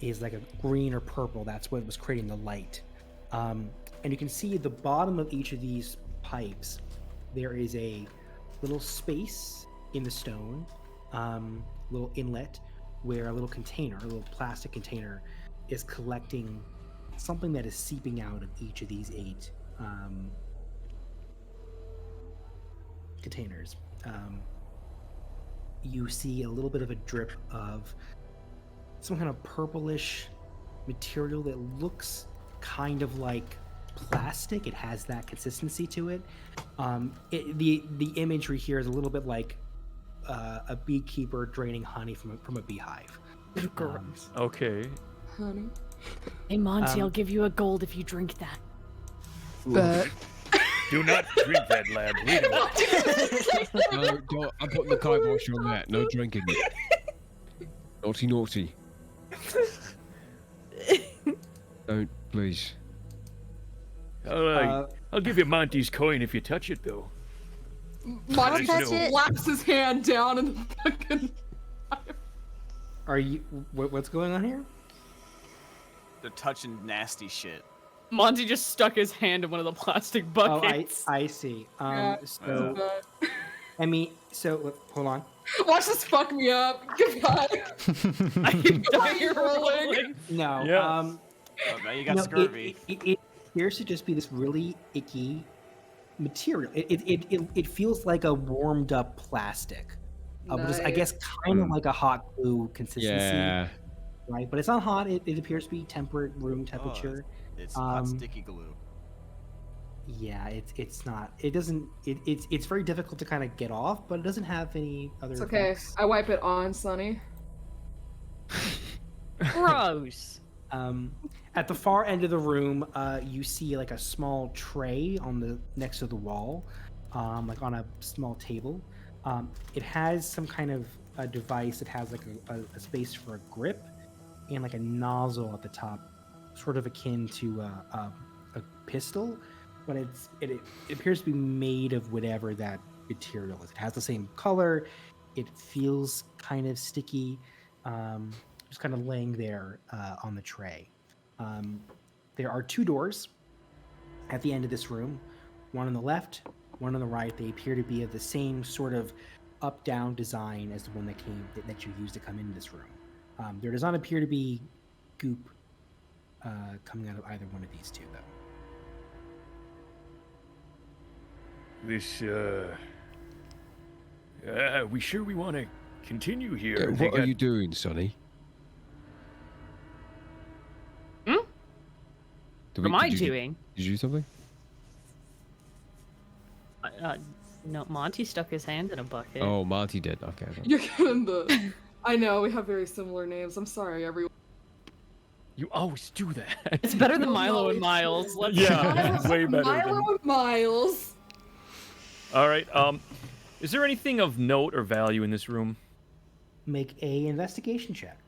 is like a green or purple. That's what was creating the light. And you can see at the bottom of each of these pipes, there is a little space in the stone, little inlet, where a little container, a little plastic container, is collecting something that is seeping out of each of these 8 containers. You see a little bit of a drip of some kind of purplish material that looks kind of like plastic. It has that consistency to it. The imagery here is a little bit like a beekeeper draining honey from a beehive. Okay. Honey. Hey Monty, I'll give you a gold if you drink that. Do not drink that, lad. Wait a minute. No, don't. I'm putting the kibosh on that. No drinking. Naughty, naughty. Don't, please. I'll give you Monty's coin if you touch it, though. Monty I'll just touch it. slaps his hand down in the fucking. Are you? What's going on here? They're touching nasty shit. Monty just stuck his hand in one of the plastic buckets. Oh, I see. Yeah, So, I mean, so hold on. Watch this fuck me up. Goodbye. I can die here rolling. No. Yeah. Oh, now you got no, scurvy. It appears to just be this really icky material. It feels like a warmed up plastic. Which is, I guess, kind of like a hot glue consistency. Yeah. Right, but it's not hot. It appears to be temperate room temperature. It's hot, sticky glue. Yeah, it's not. It doesn't. It's very difficult to kind of get off, but it doesn't have any other. It's okay. Effects. I wipe it on, Sonny. Gross. At the far end of the room, you see like a small tray on the next to the wall, like on a small table. It has some kind of a device that has like a space for a grip and like a nozzle at the top, sort of akin to a pistol, but it appears to be made of whatever that material is. It has the same color. It feels kind of sticky, just kind of laying there on the tray. There are two doors at the end of this room, one on the left, one on the right. They appear to be of the same sort of up-down design as the one that you used to come into this room. There does not appear to be goop coming out of either one of these two, though. This, we sure we want to continue here? Yeah, They what are got- you doing, Sonny? What am I doing? Did you do something? No, Monty stuck his hand in a bucket. Oh, Monty did. Okay. You're getting the. I know we have very similar names. I'm sorry, everyone. You always do that. It's better than Milo and Miles. Let's Yeah, way better. Milo and Miles. All right. Is there anything of note or value in this room? Make a investigation check.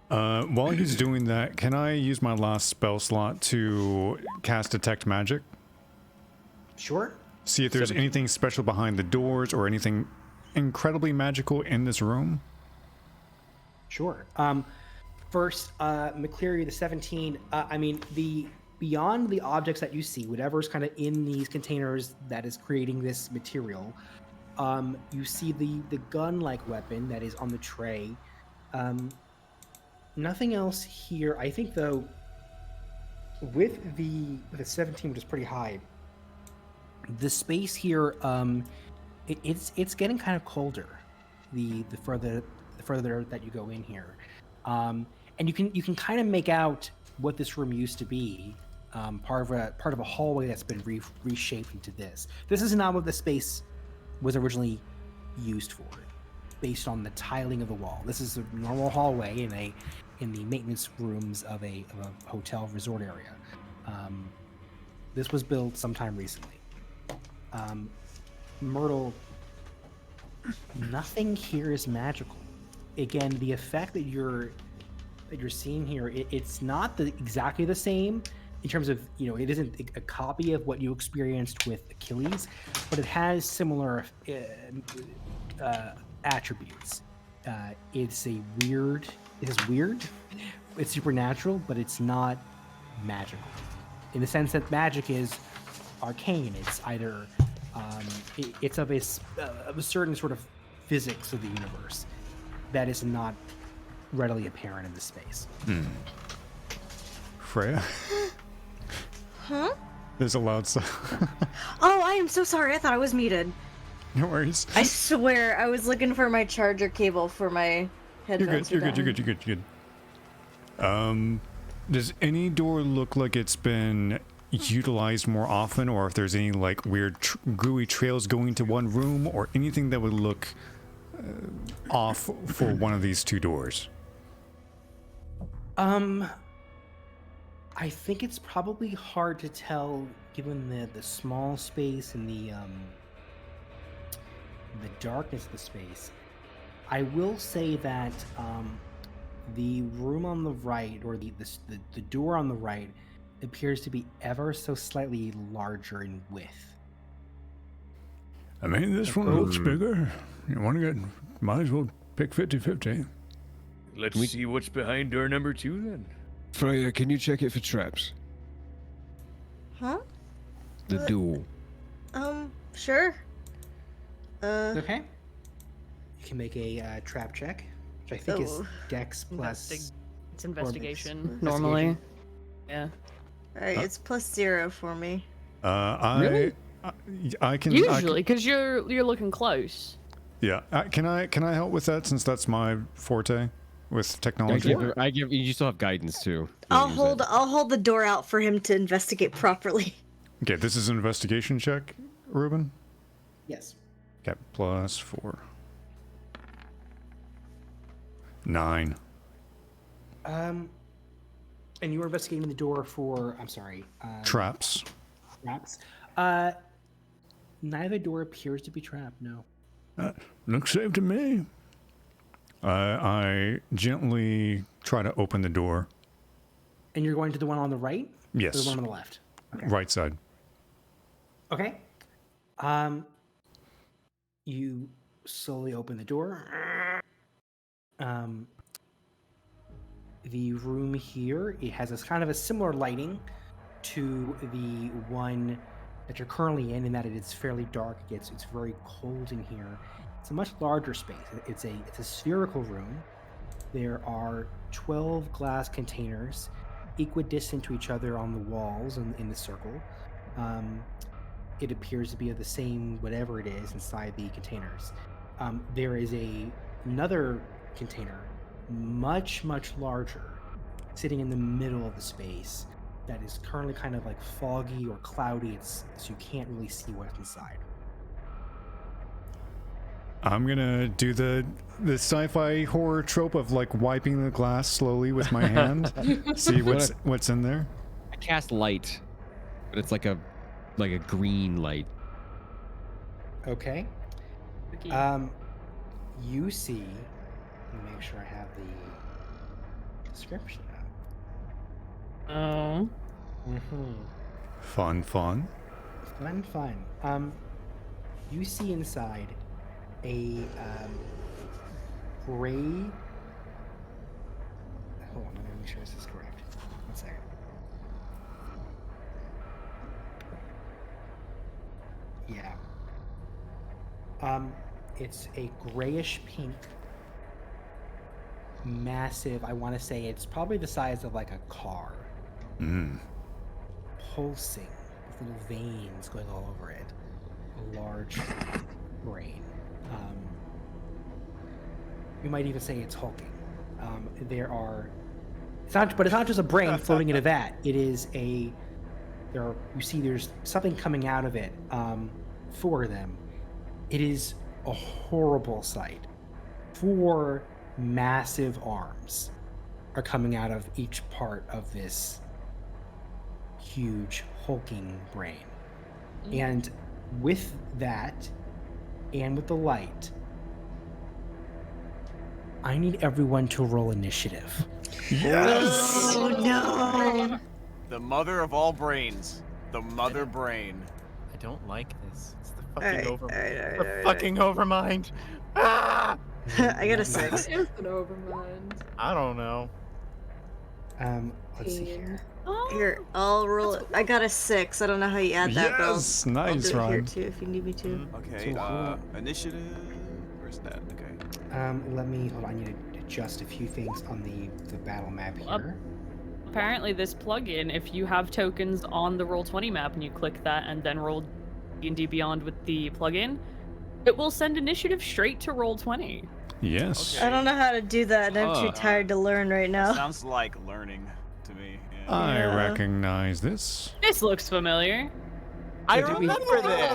While he's doing that, can I use my last spell slot to cast Detect Magic? Sure. See if there's anything special behind the doors or anything incredibly magical in this room? Sure. First, McCleary, the 17. I mean, beyond the objects that you see, whatever's kind of in these containers that is creating this material, you see the gun-like weapon that is on the tray. Nothing else here. I think, though, with the 17, which is pretty high, the space here, it's getting kind of colder. The further that you go in here, and you can kind of make out what this room used to be. Part of a hallway that's been reshaped into this. This is not what the space was originally used for, based on the tiling of the wall. This is a normal hallway in the maintenance rooms of a hotel resort area. This was built sometime recently. Myrtle, nothing here is magical. Again, the effect that you're seeing here, it's not exactly the same in terms of, it isn't a copy of what you experienced with Achilles, but it has similar attributes. It's weird, it's supernatural, but it's not magical. In the sense that magic is arcane. It's either it's of a certain sort of physics of the universe that is not readily apparent in this space. Freya? Huh? There's a loud sound. Oh, I am so sorry. I thought I was muted. No worries. I swear, I was looking for my charger cable for my headphones. You're good. Does any door look like it's been utilized more often, or if there's any like weird gooey trails going to one room, or anything that would look off for one of these two doors? I think it's probably hard to tell given the small space and the darkness of the space. I will say that the room on the right, or the door on the right, appears to be ever so slightly larger in width. I mean, this one looks bigger. You want to get, might as well pick 50-50. Let's see what's behind door number 2 then. Freya, can you check it for traps? Huh? The door. Sure. Okay. You can make a trap check, which I think is Dex plus. It's investigation Or normally. Yeah. Alright, it's +0 for me. Really? I can Usually, because you're looking close. Yeah. Can I help with that, since that's my forte with technology? You still have guidance too. I'll hold the door out for him to investigate properly. Okay, this is an investigation check, Ruben? Yes. Okay, +4. 9. And you were investigating the door for, I'm sorry. Traps. Traps. Neither door appears to be trapped, no. Looks safe to me. I gently try to open the door. And you're going to the one on the right? Yes. Or the one on the left? Okay. Right side. Okay. You slowly open the door. The room here, it has this kind of a similar lighting to the one that you're currently in that it is fairly dark. It's very cold in here. It's a much larger space. It's a spherical room. There are 12 glass containers equidistant to each other on the walls in the circle. It appears to be of the same whatever it is inside the containers. There is another container, much larger, sitting in the middle of the space that is currently kind of like foggy or cloudy. So you can't really see what's inside. I'm gonna do the sci-fi horror trope of like wiping the glass slowly with my hand. See what's in there. I cast light, but it's like a green light. Okay. You see. Let me make sure I have the description up. Oh. Fun. Fun. You see inside a gray. Hold on, let me make sure this is correct. 1 second. Yeah. It's a grayish pink, massive. I want to say it's probably the size of like a car. Pulsing with little veins going all over it. A large brain. You might even say it's hulking. It's not just a brain floating in a vat. It is there's something coming out of it. For them, it is a horrible sight. 4 massive arms are coming out of each part of this huge hulking brain. And with that, and with the light, I need everyone to roll initiative. Yes! Oh no! The mother of all brains. The mother brain. I don't like this. It's the Alright, fucking alright. fucking overmind. Ah! I got a 6. It's an overmind. I don't know. Let's see here. Here, I'll roll it. I got a 6. I don't know how you add that, but Yes! I'll Nice, do it here Ron. too if you need me to. Okay, initiative. Where's that? Okay. Let me hold on. I need to adjust a few things on the battle map here. Apparently, this plugin, if you have tokens on the Roll20 map and you click that and then roll D&D Beyond with the plugin, it will send initiative straight to Roll20. Yes. I don't know how to do that, and I'm too tired to learn right now. Sounds like learning to me. Yeah. I recognize this. This looks familiar. I remember this.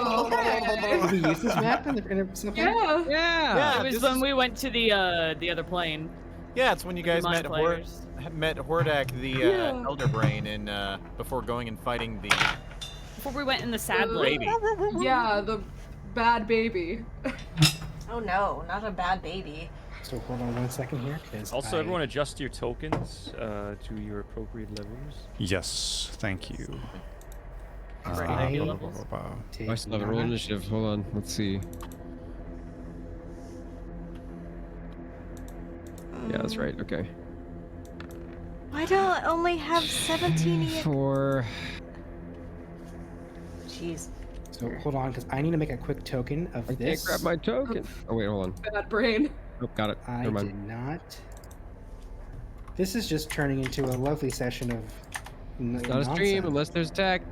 Did we use this map in some point? Yeah. It was this when is- we went to the other plane. Yeah, it's when you guys Mind met players. Hordak, the Elder Brain, in before going and fighting the Before we went in the sad lady. Yeah, the bad baby. Oh no, not a bad baby. So hold on 1 second here. Also, everyone adjust your tokens to your appropriate levels. Yes, thank you. I still have a roll initiative. Hold on, let's see. Yeah, that's right. Okay. Why do I only have 17 yet? 4. Jeez. So hold on, because I need to make a quick token of I this. can't grab my token. Oh wait, hold on. Bad brain. Oh, got it. I Never mind. did not. This is just turning into a lovely session of Not a stream unless there's tech.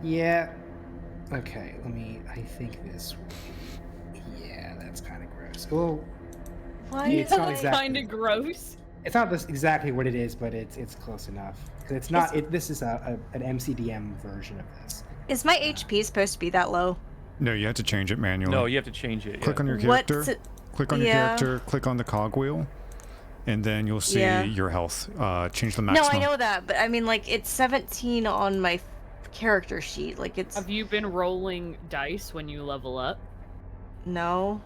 Yeah. Okay, I think this. Yeah, that's kind of gross. Well, Why it's is not it exactly. Kind of gross. It's not exactly what it is, but it's close enough. 'Cause it's not. This is an MCDM version of this. Is my HP supposed to be that low? No, you have to change it manually. No, you have to change it. Click on your What's character. it- Click on your yeah. character. Click on the cogwheel, and then you'll see Yeah. your health. Change the No, maximum. I know that, but I mean, like, it's 17 on my character sheet. Like, it's Have you been rolling dice when you level up? no.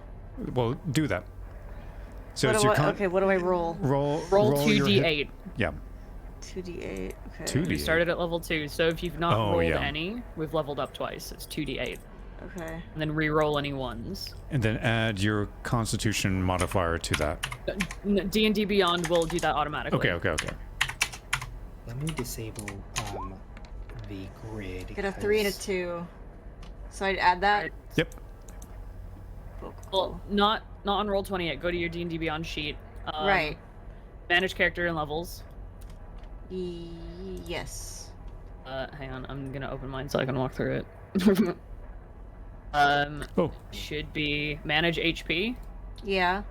Well, do that. So What it's do your I, okay, what do I roll? roll. Roll your hit- 2d8. Yeah. 2d8. Okay. 2d8. We started at level 2, so if you've not Oh, rolled yeah. any, we've leveled up twice. It's 2d8. Okay. And then re-roll any ones. And then add your Constitution modifier to that. D&D Beyond will do that automatically. Okay. Let me disable the grid. Get a 3 and a 2. So I'd add that. Yep. Well, not on Roll20 yet. Go to your D&D Beyond sheet. Right. Manage character and levels. Yes. Hang on. I'm gonna open mine so I can walk through it. Should be manage HP. Yeah.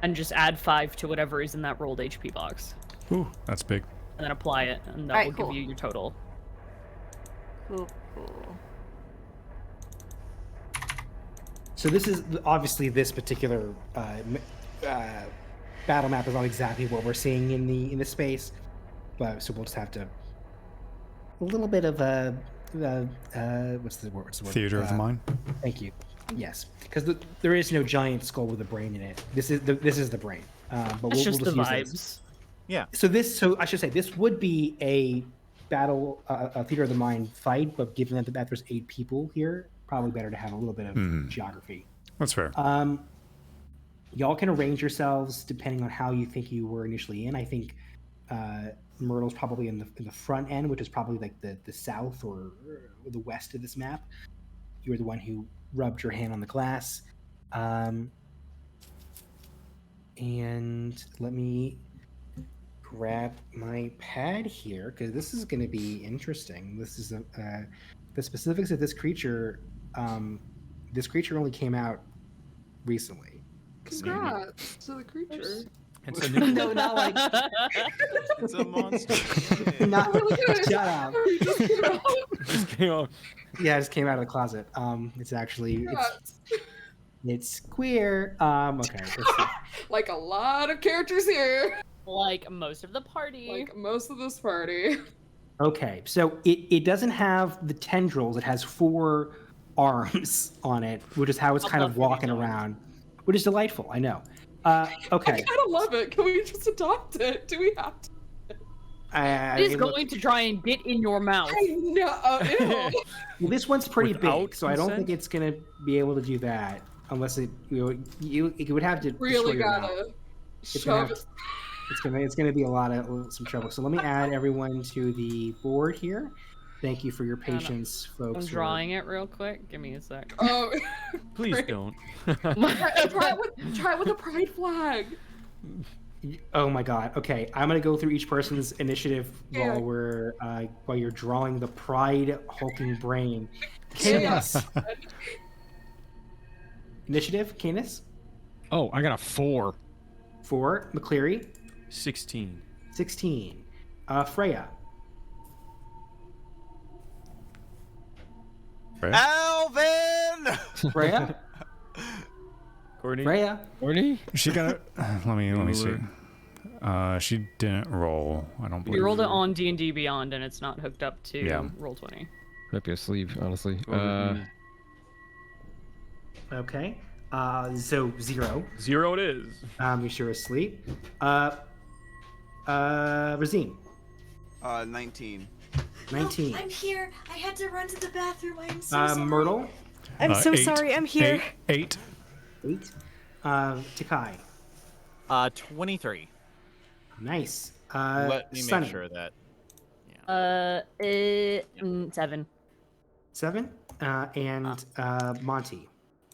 And just add 5 to whatever is in that rolled HP box. Ooh, that's big. And then apply it, and that Alright, will cool. give you your total. Cool. So this is obviously this particular battle map is not exactly what we're seeing in the space, but so we'll just have to a little bit of a what's the word? Theater of the mind. Thank you. Yes, because there is no giant skull with a brain in it. This is the brain. But It's just the use vibes. this. Yeah. So I should say this would be a battle, a theater of the mind fight, but given that there's 8 people here, probably better to have a little bit of geography. That's fair. Y'all can arrange yourselves depending on how you think you were initially in. I think Myrtle's probably in the front end, which is probably like the south or the west of this map. You were the one who rubbed your hand on the glass. And let me grab my pad here because this is going to be interesting. This is the specifics of this creature. This creature only came out recently. Congrats to the creature. It's a new No, not like It's a monster. not. Shut up. just came out. Yeah, it just came out of the closet. It's actually it's queer. Okay. Let's see. Like a lot of characters here. Like most of the party. Like most of this party. Okay, so it doesn't have the tendrils. It has 4 arms on it, which is how it's kind of walking around, which is delightful. I know. Okay. I kind of love it. Can we just adopt it? Do we have to? It is going to try and get in your mouth. I know. Ew. Well, this one's pretty Without big, so I don't think consent? it's gonna be able to do that unless it you would have to destroy Really your mouth. gotta It's gonna shove have- it. It's gonna be a lot of some trouble. So let me add everyone to the board here. Thank you for your patience, folks. I'm drawing it real quick. Give me a sec. Oh, Please Right. don't. try it with a pride flag. Oh my god. Okay, I'm gonna go through each person's initiative Yeah. while you're drawing the pride hulking brain. Canis. Initiative, Canis. Oh, I got a 4. 4. McCleary. 16. 16. Freya. Alvin! Freya. Courtney. Freya. Courtney? She got it. Let me see. She didn't roll. I don't believe. You rolled it on D&D Beyond, and it's not hooked up to Yeah. Roll20. Up your sleeve, honestly. Okay. So 0. 0 it is. You're sure asleep. Razine. 19. 19. I'm here. I had to run to the bathroom. I'm so sorry. Myrtle. I'm so 8, sorry. I'm here. 8. 8. Takai. 23. Nice. Let me Sunny. make sure that. 7. 7. And Monty.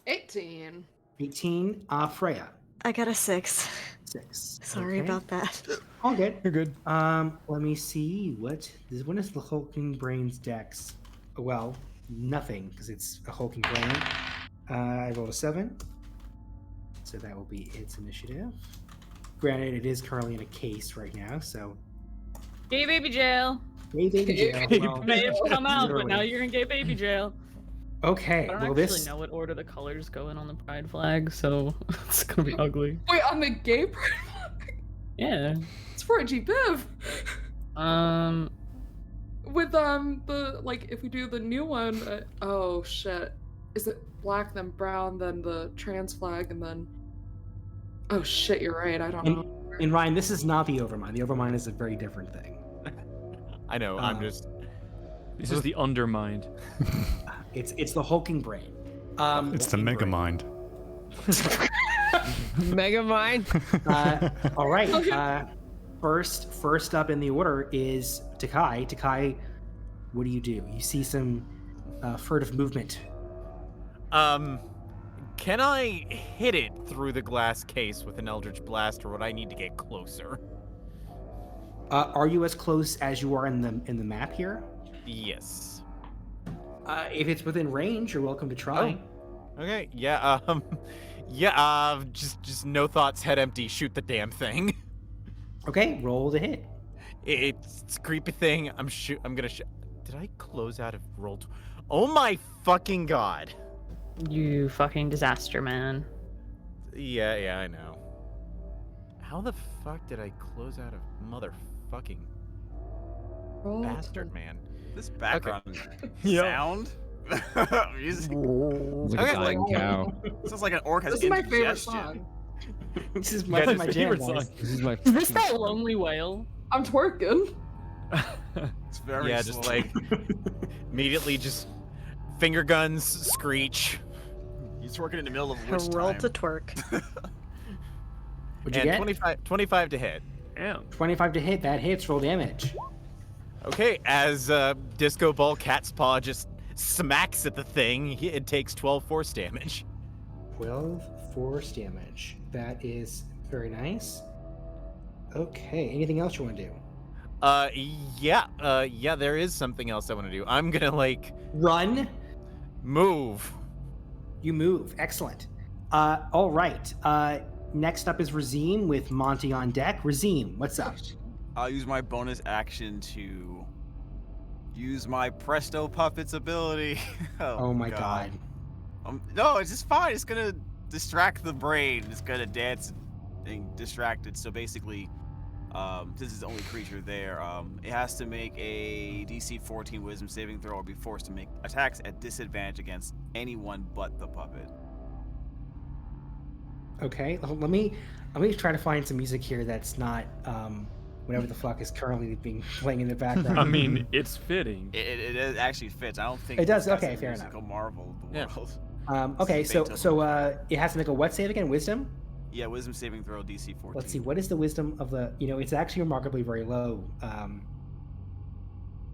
18. 18. Freya. I got a 6. 6. Sorry Okay. about that. All good. You're good. Let me see. What is the Hulking Brain's dex? Well, nothing, because it's a Hulking Brain. I rolled a 7. So that will be its initiative. Granted, it is currently in a case right now, so. Gay baby jail. Gay baby jail. Well, May have come out, but now literally. you're in gay baby jail. Okay, I don't well actually this. know what order the colors go in on the pride flag, so it's gonna be ugly. Wait, on the gay part? Yeah. It's for a GBiv. With the like, if we do the new one, oh shit, is it black then brown then the trans flag and then? Oh shit, you're right. I don't know. And Ryan, this is not the Overmind. The Overmind is a very different thing. I know. I'm just. This is the undermined. It's the Hulking Brain. It's the Mega Mind. Mega Mind. All right. First up in the order is Takai. Takai, what do? You see some furtive movement. Can I hit it through the glass case with an Eldritch Blast, or would I need to get closer? Are you as close as you are in the map here? Yes. If it's within range, you're welcome to try. Oh. Okay. Yeah. Just no thoughts, head empty. Shoot the damn thing. Okay. Roll to hit. It's a creepy thing. I'm gonna shoot. Did I close out of roll? Oh my fucking god. You fucking disaster, man. Yeah, I know. How the fuck did I close out of motherfucking bastard, man? This background Yeah. sound. Music. It's like a Okay, dying like- cow. Sounds like an orc has This is my favorite indigestion. song. This is Yeah, my his jam. favorite boys. song. This is my. Is this that lonely whale? I'm twerking. It's very Yeah, slow. just like immediately just finger guns screech. He's working in the middle of I witch rolled time. to twerk. What'd you And get? 25 to hit. Damn. 25 to hit. That hits. Roll damage. Okay, as Disco Ball Cat's Paw just smacks at the thing, it takes 12 force damage. 12 force damage. That is very nice. Okay. Anything else you want to do? Yeah, there is something else I want to do. I'm gonna like Run. move. You move. Excellent. All right. Next up is Razim with Monty on deck. Razim, what's up? I'll use my bonus action to use my Presto Puppets ability. Oh my god. No, it's just fine. It's gonna distract the brain. It's gonna dance and distract it. So basically, since it's the only creature there, it has to make a DC 14 Wisdom saving throw or be forced to make attacks at disadvantage against anyone but the puppet. Okay. Let me try to find some music here that's not whatever the fuck is currently being playing in the background. I mean, it's fitting. It actually fits. I don't think It does? that's Okay, a fair musical marvel of the Yeah. world. Okay, so Beethoven. it has to make a what save again? Wisdom? Yeah, Wisdom saving throw DC 14. Let's see. What is the wisdom of the? It's actually remarkably very low.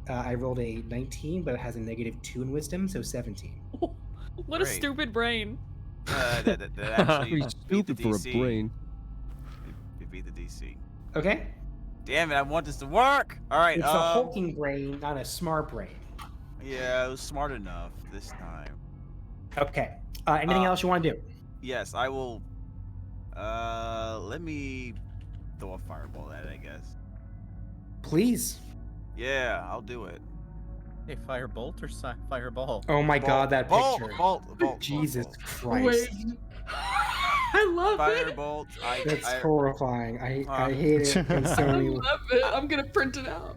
I rolled a 19, but it has a -2 in wisdom, so 17. What a Great. stupid brain. That actually Pretty beat the stupid for a DC. brain. It beat the DC. Okay. Damn it! I want this to work. All right. It's a hulking brain, not a smart brain. Yeah, it was smart enough this time. Okay. Anything else you want to do? Yes, I will Let me throw a fireball at it, I guess. Please. Yeah, I'll do it. Hey, firebolt or fireball? Oh my god, that Bolt, picture. bolt, Jesus bolt. Christ. Wait. I love it. Firebolt. That's horrifying. I hate it in so I many love it. I'm gonna print it out.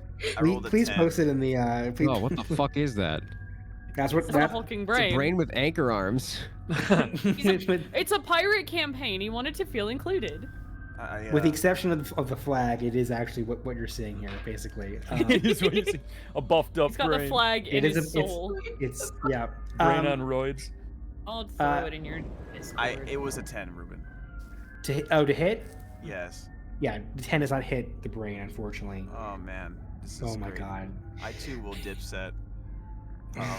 Please post it in the please. Oh, what the fuck is that? That's what It's a that hulking It's brain. a brain with anchor arms. It's a pirate campaign. He wanted to feel included. With the exception of the flag, it is actually what you're seeing here, basically. He's what you see, a buffed up He's got brain. the flag in his soul. It's yeah. Brain on roids. I'll throw it in your Discord. It was a 10, Ruben. To hit? Yes. Yeah, the 10 does not hit the brain, unfortunately. Oh man, this is Oh my great. god. I too will dipset.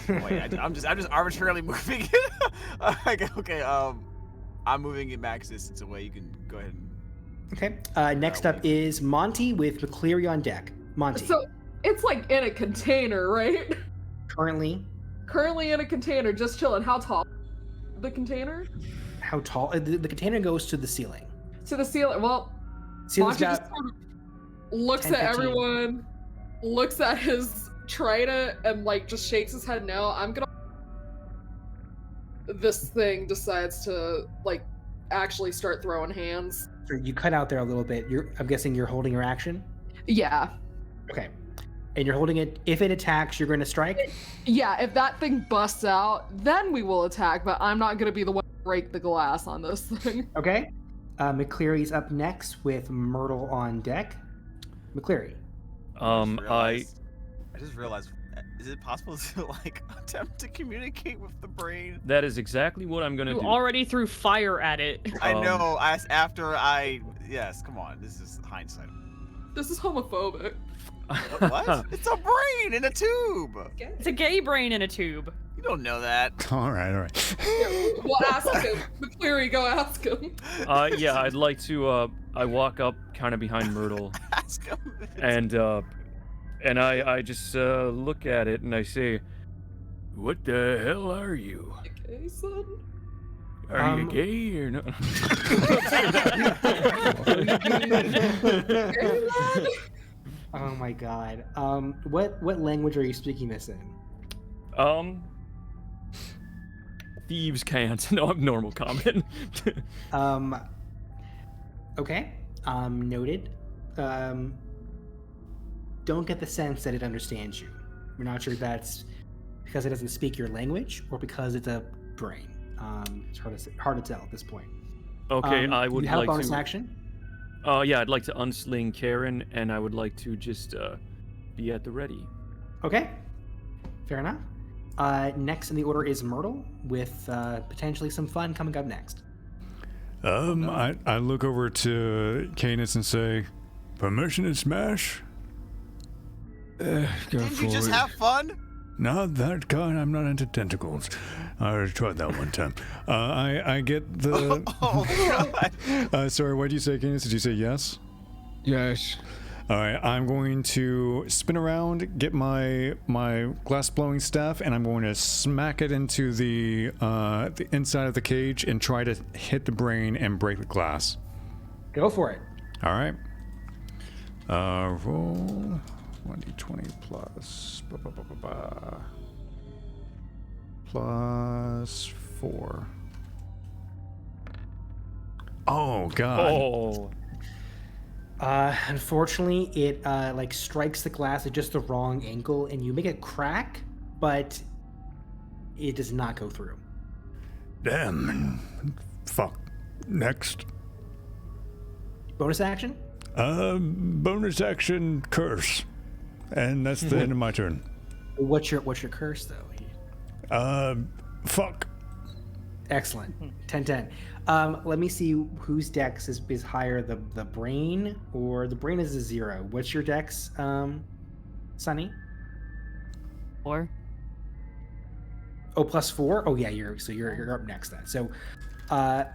Wait, I'm just arbitrarily moving it. Okay, I'm moving it max distance away. You can go ahead and. Okay. Next up is Monty with McCleary on deck. Monty. So it's like in a container, right? Currently in a container, just chilling. How tall? The container? How tall? The container goes to the ceiling. To the ceiling. Well, Ceiling's Monty got just sort of looks 10, at 15. everyone, looks at his trident, and like just shakes his head. No, I'm gonna. This thing decides to like actually start throwing hands. So you cut out there a little bit. I'm guessing you're holding your action. Yeah. Okay. And you're holding it. If it attacks, you're going to strike. Yeah. If that thing busts out, then we will attack. But I'm not gonna be the one to break the glass on this thing. Okay. McCleary's up next with Myrtle on deck. McCleary. I just realized. Is it possible to like attempt to communicate with the brain? That is exactly what I'm gonna You do. already threw fire at it. I know. Yes. Come on. This is hindsight. This is homophobic. What? It's a brain in a tube. It's a gay brain in a tube. You don't know that. All right. Well, ask him. McCleary, go ask him. Yeah, I'd like to. I walk up kind of behind Myrtle, Ask him. and I just look at it and I say, "What the hell are you? Okay, son. Are you gay or no?" Oh my god. What language are you speaking this in? Thieves can't. No, I'm normal common. Okay. Noted. Don't get the sense that it understands you. We're not sure if that's because it doesn't speak your language or because it's a brain. It's hard to tell at this point. Okay, I would you have like bonus to. action? Yeah, I'd like to unsling Karen, and I would like to just be at the ready. Okay. Fair enough. Next in the order is Myrtle with potentially some fun coming up next. I look over to Canis and say, "Permission to smash?" Didn't you just have fun? Not that kind. I'm not into tentacles. I tried that one time. I get the. Oh God. Sorry, what did you say, Canis? Did you say yes? Yes. All right, I'm going to spin around, get my glass blowing staff, and I'm going to smack it into the inside of the cage and try to hit the brain and break the glass. Go for it. All right. Roll 1d20 plus plus 4. Oh God. Oh. Unfortunately, it like strikes the glass at just the wrong angle, and you make it crack, but it does not go through. Damn. Fuck. Next. Bonus action? Bonus action curse. And that's the end of my turn. What's your curse though? Fuck. Excellent. 10-10. Let me see whose dex is higher, the brain, or the brain is a 0. What's your dex, Sunny? 4. Oh, plus 4? Oh yeah, you're up next then. So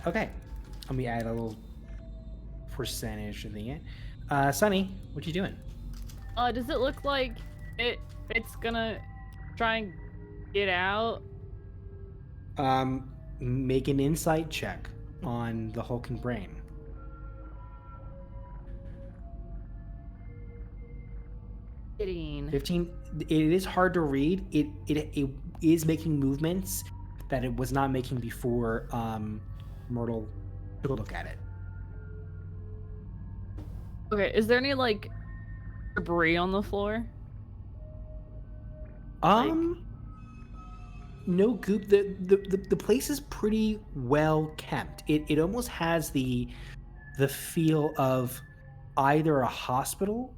okay. Let me add a little percentage in the end. Sunny, what you doing? Does it look like it's gonna try and get out? Make an insight check on the hulking brain. 15. It is hard to read. It is making movements that it was not making before Myrtle took a look at it. Okay, is there any like debris on the floor? No goop. The place is pretty well kept. It almost has the feel of either a hospital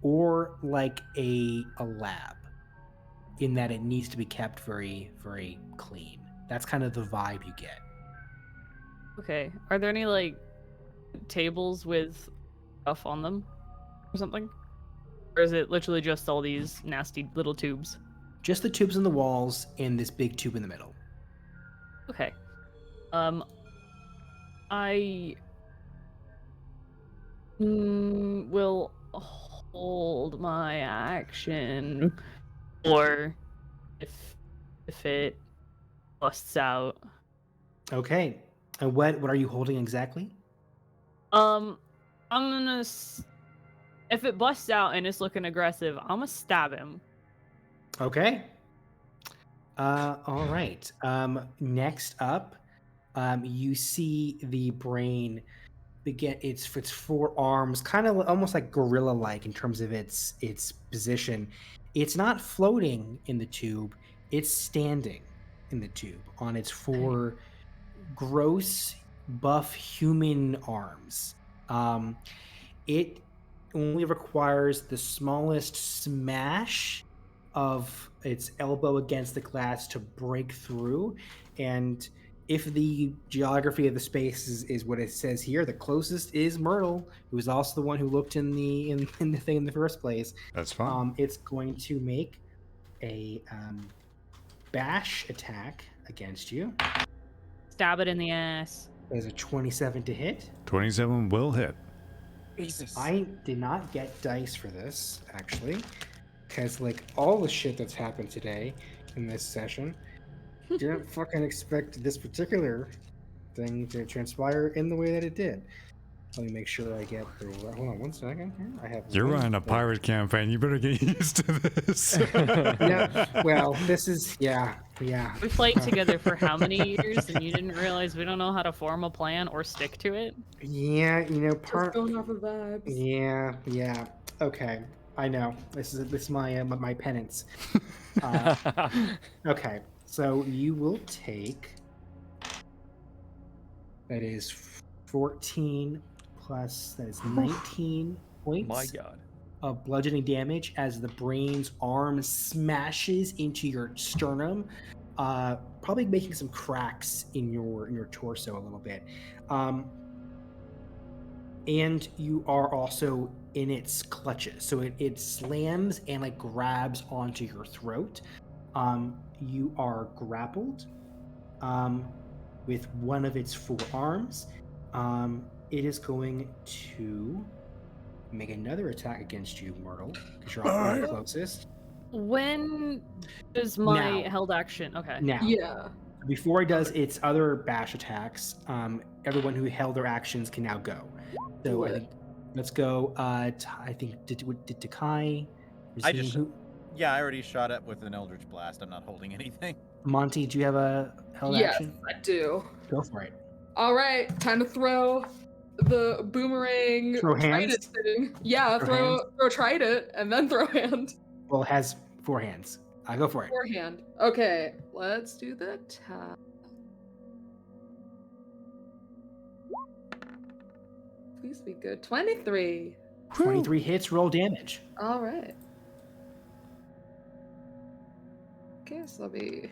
or like a lab, in that it needs to be kept very, very clean. That's kind of the vibe you get. Okay, are there any like tables with stuff on them or something? Or is it literally just all these nasty little tubes? Just the tubes in the walls and this big tube in the middle. Okay. I will hold my action, or if it busts out. Okay. And what are you holding exactly? I'm gonna if it busts out and it's looking aggressive, I'm gonna stab him. Okay. All right. Next up, you see the brain begin its four arms, kind of almost like gorilla-like in terms of its position. It's not floating in the tube; it's standing in the tube on its four gross, buff human arms. It only requires the smallest smash of its elbow against the glass to break through, and if the geography of the space is what it says here, the closest is Myrtle, who was also the one who looked in the thing in the first place. That's fine. It's going to make a bash attack against you. Stab it in the ass. There's a 27 to hit. 27 will hit. Jesus. I did not get dice for this, actually, because like all the shit that's happened today in this session, didn't fucking expect this particular thing to transpire in the way that it did. Let me make sure I get the. Hold on 1 second here. I have. You're running a pirate campaign. You better get used to this. Yeah. Well, this is yeah. We played together for how many years, and you didn't realize we don't know how to form a plan or stick to it? Yeah, Just going off of vibes. Yeah. Okay, I know. This is my my penance. Okay, so you will take. That is 14 plus. That is 19 points. My God. Of bludgeoning damage as the brain's arm smashes into your sternum, probably making some cracks in your torso a little bit. And you are also in its clutches, so it slams and like grabs onto your throat. You are grappled with one of its four arms. It is going to make another attack against you, Myrtle, because you're on the closest. When is my Now. held action? Okay. Now, Yeah. before it does its other bash attacks, everyone who held their actions can now go. So I think let's go. I think did Takai? Yeah, I already shot it with an Eldritch Blast. I'm not holding anything. Monty, do you have a held Yes, action? I do. Go for it. All right, time to throw the boomerang. Throw hands? trident thing. Yeah, Throw throw trident and then throw hand. Well, it has four hands. Go for it. Forehand. Okay, let's do the tap. Please be good. 23. 23 hits. Roll damage. All right. Okay, so that'll be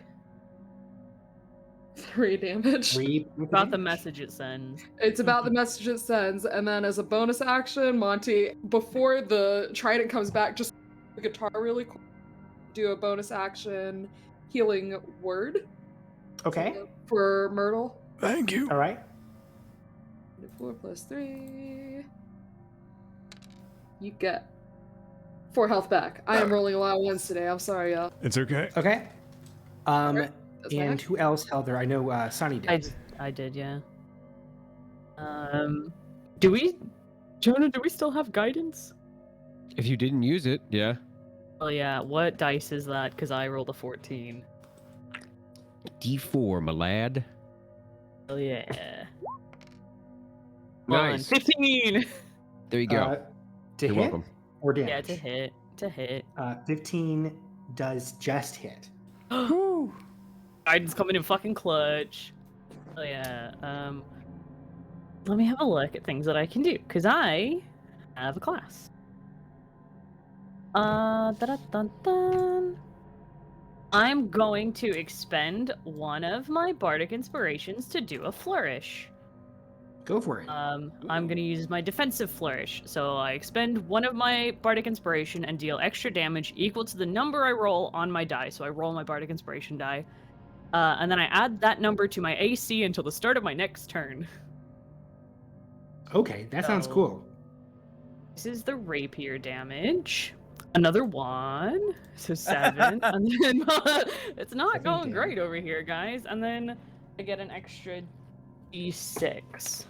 3 damage. 3 About the message it sends. It's about the message it sends, and then as a bonus action, Monty, before the trident comes back, just the guitar really quick. Do a bonus action healing word. Okay. For Myrtle. Thank you. All right. 4 plus 3. You get 4 health back. I am rolling a lot of ones today. I'm sorry, y'all. It's okay. Okay. That's And back. who else held there? I know Sunny did. I did, yeah. Do we, Jonah? Do we still have guidance? If you didn't use it, yeah. Oh yeah, what dice is that? Because I rolled a 14. D4, my lad. Oh yeah. Nice. 15! There you go. To You're hit welcome. or damage? Yeah, to hit. To hit. 15 does just hit. Biden's coming in fucking clutch. Oh yeah. Let me have a look at things that I can do, because I have a class. Dun. I'm going to expend one of my bardic inspirations to do a flourish. Go for it. I'm going to use my defensive flourish. So I expend one of my bardic inspiration and deal extra damage equal to the number I roll on my die. So I roll my bardic inspiration die. And then I add that number to my AC until the start of my next turn. Okay, that sounds cool. This is the rapier damage. Another 1, so 7. And then it's not going great over here, guys. And then I get an extra D6.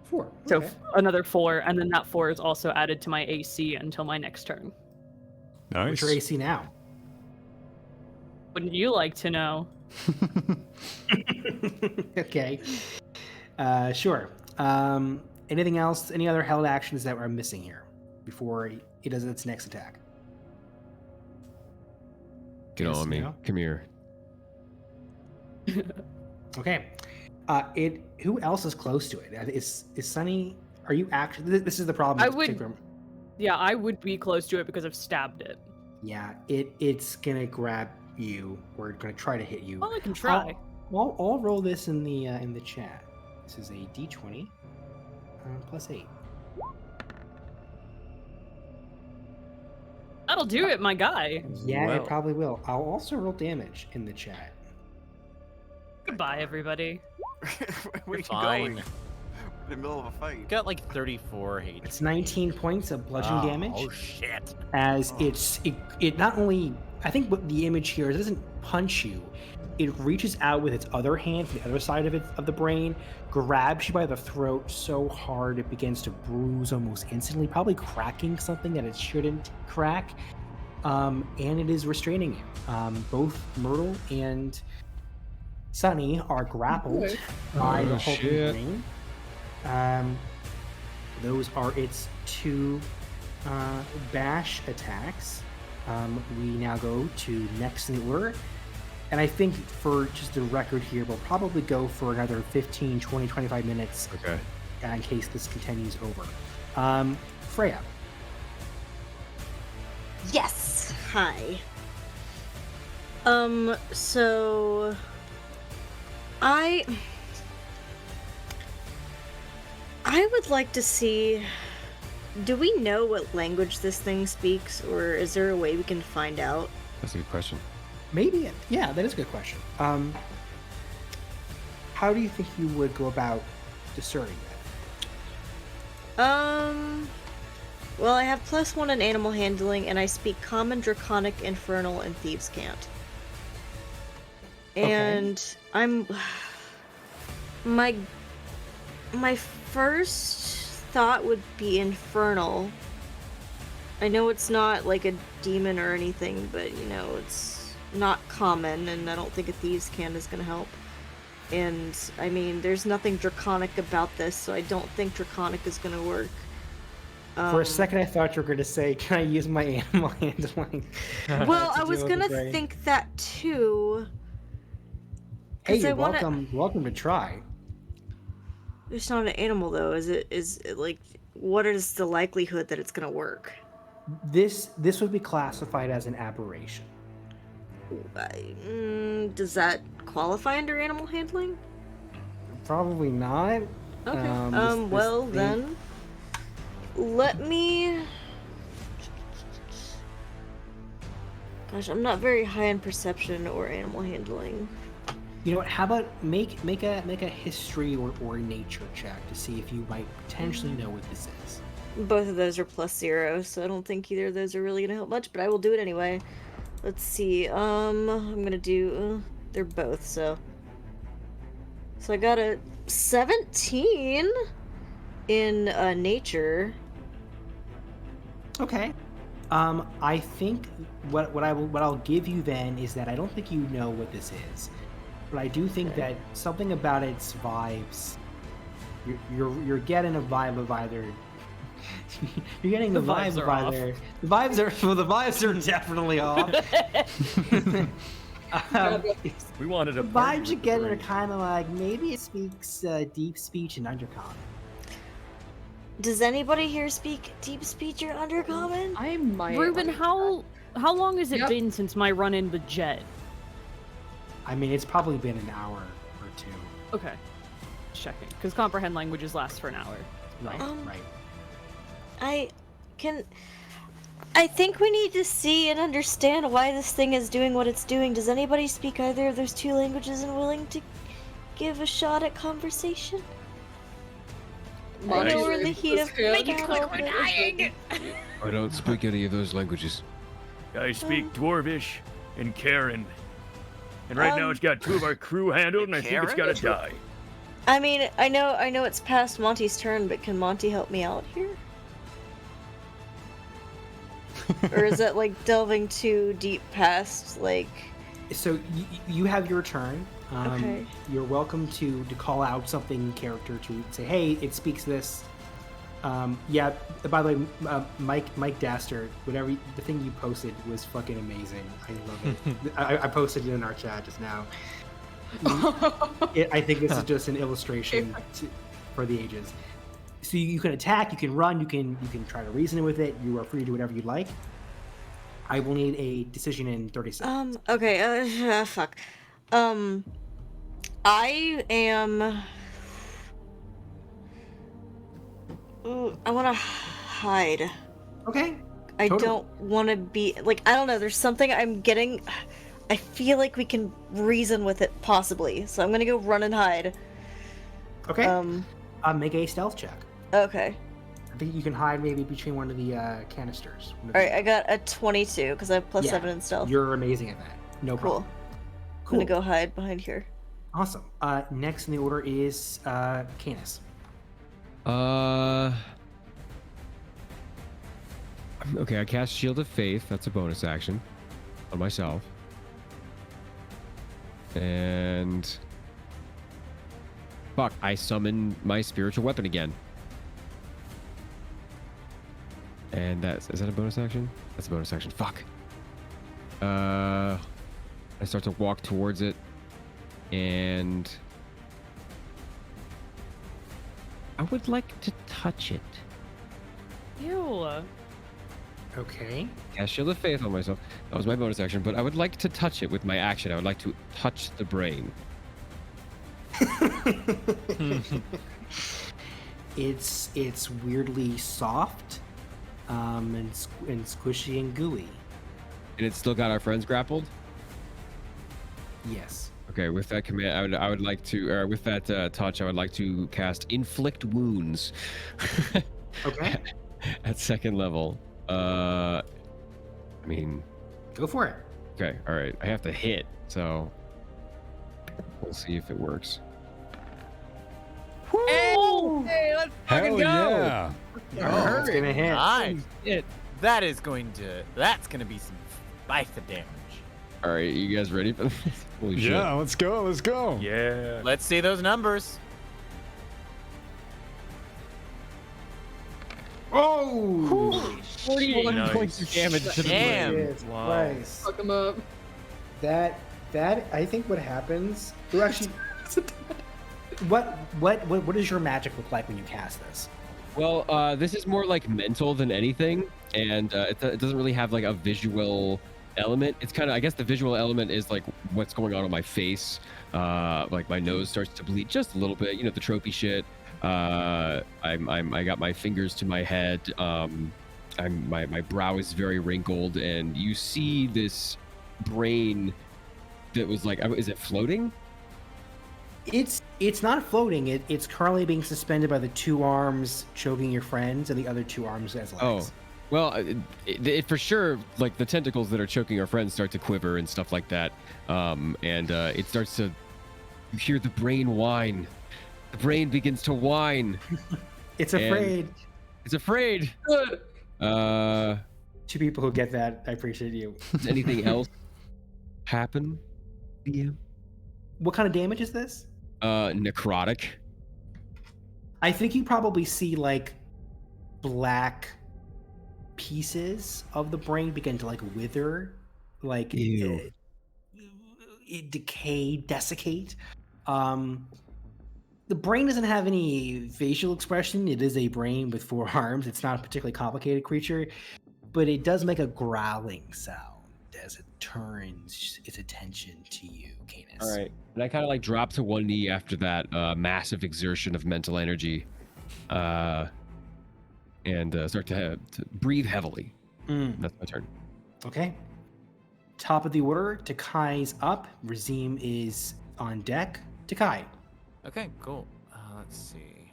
4. So another 4, and then that 4 is also added to my AC until my next turn. Nice. What's your AC now? Wouldn't you like to know? Okay. Sure. Anything else? Any other held actions that we're missing here before it does its next attack? Get on me. Come here. Okay. Who else is close to it? Is Sunny? Are you actually? This is the problem. I would. Yeah, I would be close to it because I've stabbed it. Yeah, it's gonna grab you. We're gonna try to hit you. Well, I can try. I'll roll this in the chat. This is a D20 plus 8. That'll do it, my guy. Yeah, it probably will. I'll also roll damage in the chat. Goodbye, everybody. Where are you Fine. going? We're in the middle of a fight. Got like 34 HP. It's 19 points of bludgeoning damage. Oh shit! As it not only, I think what the image here is, it doesn't punch you. It reaches out with its other hand from the other side of the brain, grabs you by the throat so hard it begins to bruise almost instantly, probably cracking something that it shouldn't crack. And it is restraining you. Both Myrtle and Sunny are grappled by the hulking brain. Those are its 2 bash attacks. We now go to next in the order. And I think for just the record here, we'll probably go for another 15, 20, 25 minutes. Okay. In case this continues over. Freya. Yes. Hi. So I would like to see, do we know what language this thing speaks, or is there a way we can find out? That's a good question. Maybe, yeah, that is a good question. How do you think you would go about discerning that? Well, I have +1 in animal handling, and I speak Common, Draconic, Infernal, and Thieves' Cant. And I'm... My first thought would be Infernal. I know it's not like a demon or anything, but, you know, it's not common, and I don't think a Thieves' Cant is going to help. And, I mean, there's nothing Draconic about this, so I don't think Draconic is going to work. For a second, I thought you were going to say, can I use my animal handling? Well, I was going to think that too. Hey, you're welcome to try. It's not an animal, though. Is it like, what is the likelihood that it's going to work? This would be classified as an aberration. Does that qualify under animal handling? Probably not. Okay. Well, then, let me... Gosh, I'm not very high in perception or animal handling. You know what? How about make a history or nature check to see if you might potentially know what this is. Both of those are +0, so I don't think either of those are really gonna help much, but I will do it anyway. Let's see. I'm gonna do. They're both so. So I got a 17 in nature. Okay. I think what I'll give you then is that I don't think you know what this is, but I do think that something about its vibes. You're getting a vibe of either. You're getting the vibe of either. The vibes are definitely off. We wanted a The vibes you get are kind of like maybe it speaks deep speech and undercommon. Does anybody here speak deep speech or undercommon? I might. Ruben, how long has it Yep. been since my run-in with Jet? I mean, it's probably been an hour or two. Okay. Just checking. Because comprehend languages last for an hour. Right, right. I think we need to see and understand why this thing is doing what it's doing. Does anybody speak either of those two languages and willing to give a shot at conversation? I know we're in the heat of make it quick, we're dying. I don't speak any of those languages. I speak Dwarvish and Karen. And right now it's got 2 of our crew handled, and I think it's got to die. I mean, I know it's past Monty's turn, but can Monty help me out here? Or is that like delving too deep past like? So you have your turn. Okay. You're welcome to call out something in character to say, hey, it speaks this. Yeah. By the way, Mike Dastard, the thing you posted was fucking amazing. I love it. I posted it in our chat just now. I think this is just an illustration for the ages. So you can attack, you can run, you can try to reason with it. You are free to do whatever you'd like. I will need a decision in 30 seconds. Okay. Fuck. I am. I want to hide. Okay. I Totally. don't want to be like. I don't know. There's something I'm getting. I feel like we can reason with it possibly. So I'm gonna go run and hide. Okay. Make a stealth check. Okay. I think you can hide maybe between one of the canisters. All right. I got a 22 because I have plus 7 in stealth. You're amazing at that. No problem. Cool. I'm gonna go hide behind here. Awesome. Next in the order is Canis. Okay, I cast Shield of Faith. That's a bonus action on myself. And fuck, I summon my spiritual weapon again. And is that a bonus action? That's a bonus action. Fuck. I start to walk towards it, and I would like to touch it. Ew. Okay. Cast Shield of Faith on myself. That was my bonus action, but I would like to touch it with my action. I would like to touch the brain. It's weirdly soft, and squishy and gooey. And it's still got our friends grappled? Yes. Okay, with that command, I would like to, or with that touch, I would like to cast Inflict Wounds. Okay. At second level. I mean... Go for it. Okay, alright. I have to hit, so... We'll see if it works. Hey, let's fucking Hell go! yeah! Oh, it's gonna hit. Nice. That's gonna be some spice damage. Alright, you guys ready for this? Holy shit. Yeah, let's go. Yeah. Let's see those numbers. Oh! 41 Nice. points of damage to the Damn. brain. Jesus Wow. Christ. Fuck him up. That I think what happens. Or actually, what does your magic look like when you cast this? Well, this is more like mental than anything, and it doesn't really have like a visual element. It's kind of, I guess the visual element is like what's going on my face. Like my nose starts to bleed just a little bit, you know, the tropey shit. I got my fingers to my head. My brow is very wrinkled, and you see this brain that was like, is it floating? It's not floating. It's currently being suspended by the two arms choking your friends and the other two arms as legs. Oh, well, it for sure, like the tentacles that are choking our friends start to quiver and stuff like that. And it starts to, you hear the brain whine. The brain begins to whine. It's afraid. It's afraid. Good. Two people who get that, I appreciate you. Does anything else happen? Yeah. What kind of damage is this? Necrotic. I think you probably see like black pieces of the brain begin to like wither, like decay, desiccate. The brain doesn't have any facial expression. It is a brain with 4 arms. It's not a particularly complicated creature, but it does make a growling sound as it turns its attention to you, Canis. All right, and I kind of like drop to one knee after that massive exertion of mental energy, and start to breathe heavily. That's my turn. Okay. Top of the order, Takai's up. Razim is on deck. Takai. Okay, cool. Let's see.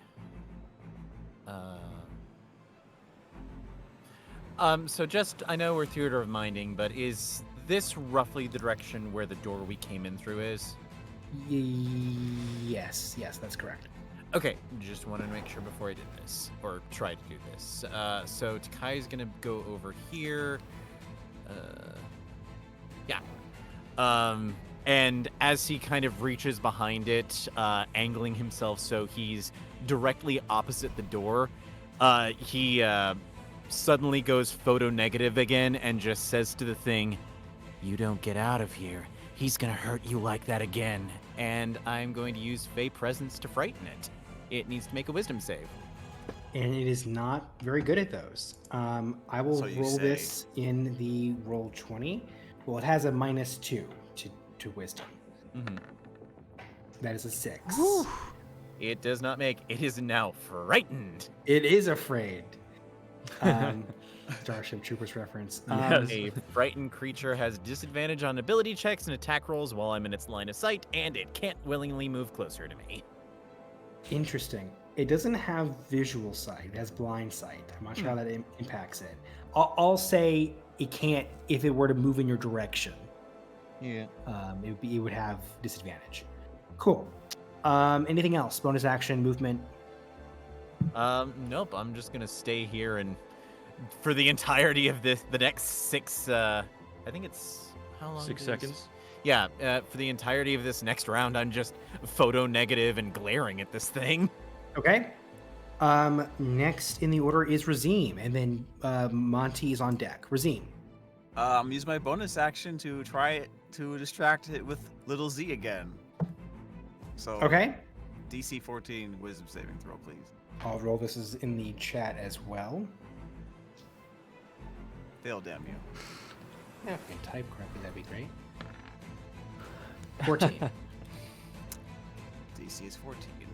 So just, I know we're theater of minding, but is this roughly the direction where the door we came in through is? Yes, that's correct. Okay, just wanted to make sure before I did this, or tried to do this. So Takai is gonna go over here. Yeah. And as he kind of reaches behind it, angling himself so he's directly opposite the door, he suddenly goes photo negative again and just says to the thing, "You don't get out of here, he's gonna hurt you like that again." And I'm going to use Fey Presence to frighten it. It needs to make a wisdom save. And it is not very good at those. I will roll this in the roll 20. Well, it has a -2 to wisdom. Mm-hmm. That is a 6. Whew. It does not make. It is now frightened. It is afraid. Starship Troopers reference. A frightened creature has disadvantage on ability checks and attack rolls while I'm in its line of sight, and it can't willingly move closer to me. Interesting. It doesn't have visual sight. It has blind sight. I'm not sure how that impacts it. I'll say it can't if it were to move in your direction. Yeah. It would have disadvantage. Cool. Anything else? Bonus action, movement? Nope. I'm just gonna stay here and for the entirety of the next 6. I think it's how long? 6 seconds. Yeah. For the entirety of this next round, I'm just photo negative and glaring at this thing. Okay. Next in the order is Razim, and then Monty is on deck. Razim. Use my bonus action to try to distract it with little Z again. So Okay. DC 14 wisdom saving throw, please. I'll roll this is in the chat as well. Fail, damn you. Yeah, if you can type correctly, that'd be great. 14. DC is 14.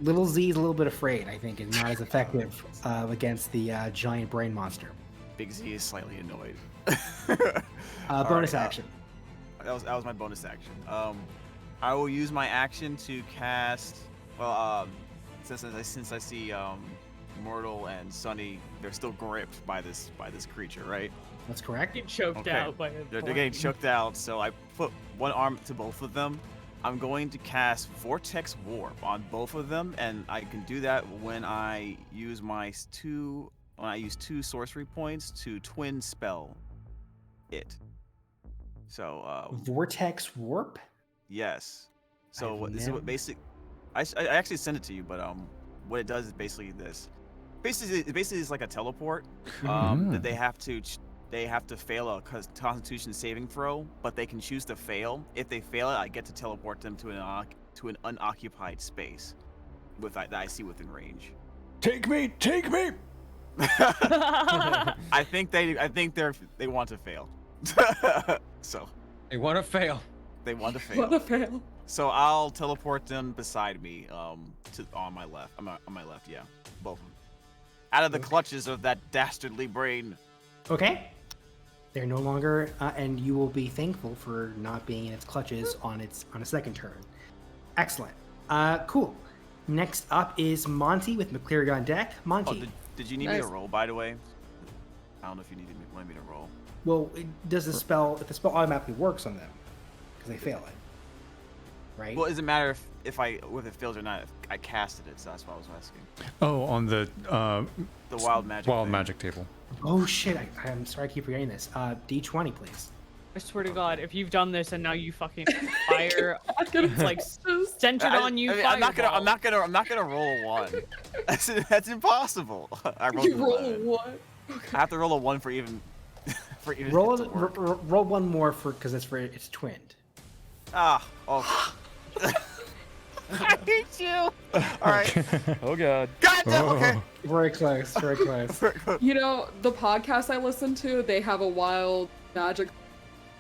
Little Z is a little bit afraid, I think, and not as effective against the giant brain monster. Big Z is slightly annoyed. Bonus action. That was my bonus action. I will use my action to cast. Well, since I see Mortal and Sunny, they're still gripped by this creature, right? That's correct. Get choked out by it. They're getting choked out, so I put one arm to both of them. I'm going to cast Vortex Warp on both of them, and I can do that when I use two sorcery points to twin spell it. So Vortex Warp? Yes. So this is what I actually sent it to you, but what it does is basically this. Basically it's like a teleport that they have to fail a Constitution saving throw, but they can choose to fail. If they fail it, I get to teleport them to an unoccupied space that I see within range. Take me! I think they want to fail. So They want to fail. they want to fail. So I'll teleport them beside me, on my left. On my left, yeah, both of them, out of the clutches of that dastardly brain. Okay. They're no longer, and you will be thankful for not being in its clutches on a second turn. Excellent. Cool. Next up is Monty with McCleary on deck. Monty. Oh, did you need me to roll, by the way? I don't know if you wanted me to roll. Well, does the spell, if the spell automatically works on them, because they fail it? right? Well, it doesn't matter if it fails or not. If I casted it, so that's what I was asking. Oh, on the wild magic. Wild magic table. Oh shit! I'm sorry, I keep forgetting this. D20, please. I swear to God, if you've done this and now you fucking fire, it's like centered on you. I'm not gonna roll a 1. That's impossible. I rolled You roll a 1. I have to roll a 1 for even roll one more because it's twinned. Ah, oh. I hate you. All right. Oh God. God damn. Okay. Very close. Very close. You know, the podcast I listen to, they have a wild magic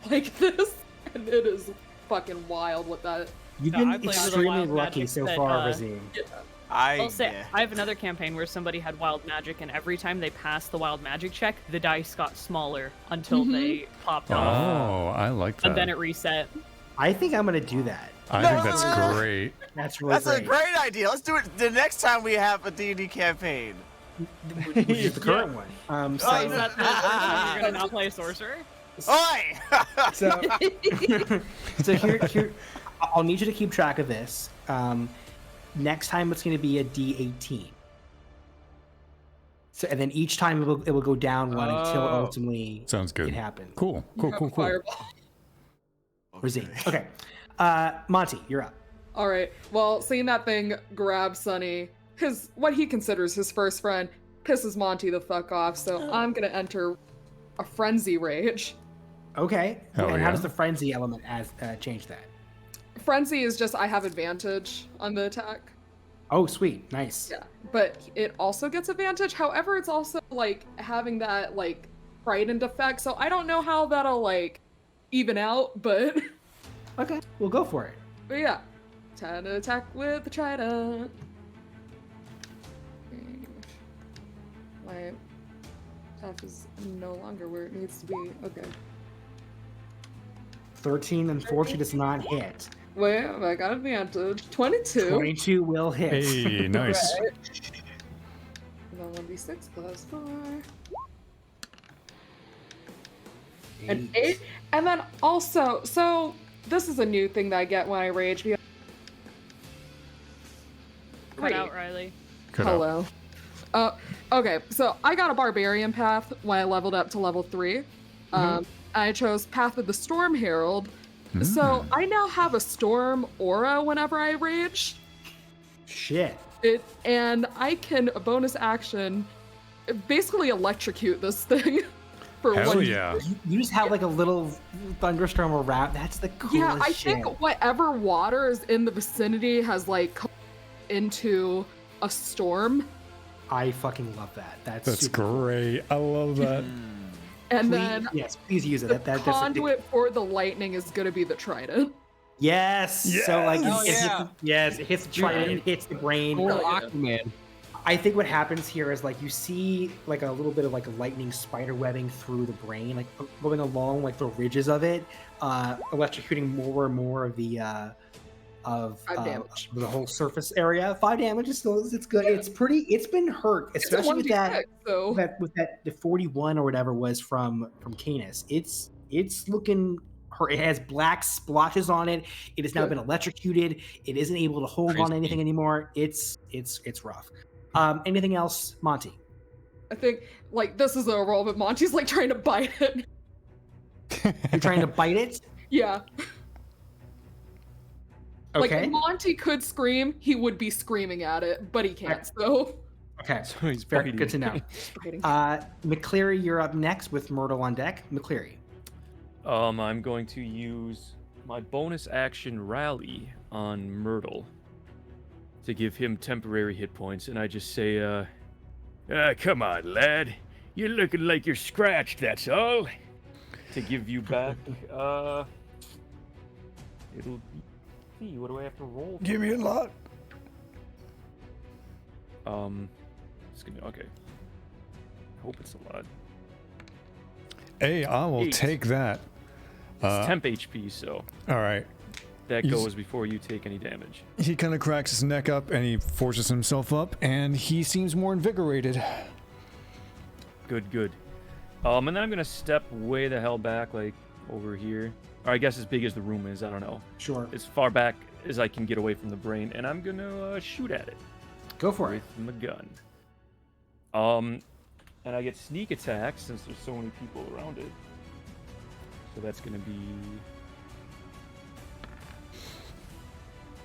like this, and it is fucking wild with that. You've been extremely lucky so far, Razim. Yeah. I'll say I have another campaign where somebody had wild magic, and every time they passed the wild magic check, the dice got smaller until they popped off. Oh, I like that. And then it reset. I think I'm gonna do that. I think that's great. That's really That's a great idea. Let's do it the next time we have a D&D campaign. Which is the current one. Is that the time you're gonna not play a sorcerer? Oi! So here, I'll need you to keep track of this. Next time it's going to be a D18. So, and then each time it will go down one until ultimately sounds good. It happens. Cool. Razim. Okay. Monty, you're up. All right. Well, seeing that thing grab Sunny, what he considers his first friend, pisses Monty the fuck off. So I'm gonna enter a frenzy rage. Okay. Hell and yeah. how does the frenzy element change that? Frenzy is just I have advantage on the attack. Oh, sweet. Nice. Yeah, but it also gets advantage. However, it's also like having that like frightened effect. So I don't know how that'll like even out, but okay, we'll go for it. But yeah, time to attack with the trident. My attack is no longer where it needs to be. Okay. 13 unfortunately does not hit. Wait, I got advantage. 22. 22 will hit. Hey, nice. Right. And then 1d6 plus 4. An 8. And then also, so this is a new thing that I get when I rage. Cut out, Riley. Hello. Okay, so I got a barbarian path when I leveled up to level 3. I chose Path of the Storm Herald. So I now have a storm aura whenever I rage. Shit. And I can, a bonus action, basically electrocute this thing. For Hell one. yeah. You just have like a little thunderstorm around. That's the coolest shit. Yeah, I think whatever water is in the vicinity has like come into a storm. I fucking love that. That's great. I love that. And then please use it. The conduit for the lightning is gonna be the trident. Yes. So like, it hits the trident, it hits the brain. Aquaman. I think what happens here is like you see like a little bit of like a lightning spider webbing through the brain, like going along like the ridges of it, electrocuting more and more of the the whole surface area. 5 damage is still, it's good. It's been hurt, especially with that, the 41 or whatever was from Canis. It's looking hurt. It has black splotches on it. It has now been electrocuted. It isn't able to hold on anything anymore. It's rough. Anything else, Monty? I think like this is a roll, but Monty's like trying to bite it. You're trying to bite it? Yeah. Okay. Like if Monty could scream, he would be screaming at it, but he can't. So. Okay. So he's very good to know. McCleary, you're up next with Myrtle on deck. McCleary. I'm going to use my bonus action rally on Myrtle to give him temporary hit points, and I just say, come on, lad. You're looking like you're scratched, that's all. To give you back, it'll be, what do I have to roll for? Give me a lot. It's gonna, okay. I hope it's a lot. Hey, I will 8. take that. It's temp HP, so. All right. That goes before you take any damage. He kind of cracks his neck up and he forces himself up, and he seems more invigorated. Good. And then I'm gonna step way the hell back, like over here. Or I guess as big as the room is, I don't know. Sure. As far back as I can get away from the brain, and I'm gonna shoot at it. Go for it. With my gun. And I get sneak attack since there's so many people around it. So that's gonna be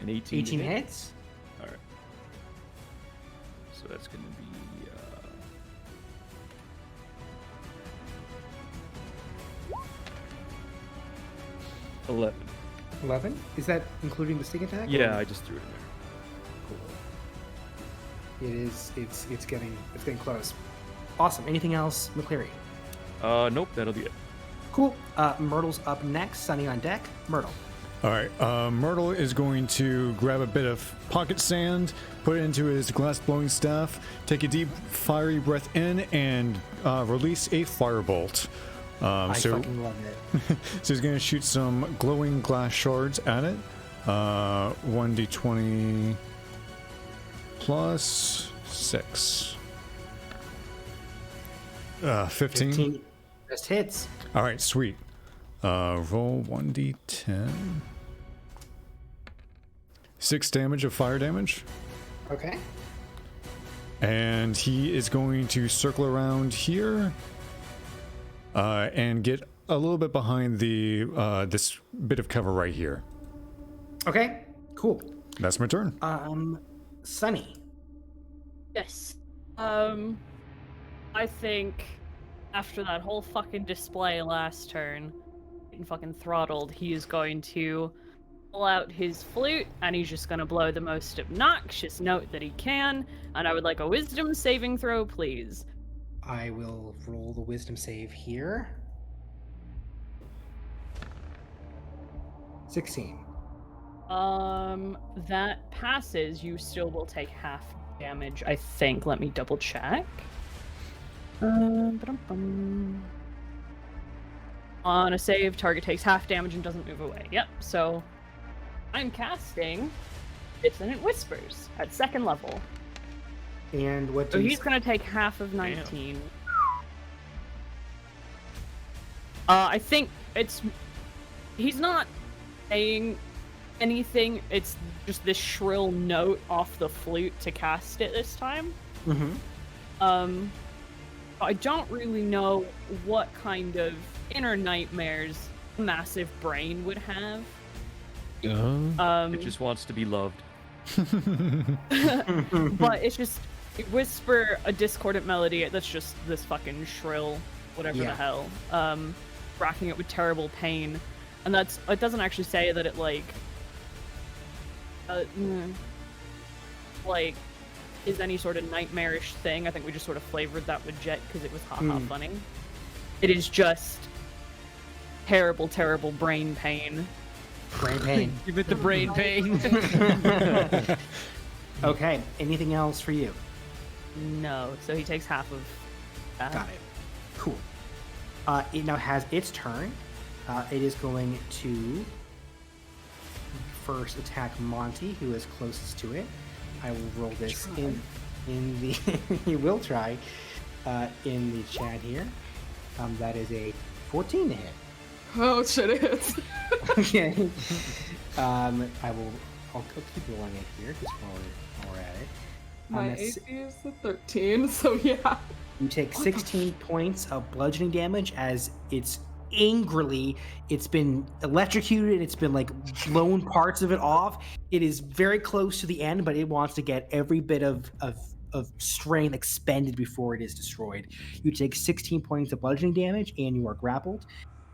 an 18. 18 hits. All right. So that's gonna be 11. 11. Is that including the sneak attack? Yeah, I just threw it in there. Cool. It is. It's getting close. Awesome. Anything else, McCleary? Nope, that'll be it. Cool. Myrtle's up next. Sunny on deck. Myrtle. All right, Myrtle is going to grab a bit of pocket sand, put it into his glass blowing staff, take a deep fiery breath in, and release a firebolt. I fucking love it. So he's going to shoot some glowing glass shards at it. 1d20 plus 6. 15. Just hits. All right, sweet. Roll 1d10. 6 damage of fire damage. Okay. And he is going to circle around here and get a little bit behind the this bit of cover right here. Okay. Cool. That's my turn. Sunny. Yes. I think after that whole fucking display last turn, getting fucking throttled, he is going to pull out his flute and he's just gonna blow the most obnoxious note that he can. And I would like a wisdom saving throw, please. I will roll the wisdom save here. 16. That passes. You still will take half damage, I think. Let me double check. On a save, target takes half damage and doesn't move away. Yep, so I'm casting Dissonant Whispers at 2nd level. And what So he's gonna take half of 19. I think he's not saying anything, it's just this shrill note off the flute to cast it this time. Mm-hmm. I don't really know what kind of inner nightmares a massive brain would have. It just wants to be loved. But it's just whisper a discordant melody that's just this fucking shrill whatever the hell, racking it with terrible pain. And it doesn't actually say that it is any sort of nightmarish thing. I think we just sort of flavored that with Jet because it was haha funny. It is just terrible, terrible brain pain. Brain pain. Give it the brain pain. Okay, anything else for you? No, so he takes half of that. Got it. Cool. It now has its turn. It is going to first attack Monty, who is closest to it. I will roll this in the. He will try in the chat here. That is a 14 to hit. Oh shit! It is. Okay. I'll keep rolling it here just while we're at it. My AC is a 13, so yeah. You take 16 points of bludgeoning damage as it's been electrocuted, it's been blown parts of it off. It is very close to the end, but it wants to get every bit of strength expended before it is destroyed. You take 16 points of bludgeoning damage and you are grappled.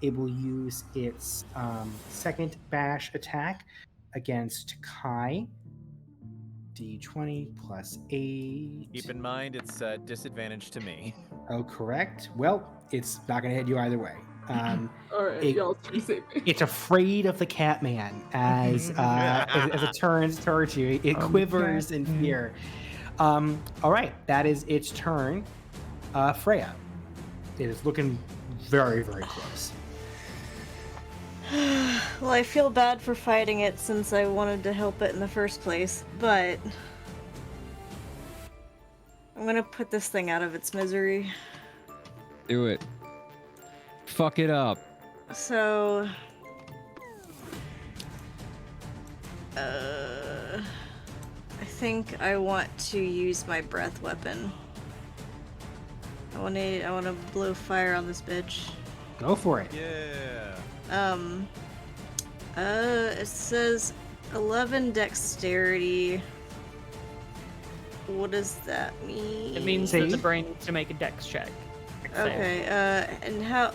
It will use its second bash attack against Kai. D20 plus 8. Keep in mind, it's disadvantage to me. Oh, correct. Well, it's not going to hit you either way. Alright, y'all save me. It's afraid of the Catman as it turns towards you. It quivers in fear. All right, that is its turn. Freya. It is looking very, very close. Well, I feel bad for fighting it since I wanted to help it in the first place, but I'm gonna put this thing out of its misery. Do it. Fuck it up. So I think I want to use my breath weapon. I want to blow fire on this bitch. Go for it. Yeah. It says 11 dexterity. What does that mean? It means that the brain needs to make a dex check. Okay, and how...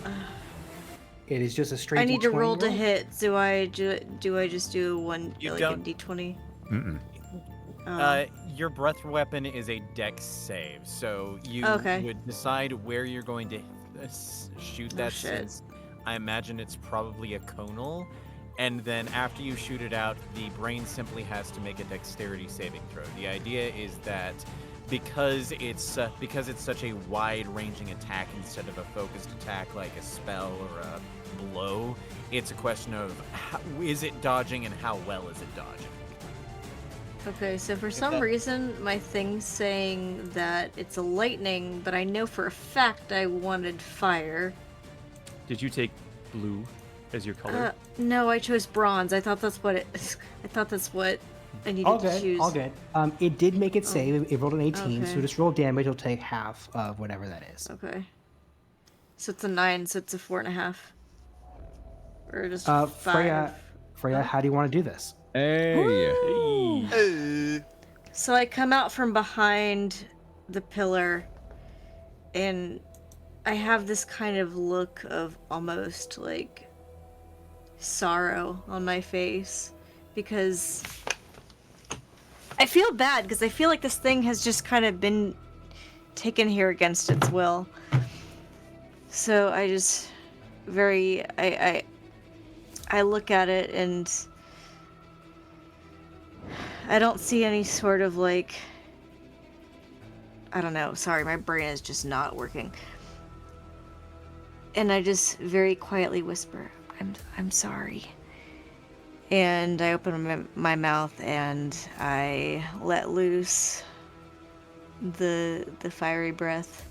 It is just a straight I need to D20 roll to hit. Do I just do one, You like don't- a d20? Your breath weapon is a dex save, so you Okay. would decide where you're going to shoot that. shit. Since I imagine it's probably a conal, and then after you shoot it out, the brain simply has to make a dexterity saving throw. The idea is that because it's such a wide-ranging attack instead of a focused attack like a spell or a blow, it's a question of is it dodging and how well is it dodging. Okay, so for some reason, my thing's saying that it's a lightning, but I know for a fact I wanted fire. Did you take blue as your color? No, I chose bronze. I thought that's what I needed to choose. All good. It did make it save. It rolled an 18, so Okay. just roll damage. It'll take half of whatever that is. Okay. So it's a 9, so it's a 4.5. Or just 5. Freya, how do you want to do this? Hey. So I come out from behind the pillar, and I have this kind of look of almost like sorrow on my face, because I feel bad, because I feel like this thing has just kind of been taken here against its will. So I just I look at it, and I don't see any sort of like, I don't know, sorry, my brain is just not working. And I just very quietly whisper, I'm sorry. And I open my mouth and I let loose the fiery breath.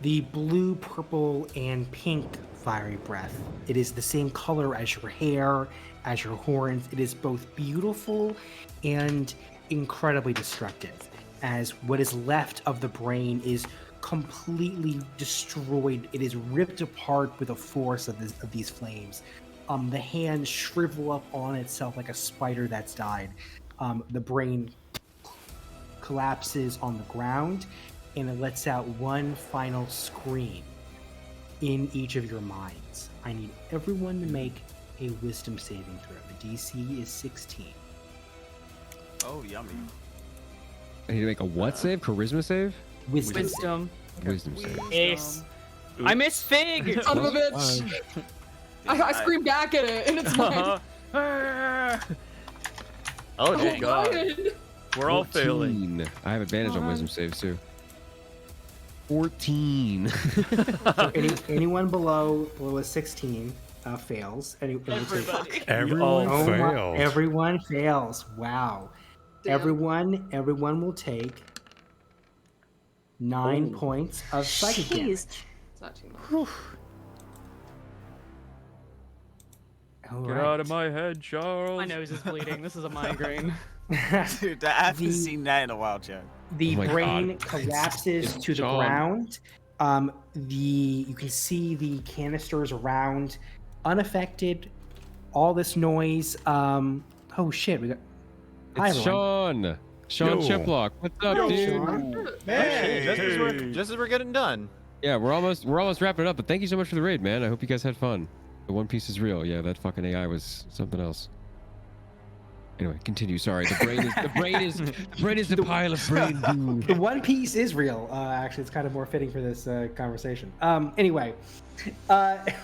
The blue, purple, and pink fiery breath. It is the same color as your hair, as your horns. It is both beautiful and incredibly destructive, as what is left of the brain is completely destroyed. It is ripped apart with the force of these flames. The hands shrivel up on itself like a spider that's died. The brain collapses on the ground, and it lets out one final scream in each of your minds. I need everyone to make a wisdom saving throw. The DC is 16. Oh, yummy. I need to make a what save? Charisma save? Wisdom. Wisdom save. Yes. I miss Fig! Son of a bitch! I scream back at it, and it's like, Oh, oh God. god! We're all failing. 14. I have advantage on wisdom saves too. 14. So anyone below a 16 fails. Everyone failed. Everyone fails. Wow. Damn. Everyone will take 9 points of psychic damage. Jeez. It's not too much. All Get right. out of my head, Charles. My nose is bleeding. This is a migraine. Dude, I haven't seen that in a while, Chad. The Oh my brain God. collapses It's to the John. ground. You can see the canisters around unaffected. All this noise. Oh shit! We got. Hi, It's everyone. Sean Yo. Chiplock. What's up, Hello, dude? Sean. Hey, just as we're getting done. Yeah, we're almost wrapping it up, but thank you so much for the raid, man. I hope you guys had fun. The One Piece is real. Yeah, that fucking AI was something else. Anyway, continue. Sorry, the brain is the pile of brain goo. The One Piece is real. Actually, it's kind of more fitting for this conversation. Anyway, I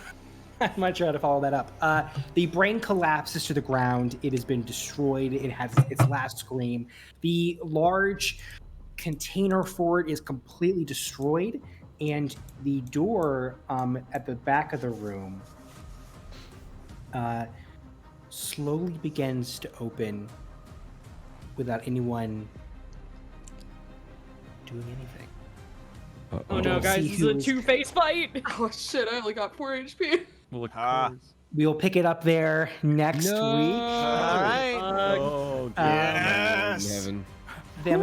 might try to follow that up. The brain collapses to the ground. It has been destroyed. It has its last scream. The large container for it is completely destroyed, and the door at the back of the room slowly begins to open without anyone doing anything. Oh no, Don't guys, see this is a who's- two-face fight! Oh shit! I only got 4 HP. Well, of Ah. course. We will pick it up there next week. All right. Oh, Yes. Heaven. Let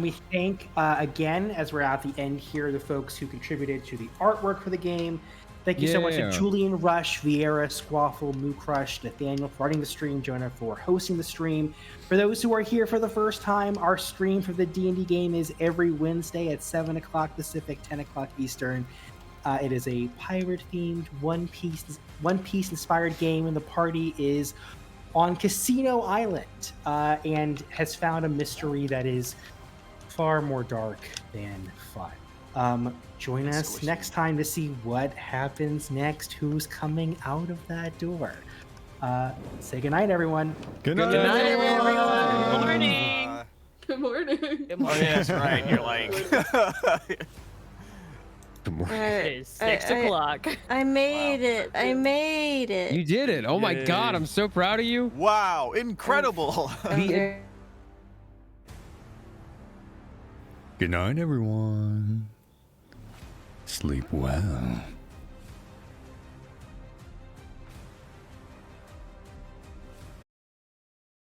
me thank again, as we're at the end here, the folks who contributed to the artwork for the game. Thank you so much to Yeah. Julian, Rush, Vieira, Squaffle, Moo Crush, Nathaniel for running the stream, Jonah for hosting the stream. For those who are here for the first time, our stream for the D&D game is every Wednesday at 7 o'clock Pacific, 10 o'clock Eastern. It is a pirate-themed, One Piece inspired game, and the party is on Casino Island and has found a mystery that is far more dark than fun. Join us next time to see what happens next, who's coming out of that door. Say goodnight, everyone. Good night, Good night, everyone. Good morning. Good morning. Good Oh, morning. yeah, that's right. You're like. It's 6 o'clock. I made it. I made it. You did it. Oh my God, I'm so proud of you. Wow, incredible. Okay. Good night, everyone. Sleep well.